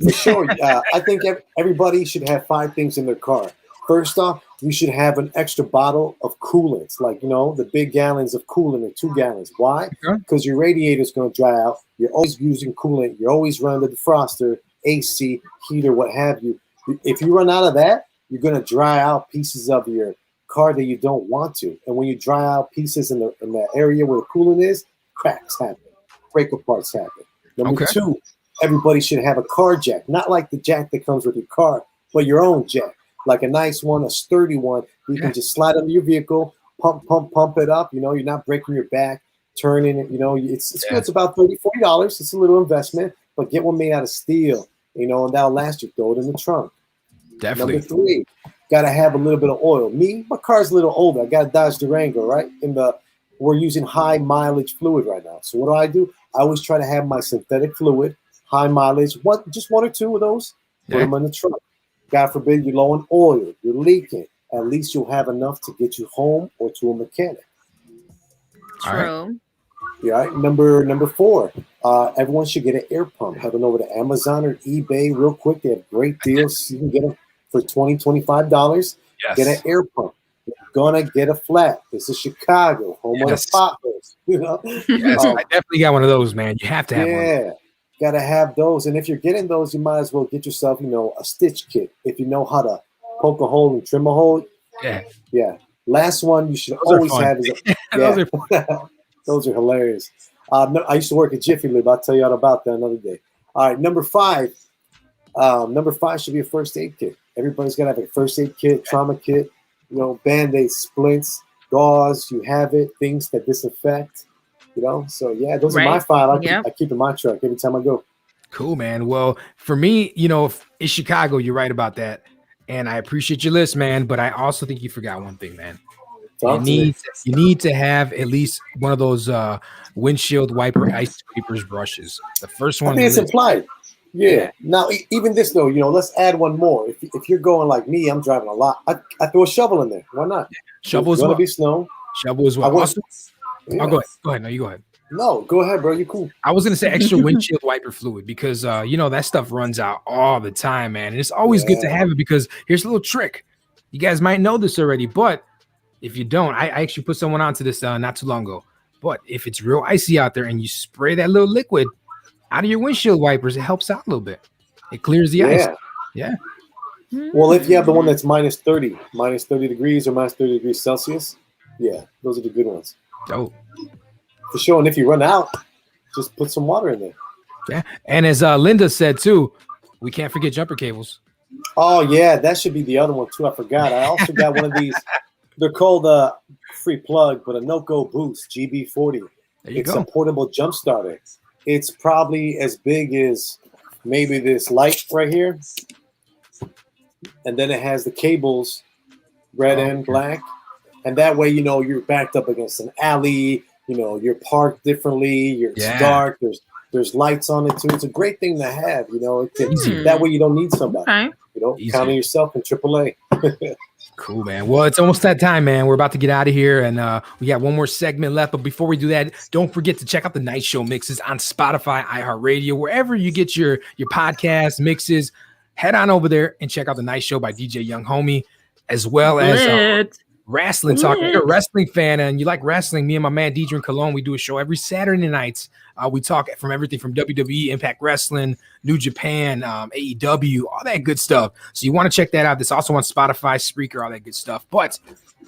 For sure. I think everybody should have 5 things in their car. First off, you should have an extra bottle of coolants, like, the big gallons of coolant or 2 gallons. Why? Because your radiator is going to dry out. You're always using coolant. You're always running the defroster, AC, heater, what have you. If you run out of that, you're going to dry out pieces of your car that you don't want to. And when you dry out pieces in the area where the coolant is, cracks happen. Breakup parts happen. Number 2, everybody should have a car jack. Not like the jack that comes with your car, but your own jack. Like a nice one, a sturdy one. You can just slide under your vehicle, pump it up. You're not breaking your back, turning it. It's good. It's about $30, $40. It's a little investment, but get one made out of steel. And that'll last you. Throw it in the trunk. Definitely. Number 3, got to have a little bit of oil. My car's a little older. I got a Dodge Durango, right? We're using high mileage fluid right now. So what do? I always try to have my synthetic fluid, high mileage, just 1 or 2 of those, put them in the trunk. God forbid you're low on oil, you're leaking. At least you'll have enough to get you home or to a mechanic. True. Yeah, right. Number 4, everyone should get an air pump. Head on over to Amazon or eBay real quick. They have great deals. You can get them for $20, $25. Yes. Get an air pump. You're gonna get a flat. This is Chicago, home of the potholes. Yes, I definitely got one of those, man. You have to have one. Yeah, gotta have those. And if you're getting those, you might as well get yourself, a stitch kit. If you know how to poke a hole and trim a hole. Yeah. Last one you should Those are always fun. have is Those are fun. those are hilarious. No, I used to work at Jiffy Lube. I'll tell you all about that another day. All right, number 5. Number 5 should be a first aid kit. Everybody's got to have a first aid kit, trauma kit, Band-Aids, splints, gauze. You have it, things that disinfect, So, yeah, those are my 5. I keep in my truck every time I go. Cool, man. Well, for me, it's Chicago. You're right about that. And I appreciate your list, man. But I also think you forgot one thing, man. You need to have at least one of those windshield wiper ice scrapers brushes. The first one. I think it's implied. Yeah. Now, even this though, let's add one more. If you're going like me, I'm driving a lot. I throw a shovel in there. Why not? Shovel as well. well. Be snow. Shovel as well. Go ahead. Go ahead. No, you go ahead. No, go ahead, bro. You cool. I was gonna say extra windshield wiper fluid because that stuff runs out all the time, man. And it's always good to have it because here's a little trick. You guys might know this already, but if you don't, I actually put someone onto this not too long ago. But if it's real icy out there and you spray that little liquid out of your windshield wipers, it helps out a little bit. It clears the ice. Yeah. Well, if you have the one that's minus 30 degrees or minus 30 degrees Celsius, those are the good ones. Dope. For sure. And if you run out, just put some water in there. Yeah. And as Linda said too, we can't forget jumper cables. Oh yeah, that should be the other one too. I forgot. I also got one of these. They're called free plug, but a No-Go Boost GB40. There you It's go. a portable jump starter. It's probably as big as maybe this light right here. And then it has the cables, red and black. And that way, you know, you're backed up against an alley. You know, you're parked differently. It's dark. There's lights on it too. It's a great thing to have. You know, that way you don't need somebody. Okay. You know, count on yourself in AAA. Cool, man. Well, it's almost that time, man. We're about to get out of here, and we got one more segment left. But before we do that, don't forget to check out the Night Show mixes on Spotify, iHeartRadio, wherever you get your podcast mixes. Head on over there and check out the Night Show by DJ Young Homie, as well as wrestling talk. If you're a wrestling fan and you like wrestling, me and my man Deidre Cologne, we do a show every Saturday nights. We talk from everything from WWE, Impact Wrestling, New Japan, AEW, all that good stuff. So you want to check that out. It's also on Spotify, Spreaker, all that good stuff. But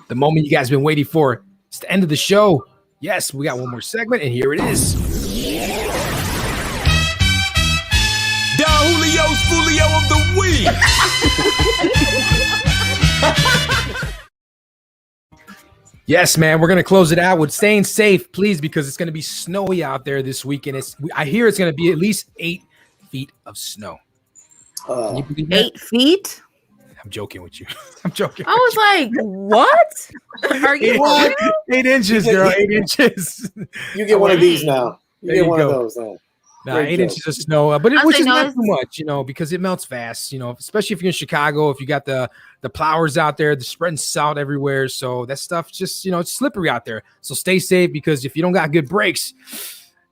the moment you guys been waiting for, it's the end of the show. Yes, we got one more segment, and here it is. Don Julio's Fulio of the week. Yes, man, we're going to close it out with staying safe, please, because it's going to be snowy out there this weekend. I hear it's going to be at least 8 feet of snow. Can you believe that? 8 feet? I'm joking with you. I'm joking. I was like, what? Are you What? real? 8 inches, girl. 8 inches. You get one of these now. You There get you one of go. those now. Nah, Great 8 joke. inches of snow, but I'll which say is no, not it's- too much, you know, because it melts fast, you know, especially if you're in Chicago, if you got the plowers out there, they're spreading salt everywhere. So that stuff just, you know, it's slippery out there. So stay safe, because if you don't got good brakes,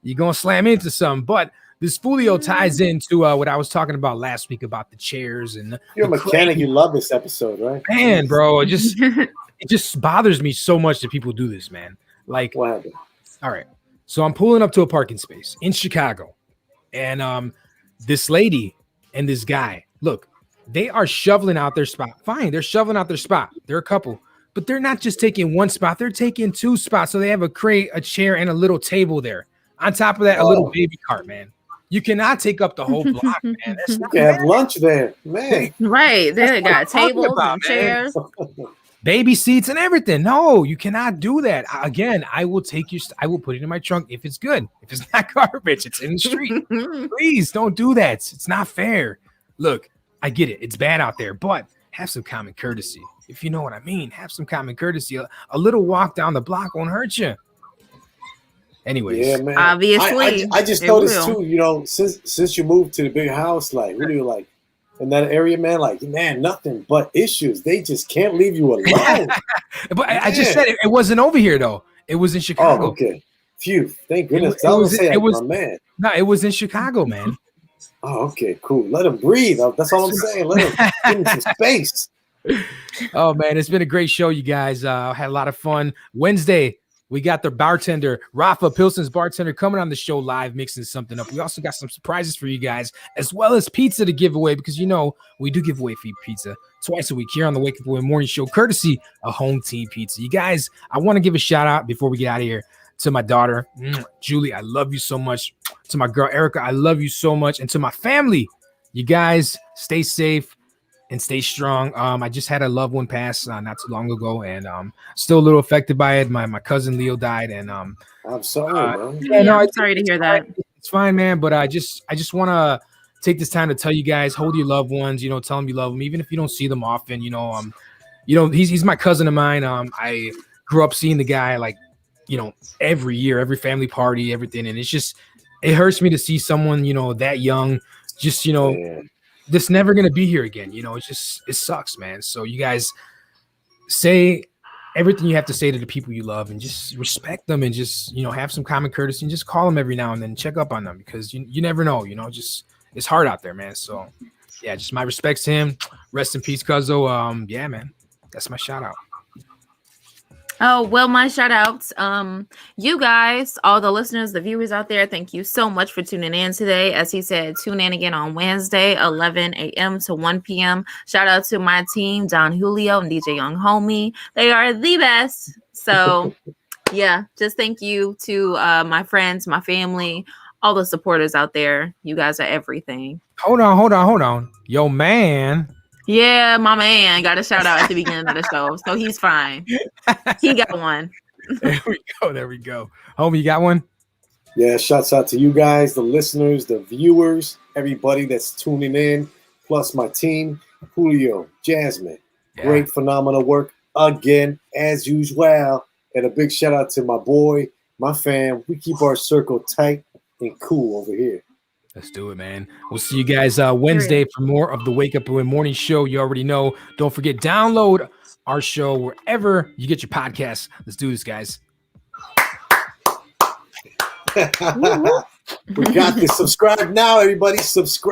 you're going to slam into something. But this Fulio ties into what I was talking about last week about the chairs and You're a the mechanic. crane. You love this episode, right? Man, bro, it just bothers me so much that people do this, man. Like, what happened? All right, so I'm pulling up to a parking space in Chicago, and this lady and this guy, look, they are shoveling out their spot. Fine, they're shoveling out their spot. They're a couple, but they're not just taking one spot. They're taking 2 spots. So they have a crate, a chair, and a little table there. On top of that, a little baby cart, man. You cannot take up the whole block, man. That's You not can have fair. lunch there, man. Right. They That's what I'm got talking tables about, and man. chairs. Baby seats and everything. No, you cannot do that. Again, I will I will put it in my trunk if it's good. If it's not garbage, it's in the street. Please don't do that. It's not fair. Look, I get it. It's bad out there, but have some common courtesy. If you know what I mean, have some common courtesy. A little walk down the block won't hurt you. Anyways, Yeah, man. Obviously, I just it noticed will. too. You know, since you moved to the big house, like what do you like in that area, man? Like, man, nothing but issues. They just can't leave you alone. but I just said it wasn't over here though. It was in Chicago. Oh, okay. Phew. Thank goodness. It I was- was say it that, was- my man. No, it was in Chicago, man. Oh, okay, cool. Let him breathe. That's all I'm saying. Let him give him some space. Oh man, it's been a great show, you guys. Had a lot of fun. Wednesday, we got the bartender, Rafa Pilson's bartender, coming on the show live, mixing something up. We also got some surprises for you guys, as well as pizza to give away, because you know we do give away free pizza twice a week here on the Wake Up Away Morning Show, courtesy of Home Team Pizza. You guys, I want to give a shout out before we get out of here to my daughter, Julie. I love you so much. To my girl Erica, I love you so much, and to my family. You guys, stay safe and stay strong. I just had a loved one pass not too long ago, and still a little affected by it. My cousin Leo died, and I'm sorry, man. yeah, no, I'm sorry to hear that. it's fine, man. But I just want to take this time to tell you guys, hold your loved ones. You know, tell them you love them, even if you don't see them often. You know, he's my cousin of mine. I grew up seeing the guy like, you know, every year, every family party, everything, and it hurts me to see someone, you know, that young, just, you know, this never gonna be here again. You know, it sucks, man. So you guys say everything you have to say to the people you love, and just respect them, and just, you know, have some common courtesy, and just call them every now and then, check up on them, because you never know, you know, just it's hard out there, man. So yeah, just my respects to him. Rest in peace, Cuzzo. Yeah, man, that's my shout out. Oh, well, my shout outs. You guys, all the listeners, the viewers out there, thank you so much for tuning in today. As he said, tune in again on Wednesday, 11 a.m. to 1 p.m. Shout out to my team, Don Julio and DJ Young Homie. They are the best. So, yeah, just thank you to my friends, my family, all the supporters out there. You guys are everything. Hold on. Yo, man. Yeah, Mama Ann got a shout out at the beginning of the show, so he's fine. He got one. There we go. Homie, you got one? Yeah, shouts out to you guys, the listeners, the viewers, everybody that's tuning in, plus my team, Julio, Jasmine. Great, phenomenal work again, as usual. And a big shout out to my boy, my fam. We keep our circle tight and cool over here. Let's do it, man. We'll see you guys Wednesday for more of the Wake Up and Win Morning Show. You already know. Don't forget, download our show wherever you get your podcasts. Let's do this, guys. We got this. Subscribe now, everybody. Subscribe.